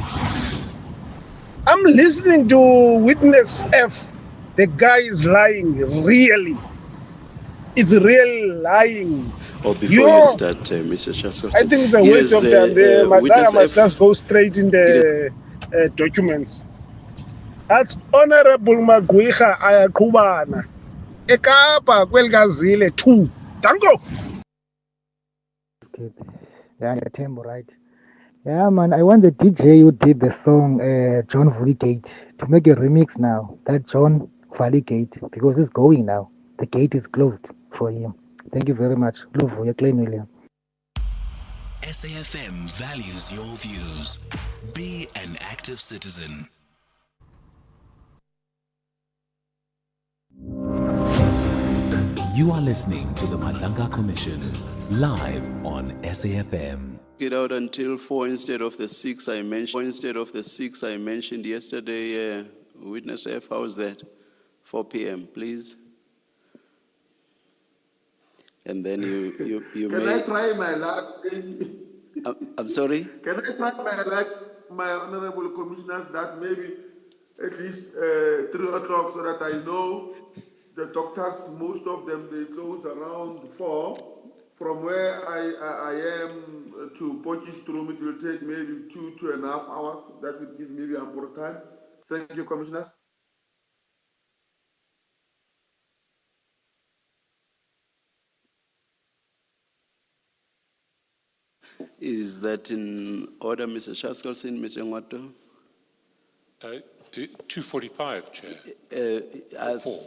I'm listening to Witness F. The guy is lying, really. It's really lying. Or before you start, Mr. Chancellor, I think it's a waste of time. The Madlanga must just go straight in the documents. That's Honorable Magwicha Ayakubana. Ekapa Kwelgazile 2. Dango. Yeah, Tembo, right? Yeah, man, I want the DJ who did the song John Valley to make a remix now. That John Valley because it's going now. The gate is closed for him. Thank you very much. SAFM values your views. Be an active citizen. You are listening to the Madlanga Commission, live on SAFM. Get out until 4 instead of the 6 I mentioned yesterday. Witness F, how's that? 4 p.m., please. And then you Can may... I try my luck? I'm sorry? Can I try my luck my honorable commissioners that maybe at least 3 o'clock so that I know the doctors, most of them, they close around 4. From where I am to Potchefstroom, it will take maybe 2.5 hours. That will give maybe ample time. Thank you, commissioners. Is that in order, Mr. Shaskelson, Mr. Ngwato? 2:45, Chair. 4.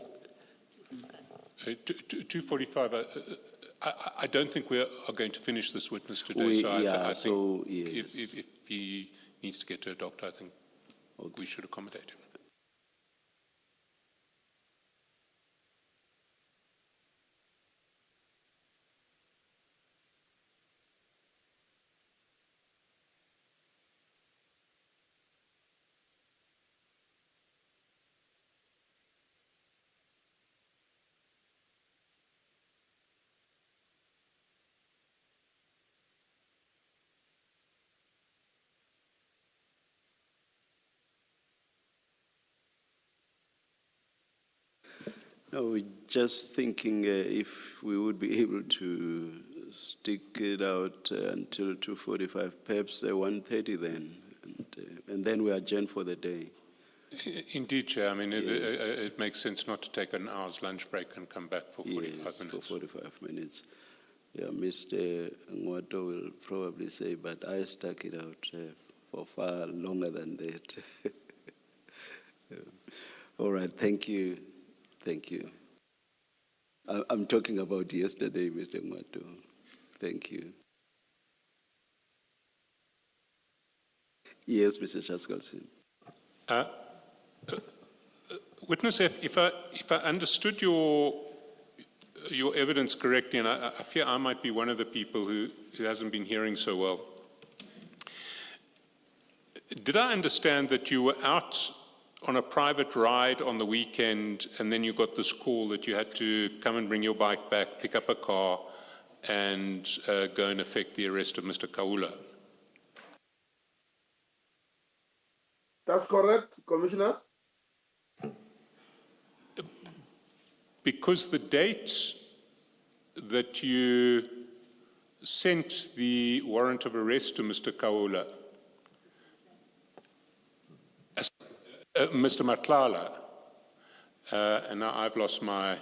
2:45. I don't think we are going to finish this witness today. I think yes. if he needs to get to a doctor, I think we should accommodate him. No, we're just thinking if we would be able to stick it out until 2:45, perhaps 1:30 then, and then we adjourn for the day. Indeed, Chair. I mean, it makes sense not to take an hour's lunch break and come back for 45 minutes. For 45 minutes. Yeah, Mr. Ngwato will probably say, but I stuck it out for far longer than that. All right, thank you. Thank you. I'm talking about yesterday, Mr. Ngwato. Thank you. Yes, Mr. Shaskelson. Witness, if I understood your evidence correctly, and I fear I might be one of the people who hasn't been hearing so well, did I understand that you were out on a private ride on the weekend, and then you got this call that you had to come and bring your bike back, pick up a car, and go and effect the arrest of Mr. Kaula? That's correct, Commissioner. Because the date that you sent the warrant of arrest to Mr. Kaula, Mr. Matlala, and now I've lost my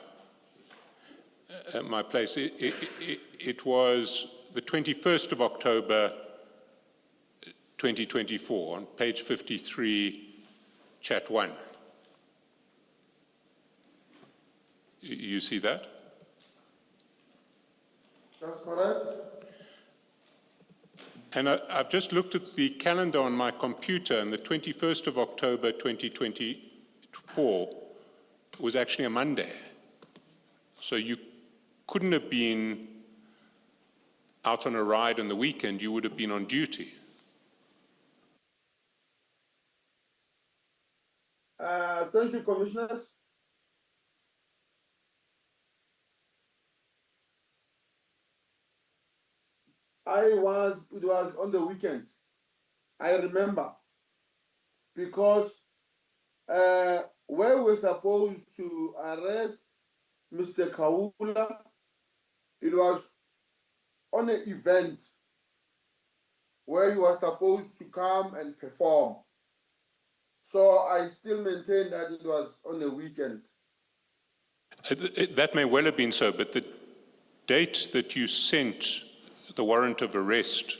place. It was the 21st of October, 2024, on page 53, chat 1. You see that? That's correct. And I've just looked at the calendar on my computer, and the 21st of October 2024 was actually a Monday. So you couldn't have been out on a ride on the weekend, you would have been on duty. Thank you, Commissioners. It was on the weekend. I remember. Because where we're supposed to arrest Mr. Kaula, it was on an event where you were supposed to come and perform. So I still maintain that it was on the weekend. That may well have been so, but the date that you sent the warrant of arrest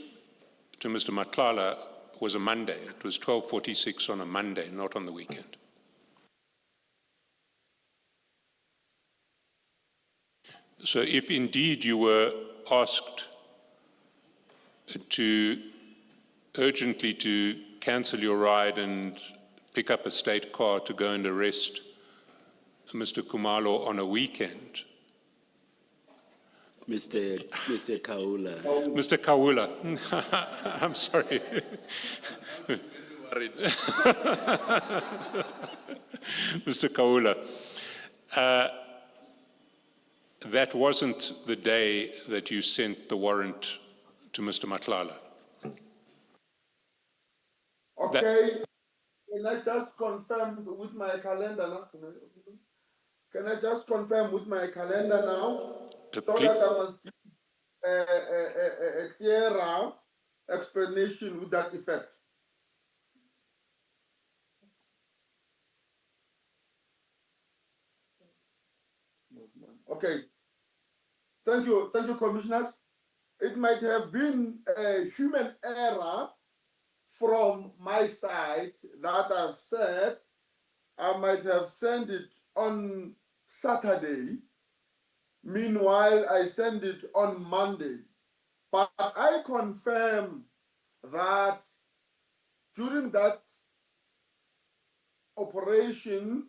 to Mr. Matlala was a Monday. It was 12:46 on a Monday, not on the weekend. So if indeed you were asked urgently to cancel your ride and pick up a state car to go and arrest Mr. Kumalo on a weekend, Mr. Kaula. Mr. Kaula, I'm sorry. Mr. Kaula, that wasn't the day that you sent the warrant to Mr. Matlala. Okay. Can I just confirm with my calendar now? Can I just confirm with my calendar now? So that I must give a clearer explanation with that effect. Okay. Thank you, commissioners. It might have been a human error from my side that I've said I might have sent it on Saturday. Meanwhile, I sent it on Monday. But I confirm that during that operation,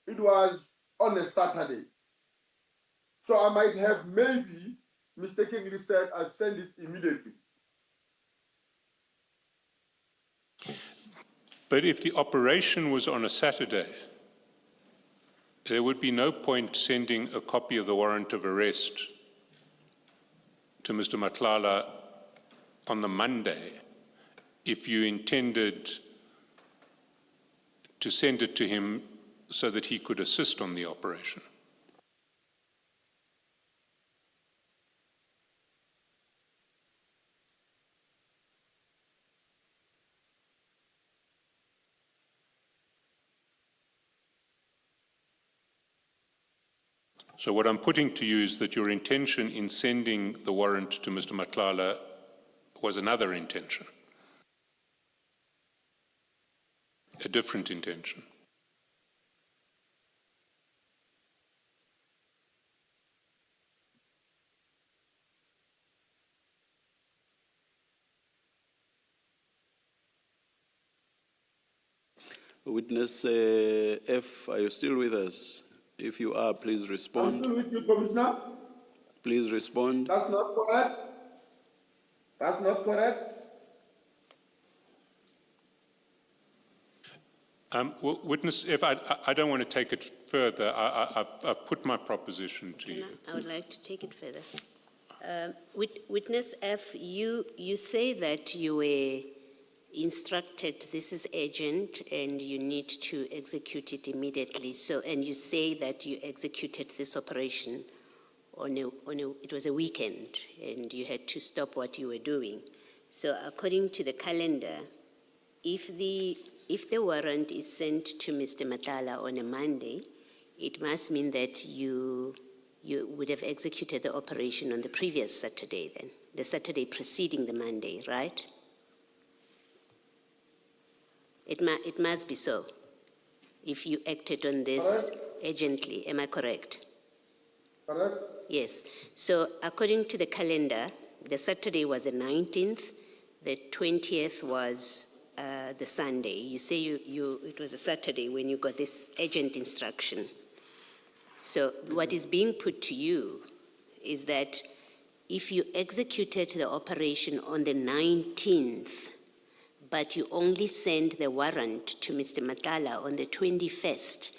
it was on a Saturday. So I might have maybe mistakenly said I sent it immediately. But if the operation was on a Saturday, there would be no point sending a copy of the warrant of arrest to Mr. Matlala on the Monday if you intended to send it to him so that he could assist on the operation. So what I'm putting to you is that your intention in sending the warrant to Mr. Matlala was another intention, a different intention. Witness F, are you still with us? If you are, please respond. I'm still with you, Commissioner. Please respond. That's not correct. That's not correct. Witness F, I don't want to take it further. I've put my proposition to you. I would like to take it further. Witness F, you say that you were instructed this is urgent and you need to execute it immediately. So, and you say that you executed this operation it was a weekend and you had to stop what you were doing. So according to the calendar, if the warrant is sent to Mr. Matala on a Monday, it must mean that you would have executed the operation on the previous Saturday then, the Saturday preceding the Monday, right? It must be so, if you acted on this urgently. Am I correct? Correct. Yes. So according to the calendar, the Saturday was the 19th, the 20th was the Sunday. You say it was a Saturday when you got this urgent instruction. So what is being put to you is that if you executed the operation on the 19th, but you only sent the warrant to Mr. Matala on the 21st,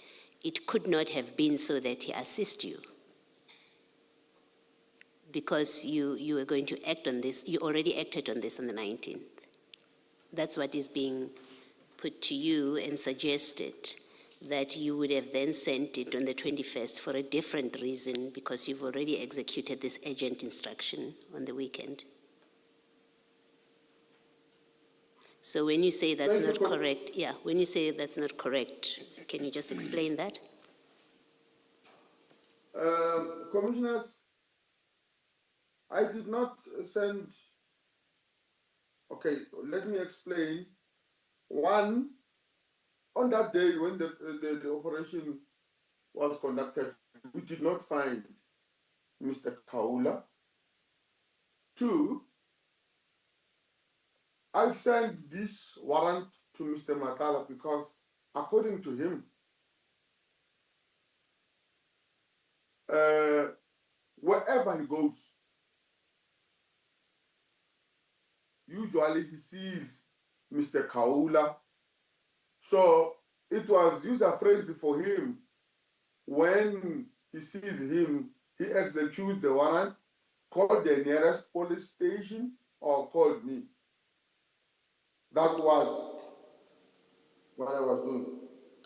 it could not have been so that he assists you. Because you were going to act on this, you already acted on this on the 19th. That's what is being put to you and suggested, that you would have then sent it on the 21st for a different reason because you've already executed this urgent instruction on the weekend. So when you say that's not correct, when you say that's not correct, can you just explain that? Commissioners, I did not send. Okay, let me explain. One, on that day when the operation was conducted, we did not find Mr. Kaula. Two, I've sent this warrant to Mr. Matala because, according to him, wherever he goes, usually he sees Mr. Kaula. So it was user-friendly for him. When he sees him, he executes the warrant, called the nearest police station, or called me. That was what I was doing.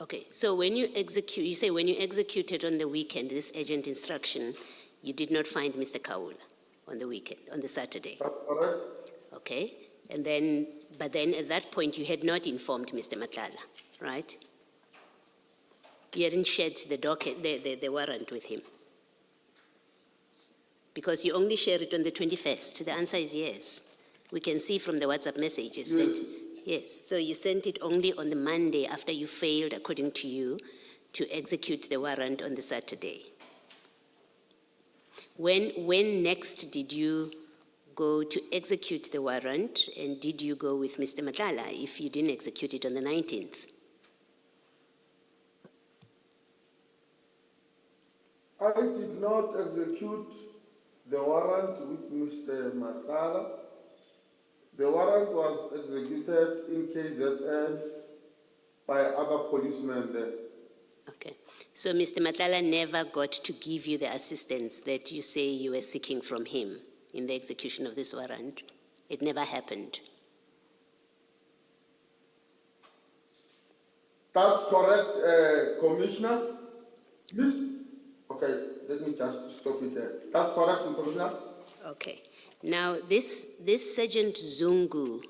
Okay, so when you execute, you say when you executed on the weekend, this agent instruction, you did not find Mr. Kaula on the weekend, on the Saturday? That's correct. Okay, and then, but then at that point, you had not informed Mr. Matlala, right? You hadn't shared the warrant with him? Because you only share it on the 21st. The answer is yes. We can see from the WhatsApp messages that, yes. So you sent it only on the Monday after you failed, according to you, to execute the warrant on the Saturday. When next did you go to execute the warrant, and did you go with Mr. Matlala if you didn't execute it on the 19th? I did not execute the warrant with Mr. Matlala. The warrant was executed in KZN by other policemen there. Okay. So Mr. Matlala never got to give you the assistance that you say you were seeking from him in the execution of this warrant? It never happened? That's correct, Commissioners. Okay, let me just stop it there. That's correct, Commissioner. Okay. Now, this Sergeant Zungu,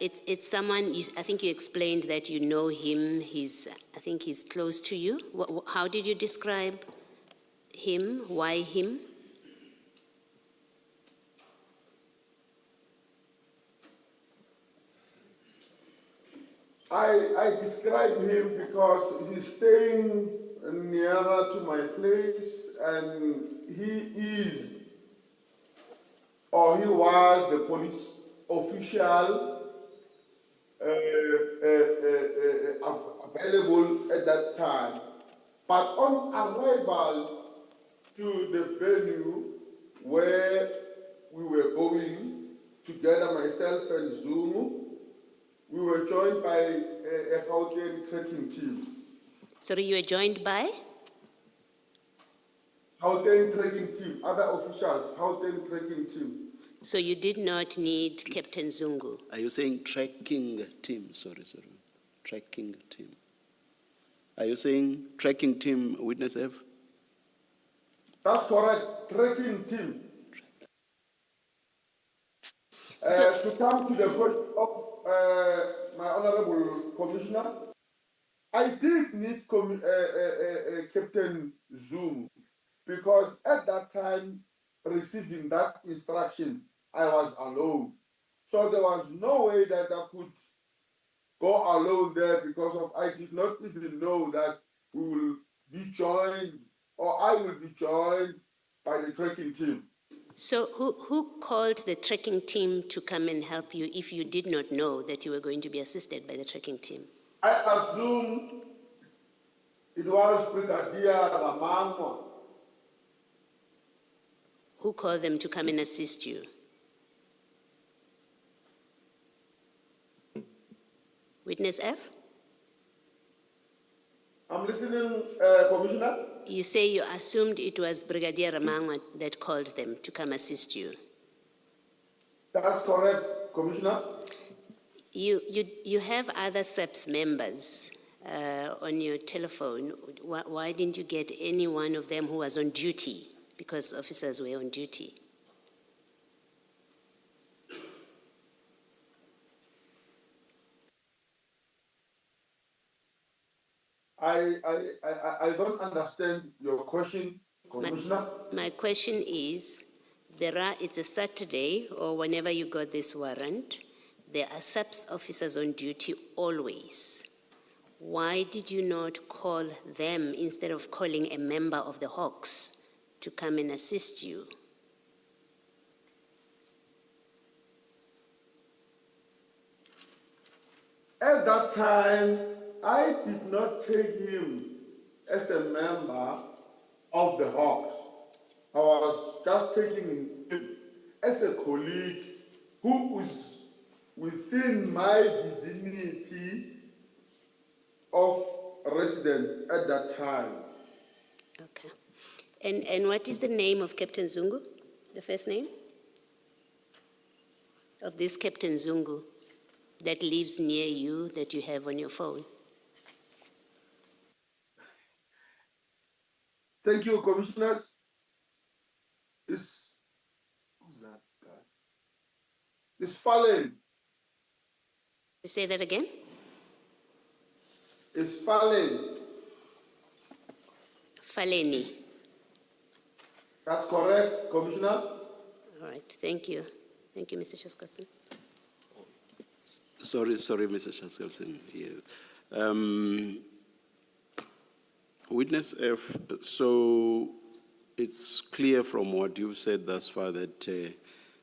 it's someone, I think you explained that you know him, I think he's close to you. How did you describe him? Why him? I describe him because he's staying nearer to my place, and he is, or he was, the police official available at that time. But on arrival to the venue where we were going together, myself and Zungu, we were joined by a Gauteng trekking team. Sorry, you were joined by? Gauteng trekking team, other officials, Gauteng trekking team. So you did not need Captain Zungu? Are you saying trekking team? Sorry. Trekking team. Are you saying trekking team, Witness F? That's correct, trekking team. To come to the point of my Honorable Commissioner, I did need Captain Zoom, because at that time, receiving that instruction, I was alone. So there was no way that I could go alone there, because of I did not even know that we will be joined, or I will be joined by the trekking team. So who called the trekking team to come and help you if you did not know that you were going to be assisted by the trekking team? I assume it was Brigadier Ramangwa. Who called them to come and assist you? Witness F? I'm listening, Commissioner. You say you assumed it was Brigadier Ramangwa that called them to come assist you. That's correct, Commissioner. You have other SEPS members on your telephone. Why didn't you get any one of them who was on duty? Because officers were on duty. I don't understand your question, Commissioner. My question is, it's a Saturday, or whenever you got this warrant, there are SAPS officers on duty always. Why did you not call them instead of calling a member of the Hawks to come and assist you? At that time, I did not take him as a member of the Hawks. I was just taking him as a colleague who was within my vicinity of residence at that time. Okay. And what is the name of Captain Zungu? The first name? Of this Captain Zungu? that lives near you that you have on your phone? Thank you, commissioners. Who's that guy? It's Fallen. Say that again? It's Fallen. Faleni. That's correct, Commissioner. All right, thank you. Thank you, Mr. Shaskalson. Sorry, Mr. Shaskalson. Yes. Witness F, so it's clear from what you've said thus far that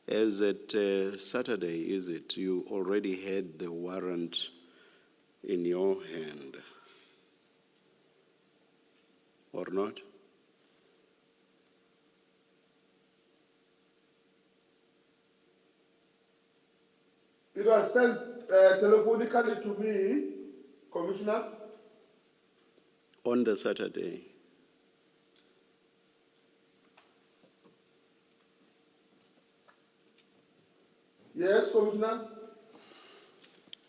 as at Saturday, is it, you already had the warrant in your hand, or not? It was sent telephonically to me, Commissioner. On the Saturday. Yes, Commissioner.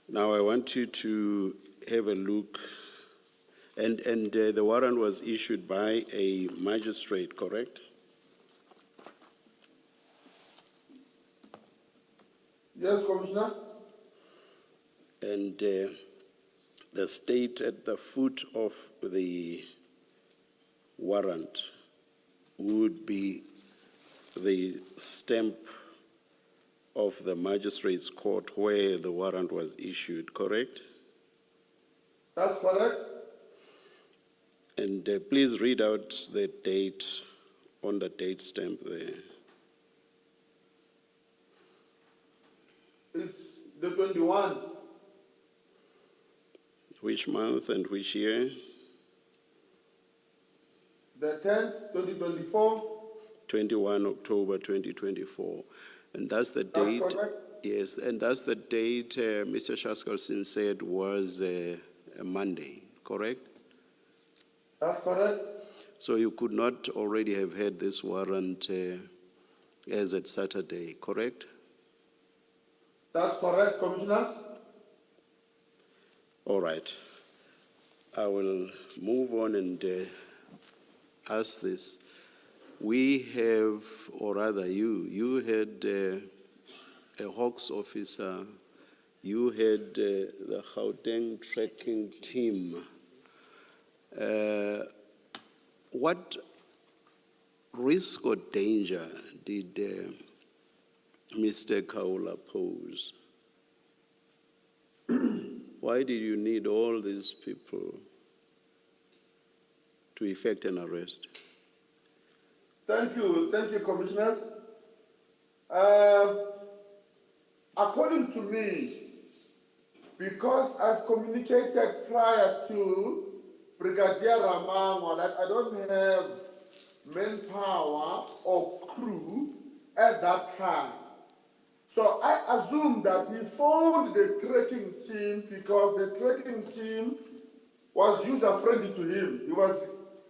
Now I want you to have a look, and the warrant was issued by a magistrate, correct? Yes, Commissioner. And the state at the foot of the warrant would be the stamp of the magistrate's court where the warrant was issued, correct? That's correct. And please read out the date on the date stamp there. It's the 21. Which month and which year? The 10th, 2024. 21 October 2024. And that's the date. That's correct. Yes, and that's the date Mr. Shaskalson said was a Monday, correct? That's correct. So you could not already have had this warrant as at Saturday, correct? That's correct, Commissioners. All right. I will move on and ask this. We have, or rather you had a Hawks officer, you had the Gauteng tracking team. What risk or danger did Mr. Kaula pose? Why did you need all these people to effect an arrest? Thank you, Commissioners. According to me, because I've communicated prior to Brigadier Ramangwa that I don't have manpower or crew at that time. So I assume that he phoned the tracking team because the tracking team was user-friendly to him.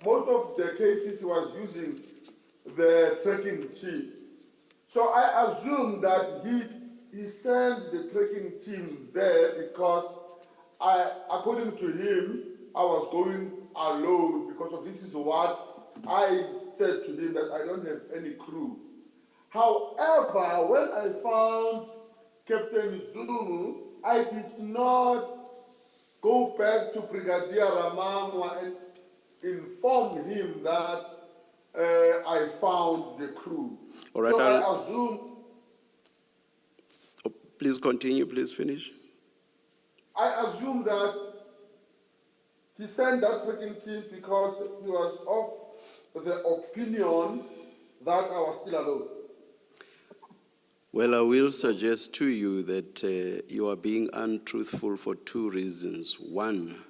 Most of the cases he was using the tracking team. So I assume that he sent the tracking team there because according to him, I was going alone because of this is what I said to him that I don't have any crew. However, when I found Captain Zulu, I did not go back to Brigadier Ramangwa and inform him that I found the crew. All right, so I assume... Oh, please continue, please finish. I assume that he sent that tracking team because he was of the opinion that I was still alone. Well, I will suggest to you that you are being untruthful for two reasons. One,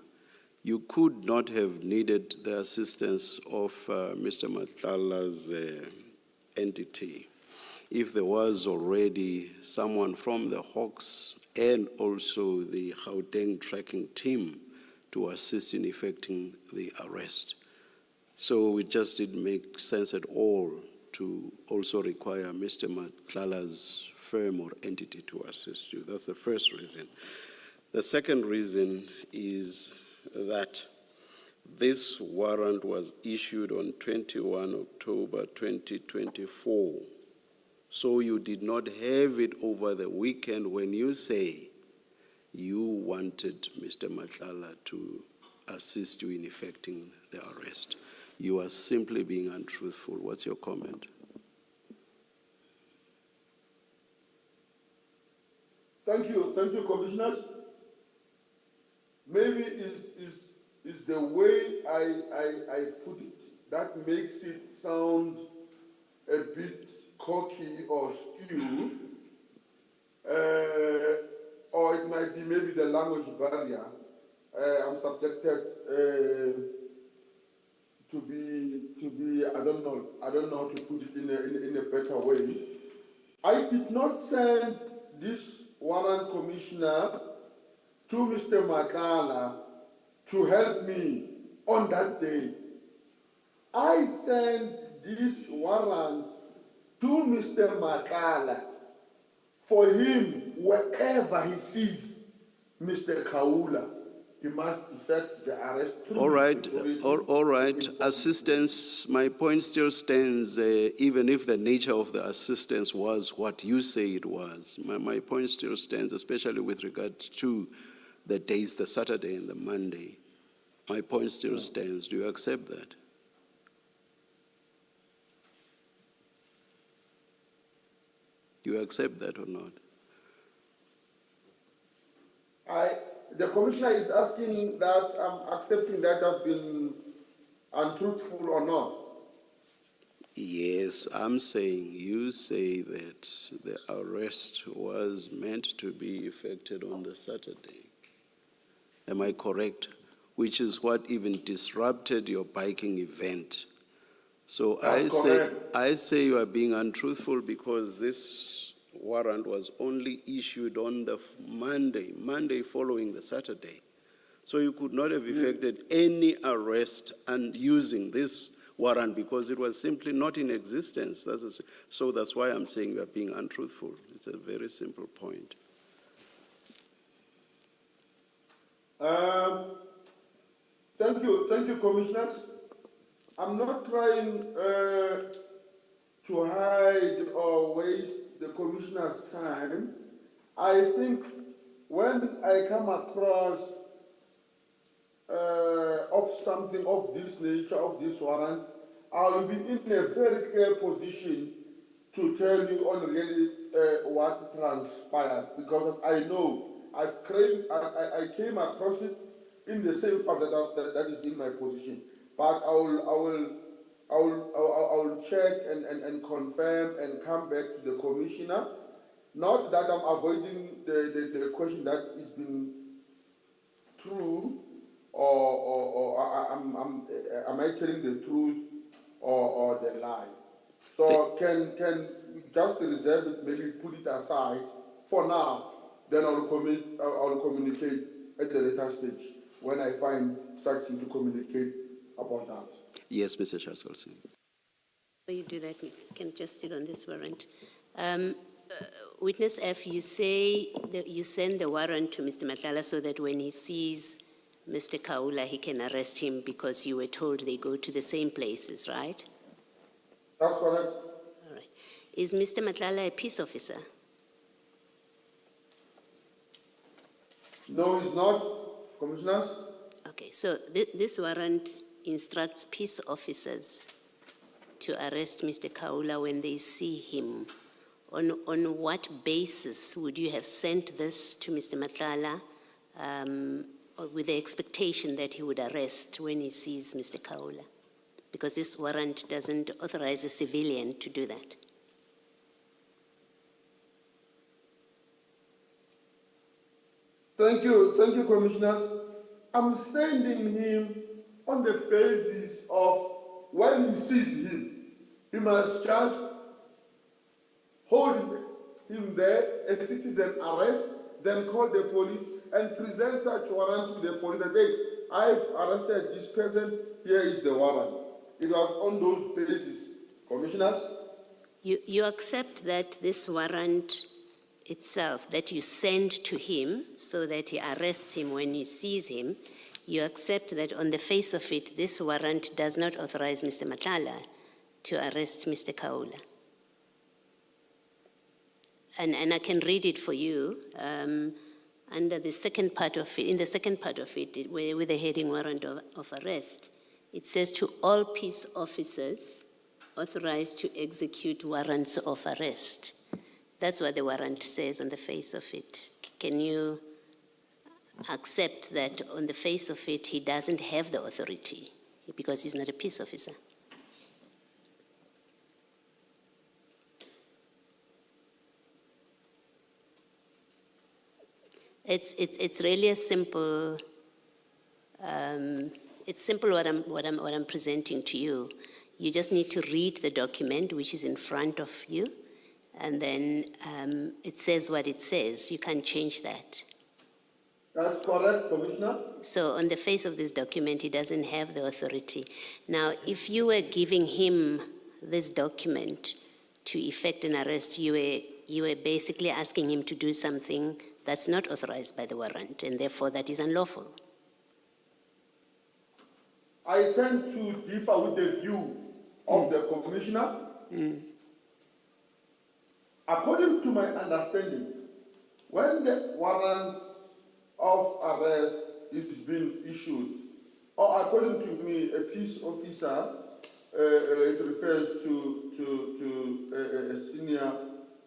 you could not have needed the assistance of Mr. Matlala's entity if there was already someone from the Hawks and also the Gauteng tracking team to assist in effecting the arrest. So it just didn't make sense at all to also require Mr. Matlala's firm or entity to assist you. That's the first reason. The second reason is that this warrant was issued on 21 October 2024. So you did not have it over the weekend when you say you wanted Mr. Madlanga to assist you in effecting the arrest. You are simply being untruthful. What's your comment? Thank you, commissioners. Maybe is the way I put it that makes it sound a bit cocky or skewed, or it might be maybe the language barrier. I'm subjected to be. I don't know how to put it in a better way. I did not send this warrant, Commissioner, to Mr. Madlanga to help me on that day. I sent this warrant to Mr. Madlanga for him, wherever he sees Mr. Kaula, he must effect the arrest. All right. Assistance, my point still stands, even if the nature of the assistance was what you say it was. My point still stands, especially with regard to the days, the Saturday and the Monday. My point still stands. Do you accept that? Do you accept that or not? The commissioner is asking that I'm accepting that I've been untruthful or not. Yes, I'm saying you say that the arrest was meant to be effected on the Saturday. Am I correct? Which is what even disrupted your biking event. So I say you are being untruthful because this warrant was only issued on the Monday following the Saturday. So you could not have effected any arrest and using this warrant because it was simply not in existence. So that's why I'm saying you are being untruthful. It's a very simple point. Thank you, commissioners. I'm not trying to hide or waste the commissioner's time. I think when I come across of something of this nature, of this warrant, I'll be in a very clear position to tell you on really what transpired, because I know I came across it in the same fact that is in my position. But I will check and confirm and come back to the commissioner. Not that I'm avoiding the question that is being true, or am I telling the truth or the lie? So can just reserve it, maybe put it aside for now. Then I'll communicate at the later stage when I find something to communicate about that. Yes, Mr. Chasolsi. Before you do that, you can just sit on this warrant. Witness F, you say that you send the warrant to Mr. Madlanga so that when he sees Mr. Kaula, he can arrest him because you were told they go to the same places, right? That's correct. All right. Is Mr. Madlanga a peace officer? No, he's not, commissioners. Okay, so this warrant instructs peace officers to arrest Mr. Kaula when they see him. On what basis would you have sent this to Mr. Madlanga with the expectation that he would arrest when he sees Mr. Kaula? Because this warrant doesn't authorize a civilian to do that. Thank you, commissioners. I'm sending him on the basis of when he sees him, he must just hold him there, a citizen arrest, then call the police and present such warrant to the police that, hey, I've arrested this person, here is the warrant. It was on those bases. Commissioners? You accept that this warrant itself that you send to him so that he arrests him when he sees him, you accept that on the face of it, this warrant does not authorize Mr. Matlala to arrest Mr. Kaula. And I can read it for you. Under the second part of it, in the second part of it, with the heading warrant of arrest, it says to all peace officers authorized to execute warrants of arrest. That's what the warrant says on the face of it. Can you accept that on the face of it, he doesn't have the authority because he's not a peace officer? It's really a simple. It's simple what I'm presenting to you. You just need to read the document which is in front of you, and then it says what it says. You can't change that. That's correct, Commissioner. So on the face of this document, he doesn't have the authority. Now, if you were giving him this document to effect an arrest, you were basically asking him to do something that's not authorized by the warrant, and therefore that is unlawful. I tend to differ with the view of the Commissioner. According to my understanding, when the warrant of arrest is being issued, or according to me, a peace officer, it refers to a senior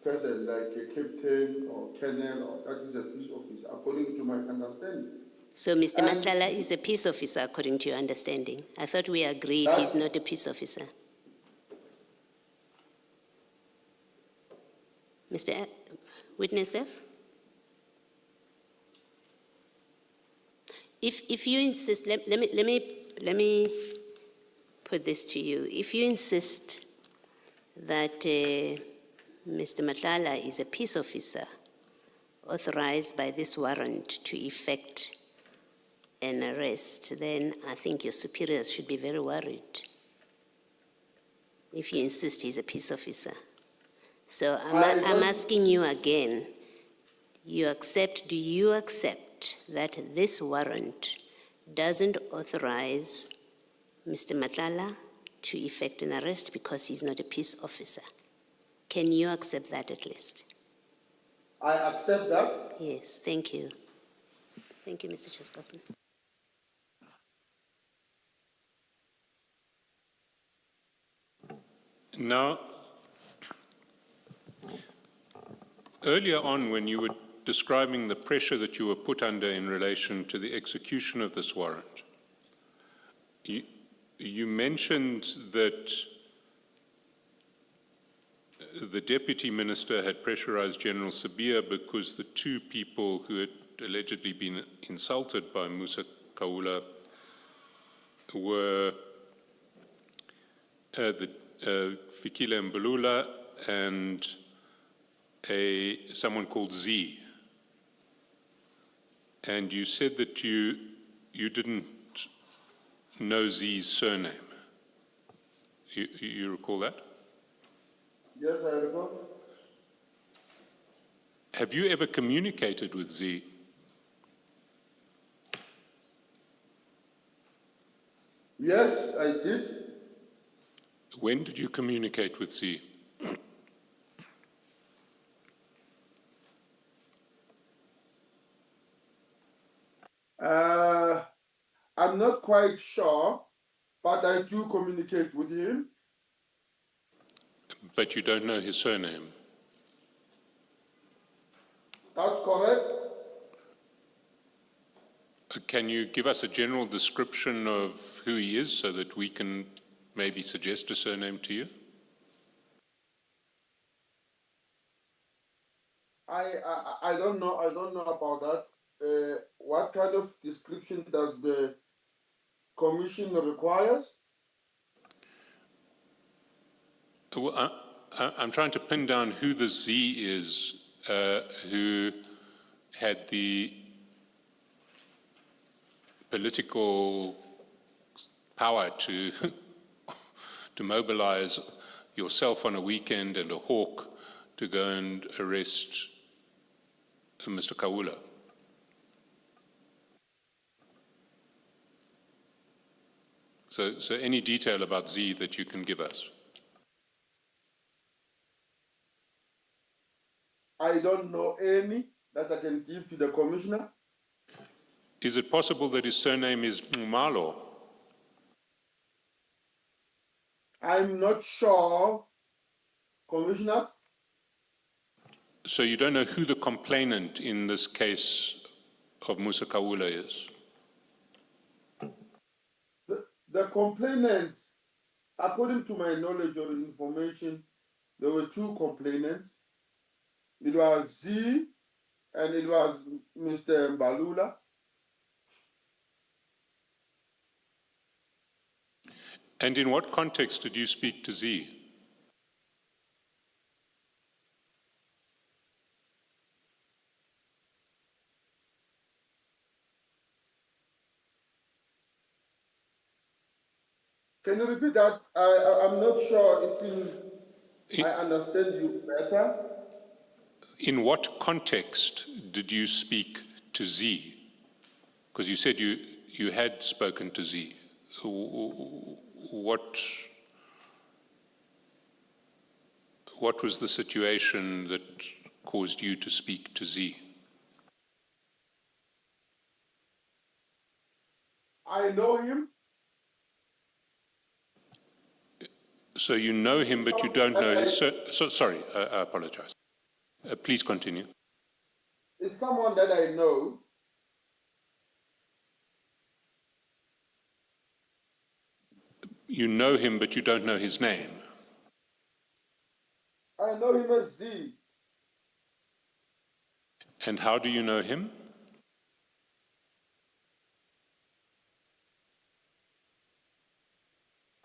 person like a captain or colonel, or that is a peace officer, according to my understanding. So Mr. Matlala is a peace officer according to your understanding. I thought we agreed he's not a peace officer. Mr. Witness F? If you insist, let me put this to you. If you insist that Mr. Matlala is a peace officer authorized by this warrant to effect an arrest, then I think your superiors should be very worried if you insist he's a peace officer. So I'm asking you again, do you accept that this warrant doesn't authorize Mr. Matlala to effect an arrest because he's not a peace officer? Can you accept that at least? I accept that. Yes, thank you. Thank you, Mr. Cheskasen. Now, earlier on when you were describing the pressure that you were put under in relation to the execution of this warrant, you mentioned that the Deputy Minister had pressurized General Sibiya because the two people who had allegedly been insulted by Musa Kaula were Fikile Mbulula and someone called Z. And you said that you didn't know Z's surname. You recall that? Yes, I recall. Have you ever communicated with Z? Yes, I did. When did you communicate with Z? I'm not quite sure, but I do communicate with him. But you don't know his surname? That's correct. Can you give us a general description of who he is so that we can maybe suggest a surname to you? I don't know about that. What kind of description does the commission requires? Well, I'm trying to pin down who the Z is who had the political power to mobilize yourself on a weekend and a hawk to go and arrest Mr. Kaula? So any detail about Z that you can give us? I don't know any that I can give to the commissioner. Is it possible that his surname is Malo? I'm not sure, commissioners. So you don't know who the complainant in this case of Musa Kaula is? The complainants, according to my knowledge or information, there were two complainants. It was Z and it was Mr. Mbalula. And in what context did you speak to Z? Can you repeat that? I'm not sure if I understand you better. In what context did you speak to Z? Because you said you had spoken to Z. What was the situation that caused you to speak to Z? I know him. So you know him, but you don't know his... sorry, I apologize. Please continue. It's someone that I know. You know him, but you don't know his name. I know him as Z. And how do you know him?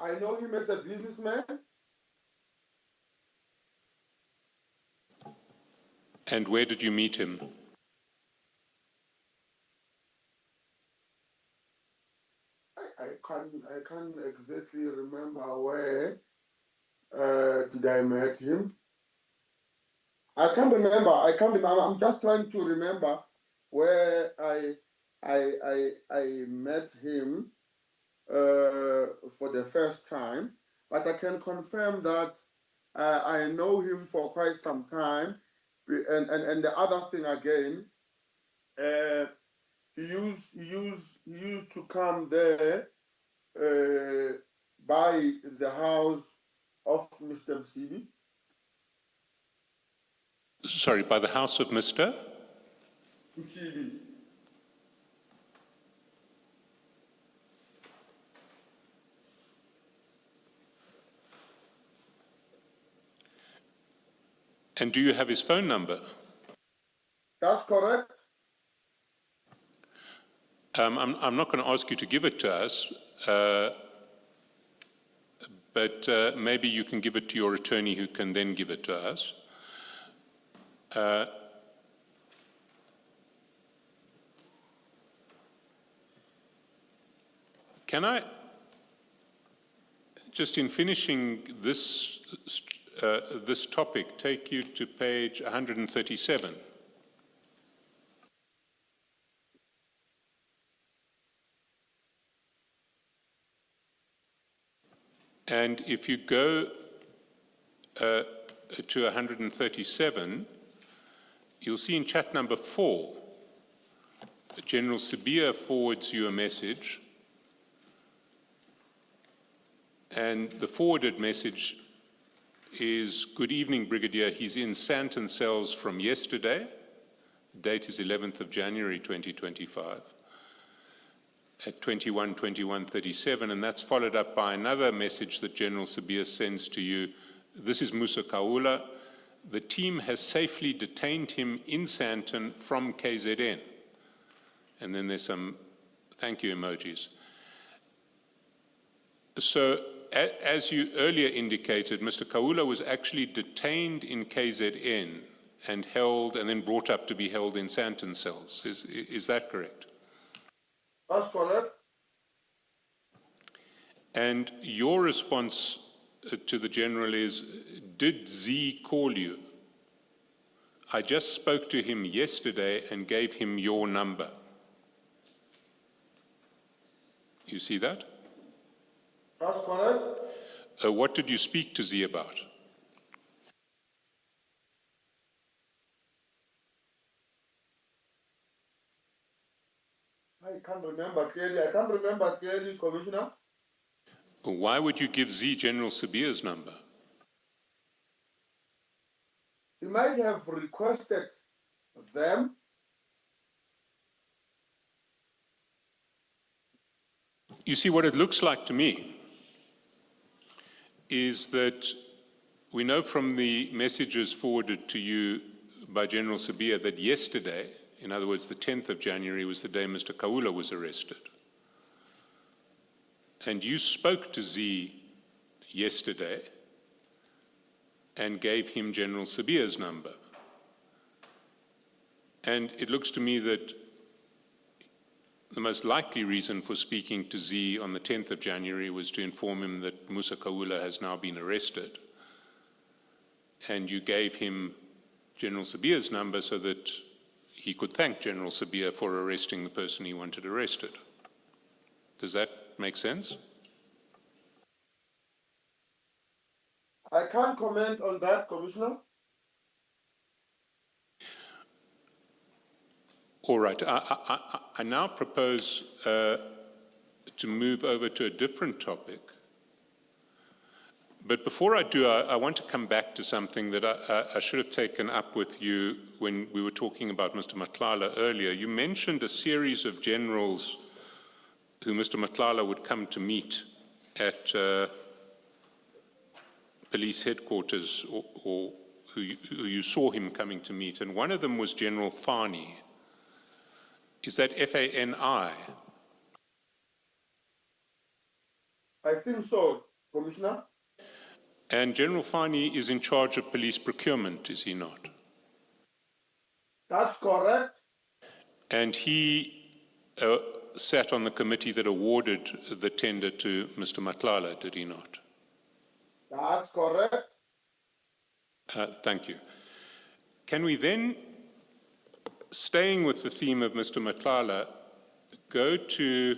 I know him as a businessman. And where did you meet him? I can't exactly remember where did I met him. I can't remember. I'm just trying to remember where I met him for the first time. But I can confirm that I know him for quite some time. And the other thing again, he used to come there by the house of Mr. Msibi. Sorry, by the house of Mr.? Msibi. And do you have his phone number? That's correct. I'm not going to ask you to give it to us, but maybe you can give it to your attorney who can then give it to us. Can I, just in finishing this topic, take you to page 137? And if you go to 137, you'll see in chat number 4, General Sibiya forwards you a message, and the forwarded message is, "Good evening, Brigadier. He's in Santon cells from yesterday." The date is 11th of January 2025. At 21:37, and that's followed up by another message that General Sibiya sends to you. "This is Musa Kaula. The team has safely detained him in Santon from KZN." And then there's some thank you emojis. So, as you earlier indicated, Mr. Kaula was actually detained in KZN and held, and then brought up to be held in Santon cells. Is that correct? That's correct. And your response to the General is, did Z call you I just spoke to him yesterday and gave him your number. You see that? That's correct. What did you speak to Z about? I can't remember clearly, Commissioner. Why would you give Z General Sabia's number? He might have requested them. You see, what it looks like to me is that we know from the messages forwarded to you by General Sabia that yesterday, in other words, the 10th of January, was the day Mr. Kaula was arrested. And you spoke to Z yesterday and gave him General Sabia's number. And it looks to me that the most likely reason for speaking to Z on the 10th of January was to inform him that Musa Kaula has now been arrested. And you gave him General Sabia's number so that he could thank General Sabia for arresting the person he wanted arrested. Does that make sense? I can't comment on that, Commissioner. All right. I now propose to move over to a different topic. But before I do, I want to come back to something that I should have taken up with you when we were talking about Mr. Matlala earlier. You mentioned a series of generals who Mr. Matlala would come to meet at police headquarters, or who you saw him coming to meet, and one of them was General Fani. Is that F-A-N-I? I think so, Commissioner. And General Fani is in charge of police procurement, is he not? That's correct. And he sat on the committee that awarded the tender to Mr. Matlala, did he not? That's correct. Thank you. Can we then, staying with the theme of Mr. Matlala, go to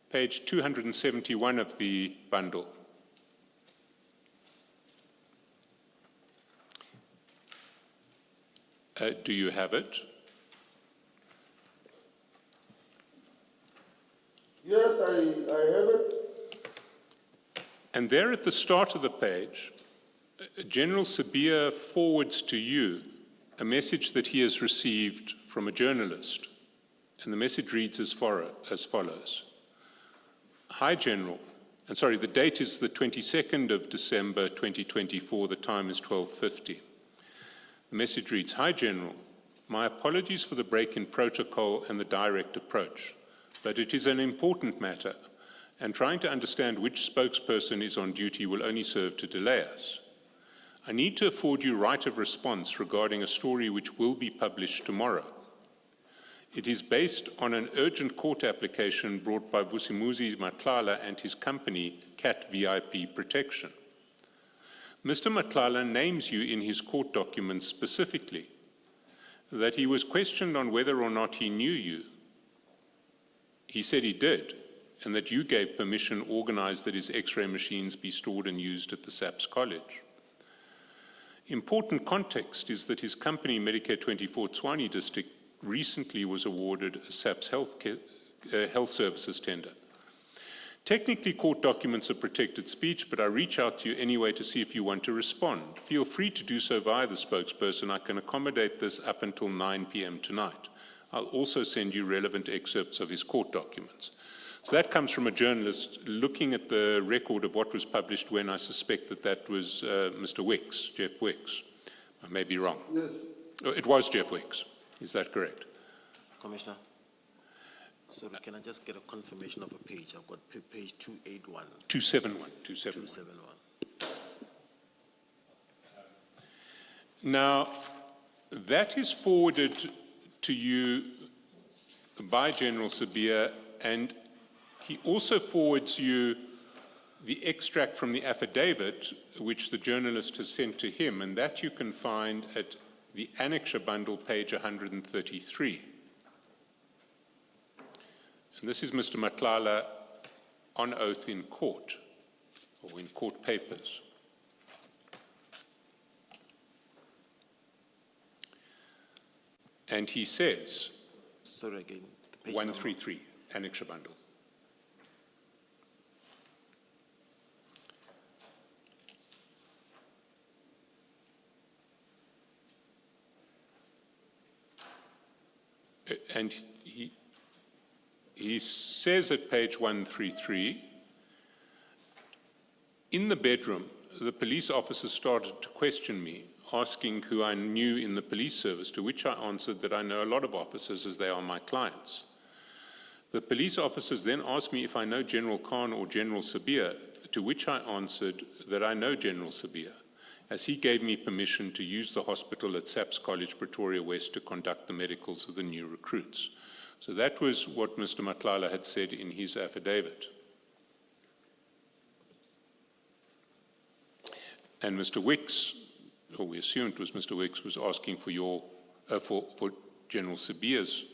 page 271 of the bundle? Do you have it? Yes, I have it. And there at the start of the page, General Sabia forwards to you a message that he has received from a journalist. And the message reads as follows. Hi, General. And sorry, the date is the 22nd of December 2024. The time is 12:50. The message reads, Hi, General. My apologies for the break in protocol and the direct approach, but it is an important matter, and trying to understand which spokesperson is on duty will only serve to delay us. I need to afford you right of response regarding a story which will be published tomorrow. It is based on an urgent court application brought by Vusimuzi Matlala and his company, Cat VIP Protection. Mr. Matlala names you in his court documents specifically that he was questioned on whether or not he knew you. He said he did, and that you gave permission organized that his X-ray machines be stored and used at the SAPS College. Important context is that his company, Medicare 24 Tswani District, recently was awarded a SAPS health services tender. Technically, court documents are protected speech, but I reach out to you anyway to see if you want to respond. Feel free to do so via the spokesperson. I can accommodate this up until 9 p.m. tonight. I'll also send you relevant excerpts of his court documents. So that comes from a journalist looking at the record of what was published when. I suspect that was Mr. Wicks, Jeff Wicks. I may be wrong. Yes. Oh, it was Jeff Wicks. Is that correct? Commissioner, so can I just get a confirmation of a page? I've got page 281. 271. 271. Now, that is forwarded to you by General Sabia, and he also forwards you the extract from the affidavit which the journalist has sent to him, and that you can find at the annexure bundle, page 133. And this is Mr. Matlala on oath in court, or in court papers. And he says, Sorry again. The page 133, annexure bundle. And he says at page 133, in the bedroom, the police officer started to question me, asking who I knew in the police service, to which I answered that I know a lot of officers as they are my clients. The police officers then asked me if I know General Khan or General Sabir, to which I answered that I know General Sabir, as he gave me permission to use the hospital at SAPS College, Pretoria West, to conduct the medicals of the new recruits. So that was what Mr. Matlala had said in his affidavit. And Mr. Wicks, or we assume it was Mr. Wicks, was asking for for General Sabir's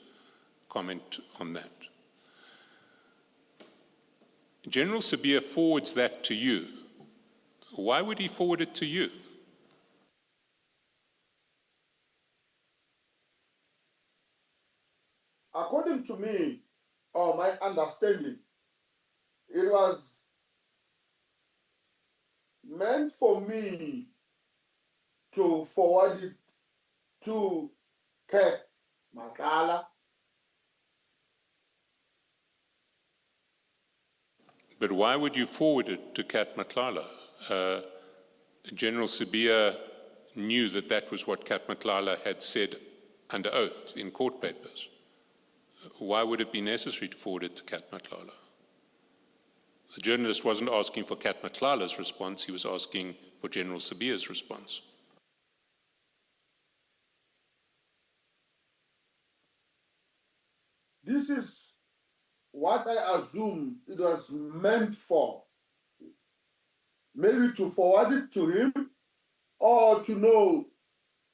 comment on that. General Sabir forwards that to you. Why would he forward it to you? According to me, or my understanding, it was meant for me to forward it to Kat Matlala. But why would you forward it to Kat Matlala? General Sabir knew that that was what Kat Matlala had said under oath in court papers. Why would it be necessary to forward it to Kat Matlala? The journalist wasn't asking for Kat Matlala's response, he was asking for General Sabir's response. This is what I assume it was meant for. Maybe to forward it to him, or to know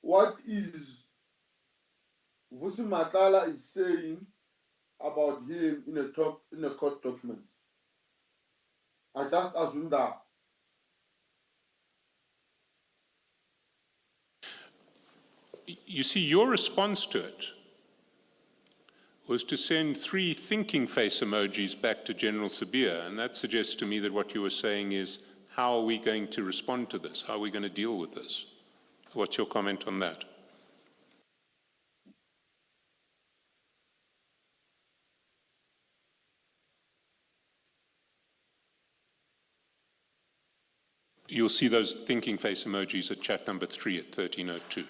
what is Vusi Matlala is saying about him in a court document. I just assume that. You see, your response to it was to send 3 thinking face emojis back to General Sabir, and that suggests to me that what you were saying is, how are we going to respond to this? How are we going to deal with this? What's your comment on that? You'll see those thinking face emojis at chat number 3 at 1302.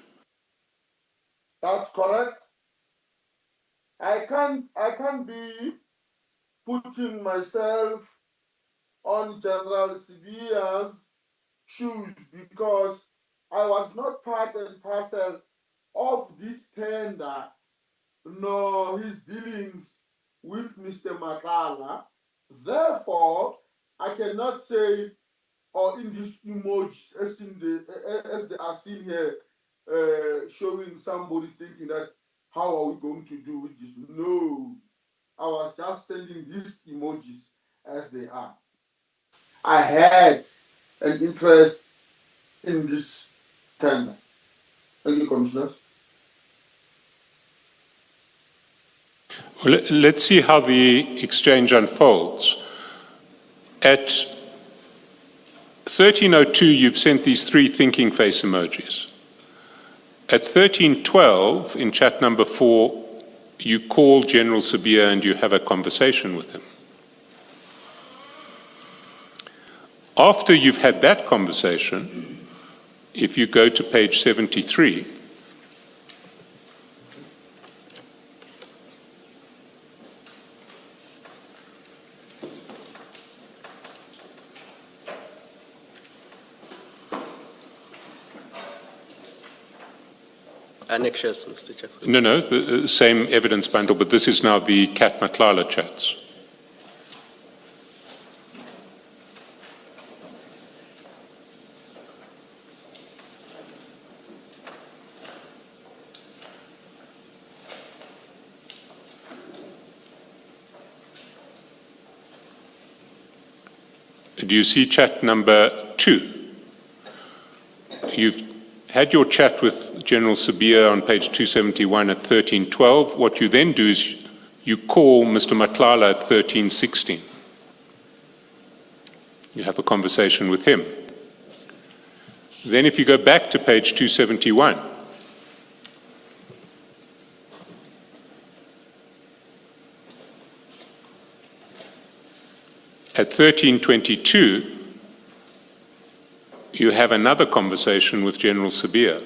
That's correct. I can't be putting myself on General Sabir's shoes because I was not part and parcel of this tender nor his dealings with Mr. Matlala. Therefore, I cannot say, or in these emojis as they are seen here, showing somebody thinking that, how are we going to do with this? No, I was just sending these emojis as they are. I had an interest in this tender. Thank you, Commissioners. Well, let's see how the exchange unfolds. At 1302, you've sent these 3 thinking face emojis. At 1312, in chat number 4, you call General Sabir and you have a conversation with him. After you've had that conversation, if you go to page 73, Annexures, Mr. Chair. no, the same evidence bundle, but this is now the Kat Matlala chats. Do you see chat number 2? You've had your chat with General Sibiya on page 271 at 13:12. What you then do is you call Mr. Matlala at 13:16. You have a conversation with him. Then if you go back to page 271, at 13:22, you have another conversation with General Sibiya.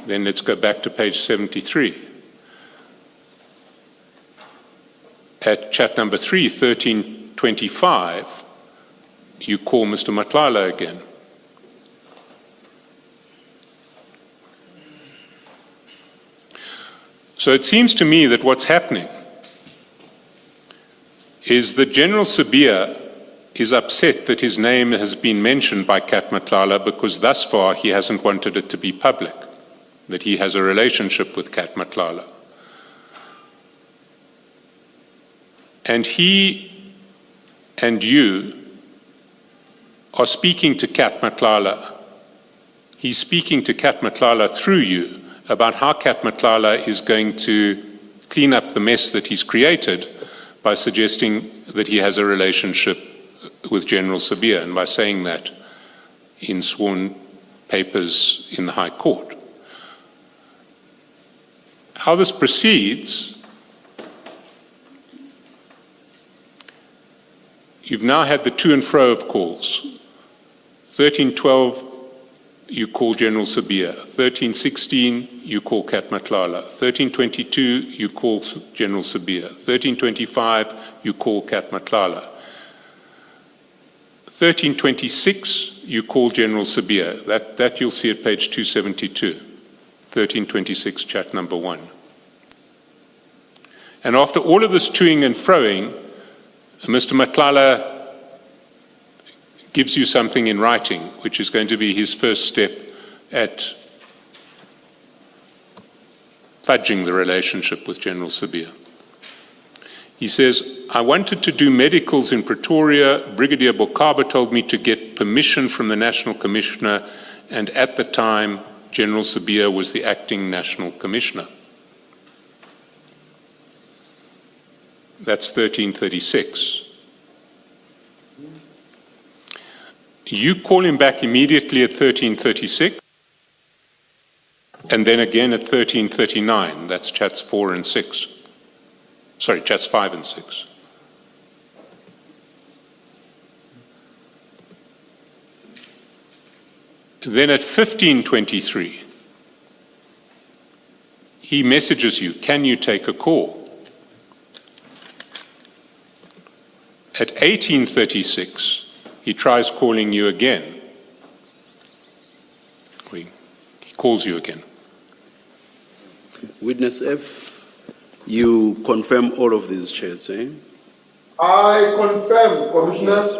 Then let's go back to page 73. At chat number 3, 13:25, you call Mr. Matlala again. So it seems to me that what's happening is that General Sibiya is upset that his name has been mentioned by Kat Matlala because thus far he hasn't wanted it to be public, that he has a relationship with Kat Matlala. And he and you are speaking to Kat Matlala. He's speaking to Kat Matlala through you about how Kat Matlala is going to clean up the mess that he's created by suggesting that he has a relationship with General Sibiya, and by saying that in sworn papers in the High Court. How this proceeds, you've now had the to and fro of calls. 13:12, you call General Sibiya. 13:16, you call Kat Matlala. 13:22, you call General Sibiya. 13:25, you call Kat Matlala. 13:26, you call General Sibiya. That you'll see at page 272. 13:26, chat number 1. And after all of this toing and froing, Mr. Matlala gives you something in writing, which is going to be his first step at fudging the relationship with General Sibiya. He says, I wanted to do medicals in Pretoria. Brigadier Bokaba told me to get permission from the National Commissioner, and at the time, General Sibiya was the acting National Commissioner. That's 1336. You call him back immediately at 1336, and then again at 1339. That's chats 4 and 6. Sorry, chats 5 and 6. Then at 1523, he messages you, can you take a call? At 1836, he tries calling you again. He calls you again. Witness F, you confirm all of these chats, eh? I confirm, Commissioners.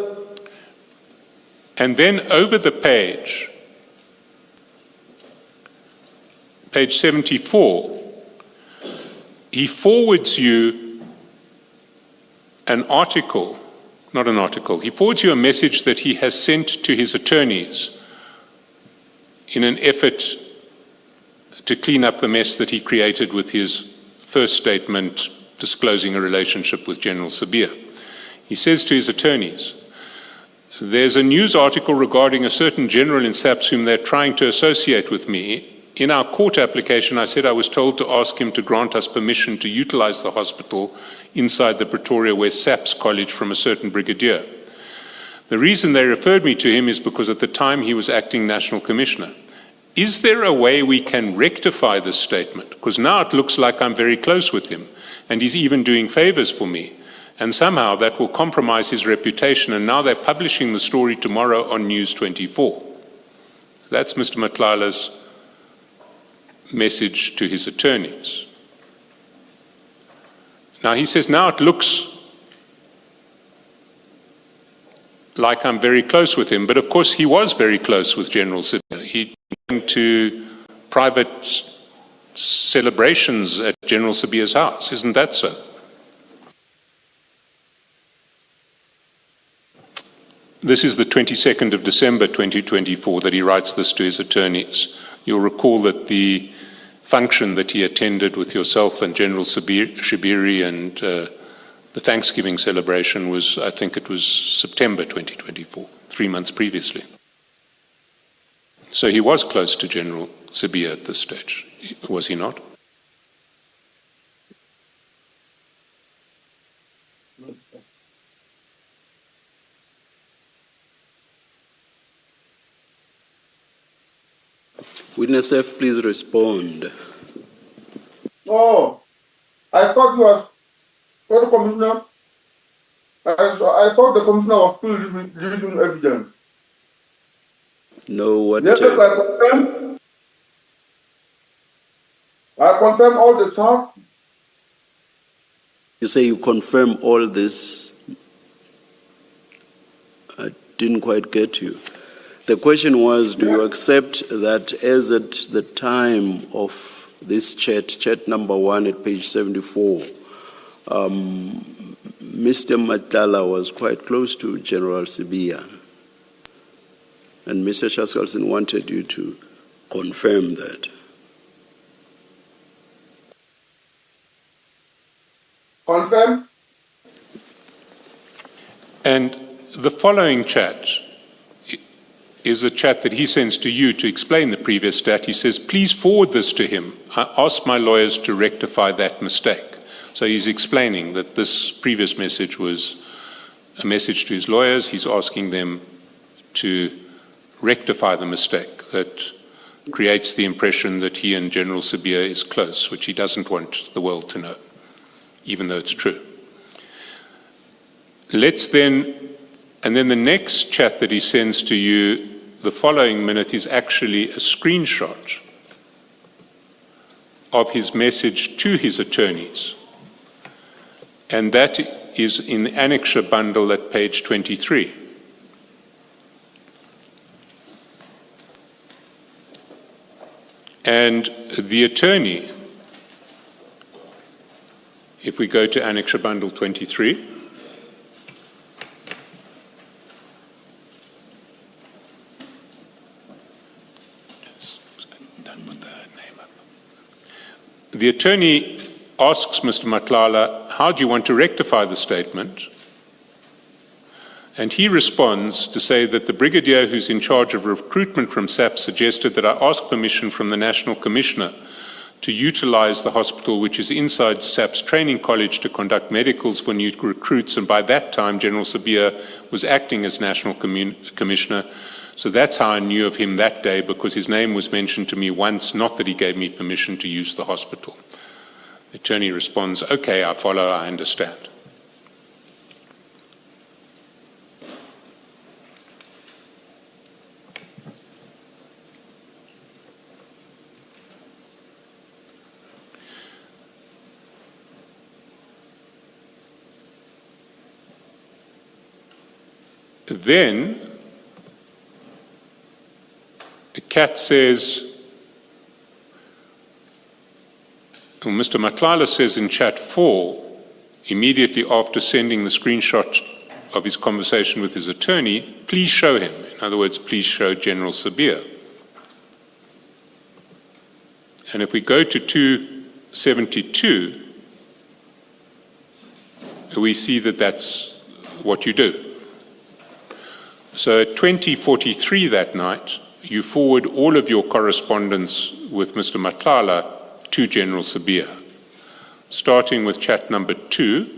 And then over the page, page 74, he forwards you an article, not an article, he forwards you a message that he has sent to his attorneys in an effort to clean up the mess that he created with his first statement disclosing a relationship with General Sibiya. He says to his attorneys, there's a news article regarding a certain general in SAPS whom they're trying to associate with me. In our court application, I said I was told to ask him to grant us permission to utilize the hospital inside the Pretoria West SAPS College from a certain brigadier. The reason they referred me to him is because at the time he was acting National Commissioner. Is there a way we can rectify this statement? Because now it looks like I'm very close with him, and he's even doing favors for me. And somehow that will compromise his reputation, and now they're publishing the story tomorrow on News 24. That's Mr. Matlala's message to his attorneys. Now he says, now it looks like I'm very close with him, but of course he was very close with General Sibiya. He went to private celebrations at General Sibiya's house, isn't that so? This is the 22nd of December 2024 that he writes this to his attorneys. You'll recall that the function that he attended with yourself and General Shibiri and the Thanksgiving celebration was, I think it was September 2024, 3 months previously. So he was close to General Sibiya at this stage, was he not? Witness F, please respond. Oh, I thought you was the commissioner. I thought the commissioner was still leaving evidence. No, what? Yes, I confirm. I confirm all the talk. You say you confirm all this. I didn't quite get you. The question was, do you accept that as at the time of this chat number 1 at page 74, Mr. Madlanga was quite close to General Sibiya, and Mr. Chaskalson wanted you to confirm that? Confirm. And the following chat is a chat that he sends to you to explain the previous stat. He says, please forward this to him. I asked my lawyers to rectify that mistake. So he's explaining that this previous message was a message to his lawyers. He's asking them to rectify the mistake that creates the impression that he and General Sibiya is close, which he doesn't want the world to know, even though it's true. And then the next chat that he sends to you the following minute is actually a screenshot of his message to his attorneys. And that is in the annexure bundle at page 23. And the attorney, if we go to annexure bundle 23, the attorney asks Mr. Madlanga, how do you want to rectify the statement? And he responds to say that the brigadier who's in charge of recruitment from SAP suggested that I ask permission from the National Commissioner to utilize the hospital which is inside SAP's training college to conduct medicals for new recruits. And by that time, General Sibiya was acting as National Commissioner. So that's how I knew of him that day, because his name was mentioned to me once, not that he gave me permission to use the hospital. The attorney responds, okay, I follow, I understand. Then, Kat says, Mr. Madlanga says in chat 4, immediately after sending the screenshot of his conversation with his attorney, please show him. In other words, please show General Sibiya. And if we go to 272, we see that that's what you do. So at 20:43 that night, you forward all of your correspondence with Mr. Madlanga to General Sibiya, starting with chat number 2.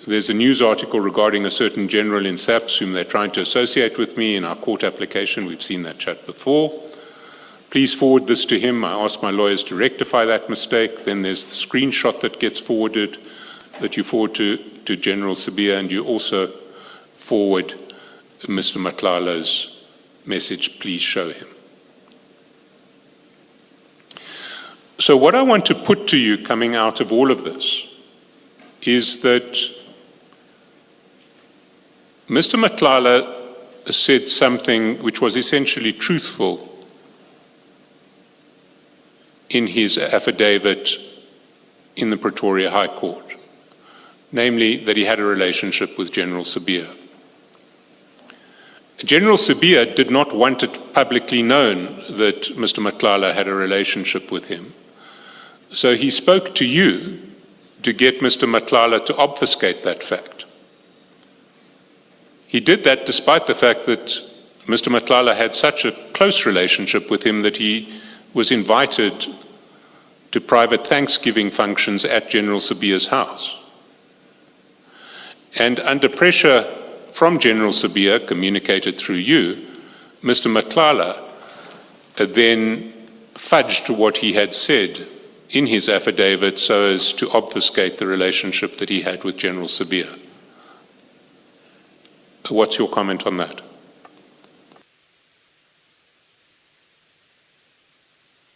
There's a news article regarding a certain general in SAPS whom they're trying to associate with me in our court application. We've seen that chat before. Please forward this to him. I asked my lawyers to rectify that mistake. Then there's the screenshot that gets forwarded, that you forward to General Sibiya, and you also forward Mr. Madlanga's message, please show him. So what I want to put to you coming out of all of this is that Mr. Madlanga said something which was essentially truthful in his affidavit in the Pretoria High Court. namely that he had a relationship with General Sibiya. General Sibiya did not want it publicly known that Mr. Matlala had a relationship with him. So he spoke to you to get Mr. Matlala to obfuscate that fact. He did that despite the fact that Mr. Matlala had such a close relationship with him that he was invited to private Thanksgiving functions at General Sibiya's house. And under pressure from General Sibiya, communicated through you, Mr. Matlala then fudged what he had said in his affidavit so as to obfuscate the relationship that he had with General Sibiya. What's your comment on that?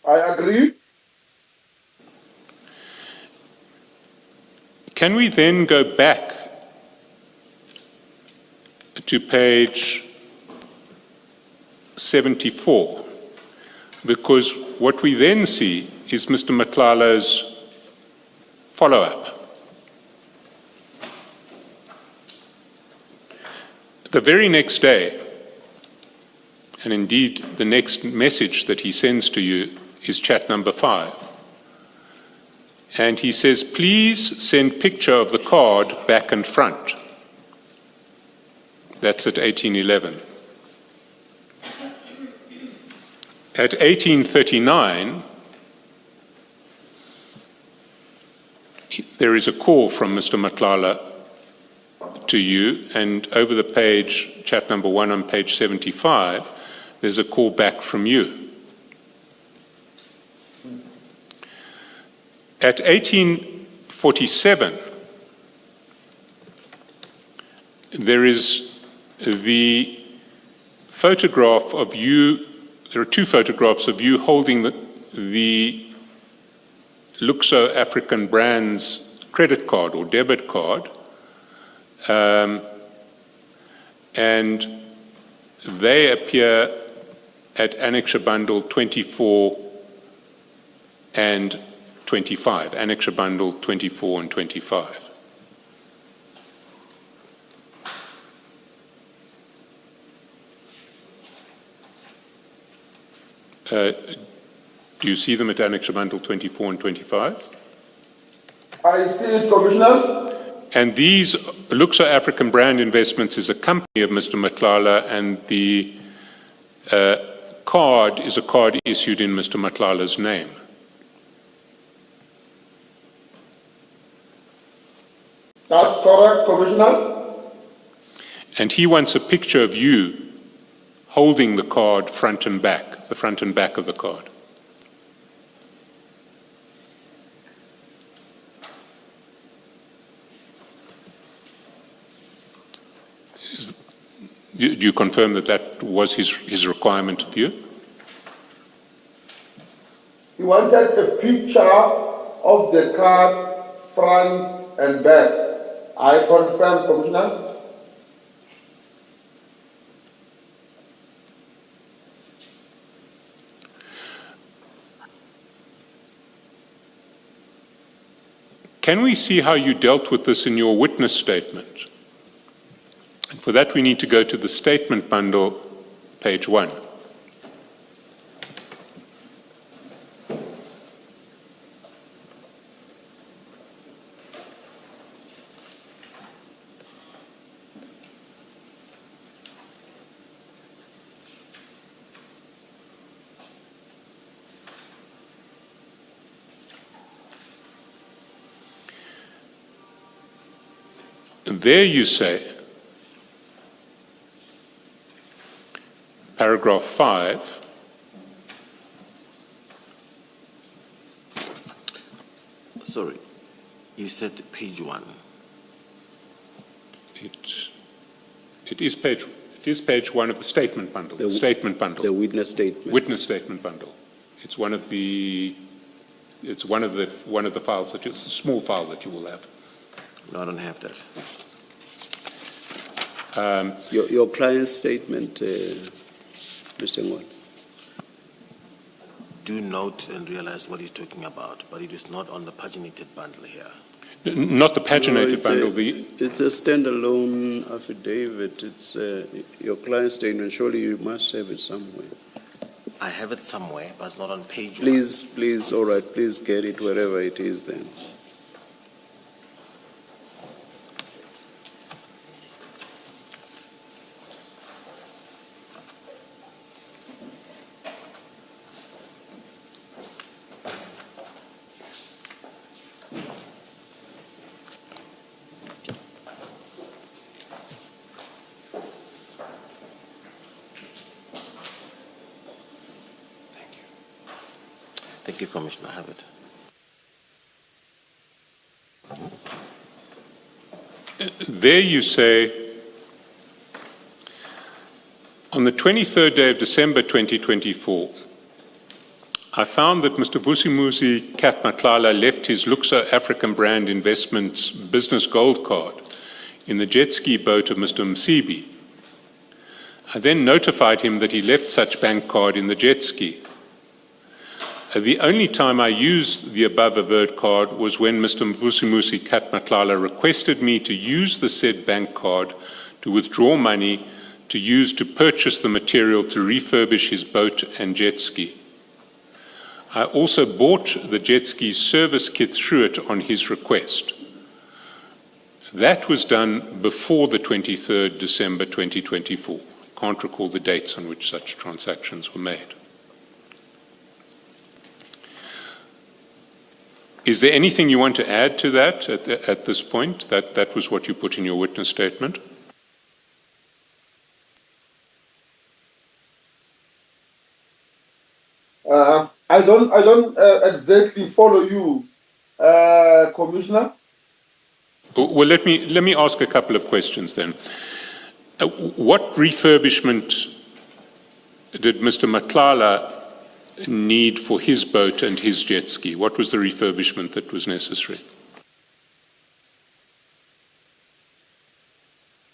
I agree. Can we then go back to page 74? Because what we then see is Mr. Matlala's follow-up. The very next day, and indeed the next message that he sends to you is chat number 5. And he says, please send picture of the card back and front. That's at 1811. At 1839, there is a call from Mr. Matlala to you, and over the page, chat number 1 on page 75, there's a call back from you. At 1847, there is the photograph of you, there are 2 photographs of you holding the Luxo African Brands credit card or debit card, and they appear at Annexure Bundle 24 and 25, Annexure Bundle 24 and 25. Do you see them at Annexure Bundle 24 and 25? I see it, Commissioners. And these Luxo African Brand Investments is a company of Mr. Matlala, and the card is a card issued in Mr. Matlala's name. That's correct, Commissioners. And he wants a picture of you holding the card front and back, the front and back of the card. Do you confirm that that was his requirement of you? He wanted a picture of the card front and back. I confirm, Commissioners. Can we see how you dealt with this in your witness statement? And for that, we need to go to the statement bundle, page 1. There you say, paragraph 5, Sorry, you said page 1. It is page 1 of the statement bundle. The statement bundle. The witness statement. Witness statement bundle. It's one of the files that it's a small file that you will have. No, I don't have that. Your client's statement, Mr. Ngwan. Do note and realize what he's talking about, but it is not on the paginated bundle here. Not the paginated No, bundle, it's a standalone affidavit. It's your client statement. Surely you must have it somewhere. I have it somewhere, but it's not on page Please, all right, please get it wherever it is then. Thank you, Commissioner. I have it. There you say, on the 23rd day of December 2024, I found that Mr. Vusimuzi Katmatlala left his Luxor African Brand Investments business gold card in the jet ski boat of Mr. Msibi. I then notified him that he left such bank card in the jet ski. The only time I used the above averred card was when Mr. Vusimuzi Katmatlala requested me to use the said bank card to withdraw money to use to purchase the material to refurbish his boat and jet ski. I also bought the jet ski service kit through it on his request. That was done before the 23rd December 2024. I can't recall the dates on which such transactions were made. Is there anything you want to add to that at this point? That was what you put in your witness statement? I don't exactly follow you, Commissioner. Well, let me ask a couple of questions then. What refurbishment did Mr. Matlala need for his boat and his jet ski? What was the refurbishment that was necessary?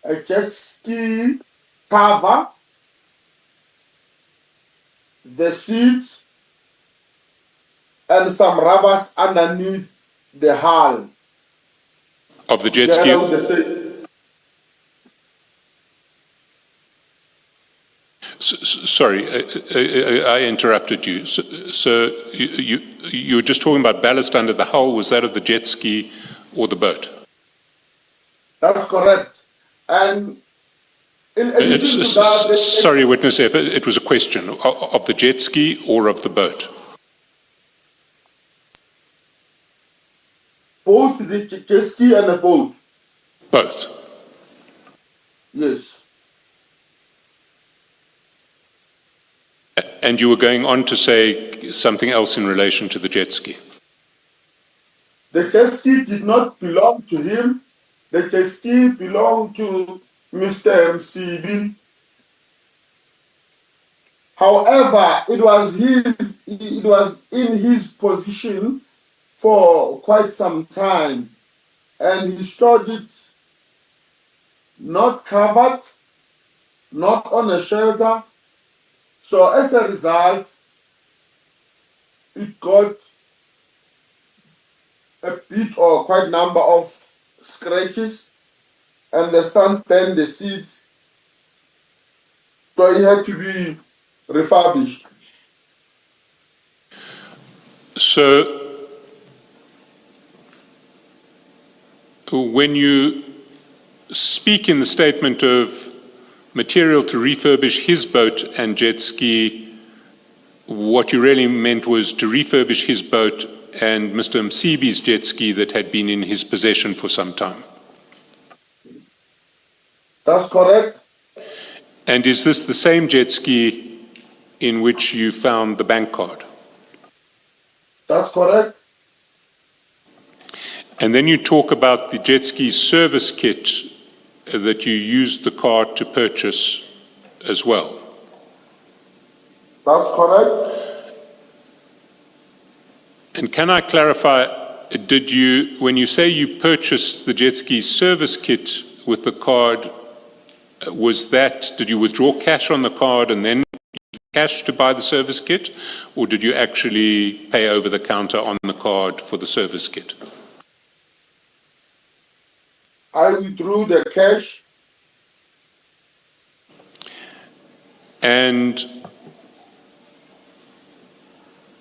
A jet ski cover, the seats, and some rubbers underneath the hull. Of the jet ski? Sorry, I interrupted you. So you were just talking about ballast under the hull. Was that of the jet ski or the boat? That's correct. And in addition to that... Sorry, witness, it was a question of the jet ski or of the boat? Both the jet ski and the boat. Both? Yes. And you were going on to say something else in relation to the jet ski? The jet ski did not belong to him. The jet ski belonged to Mr. MCB. However, it was in his possession for quite some time, and he stored it not covered, not on a shelter. So as a result, it got a bit or quite number of scratches, and the stand then the seats, so it had to be refurbished. So when you speak in the statement of material to refurbish his boat and jet ski, what you really meant was to refurbish his boat and Mr. Msibi's jet ski that had been in his possession for some time. That's correct. And is this the same jet ski in which you found the bank card? That's correct. And then you talk about the jet ski service kit that you used the card to purchase as well. That's correct. And can I clarify, did you, when you say you purchased the jet ski service kit with the card, did you withdraw cash on the card and then use cash to buy the service kit, or did you actually pay over the counter on the card for the service kit? I withdrew the cash. And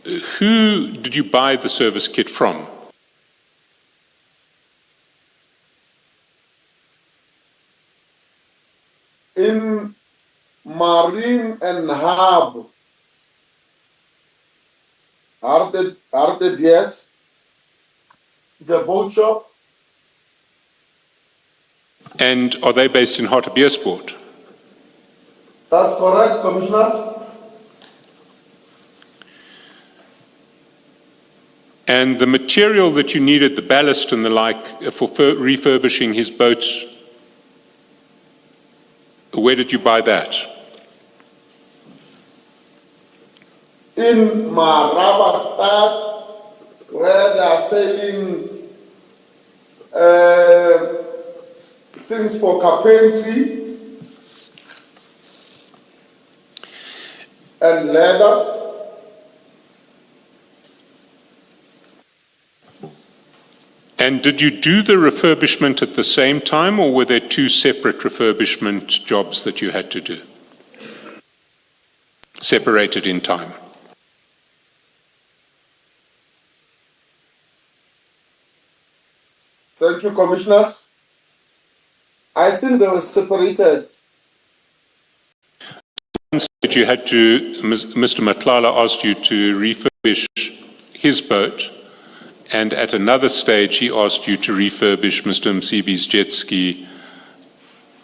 who did you buy the service kit from? In Marine and Hub, RTBS, the boat shop. And are they based in Hartbeespoort? That's correct, Commissioners. And the material that you needed, the ballast and the like, for refurbishing his boat, where did you buy that? In Marabastad, where they are selling things for carpentry and leathers. And did you do the refurbishment at the same time, or were there two separate refurbishment jobs that you had to do? Separated in time? Thank you, Commissioners. I think they were separated. You had to, Mr. Matlala asked you to refurbish his boat, and at another stage he asked you to refurbish Mr. Msibi's jet ski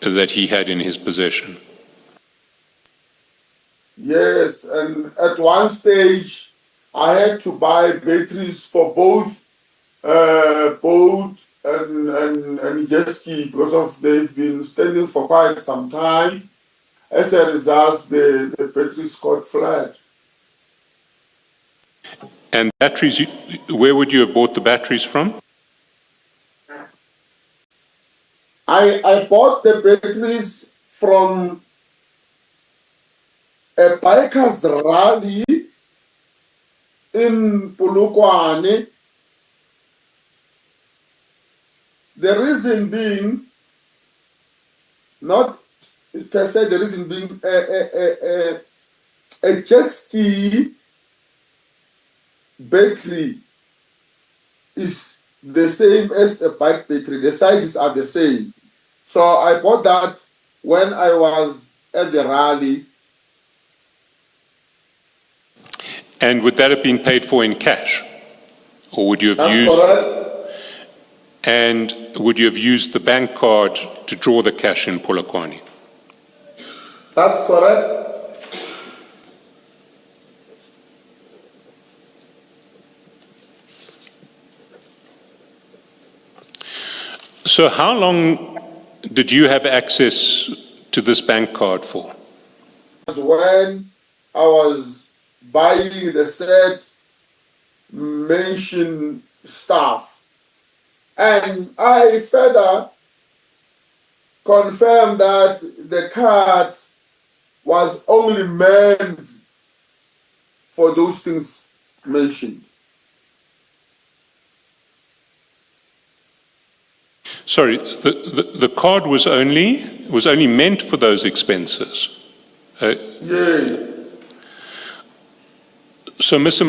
that he had in his possession. Yes, and at one stage I had to buy batteries for both boat and jet ski because of they've been standing for quite some time. As a result, the batteries got flat. And batteries, where would you have bought the batteries from? I bought the batteries from a bikers rally in Polokwane. The reason being, not per se the reason being, a jet ski battery is the same as a bike battery. The sizes are the same. So I bought that when I was at the rally. And would that have been paid for in cash? Or would you have That's used... correct. And would you have used the bank card to draw the cash in Polokwane? That's correct. So how long did you have access to this bank card for? When I was buying the said mentioned stuff. And I further confirmed that the card was only meant for those things mentioned. Sorry, the card was only meant for those expenses. Yes. So, Mr.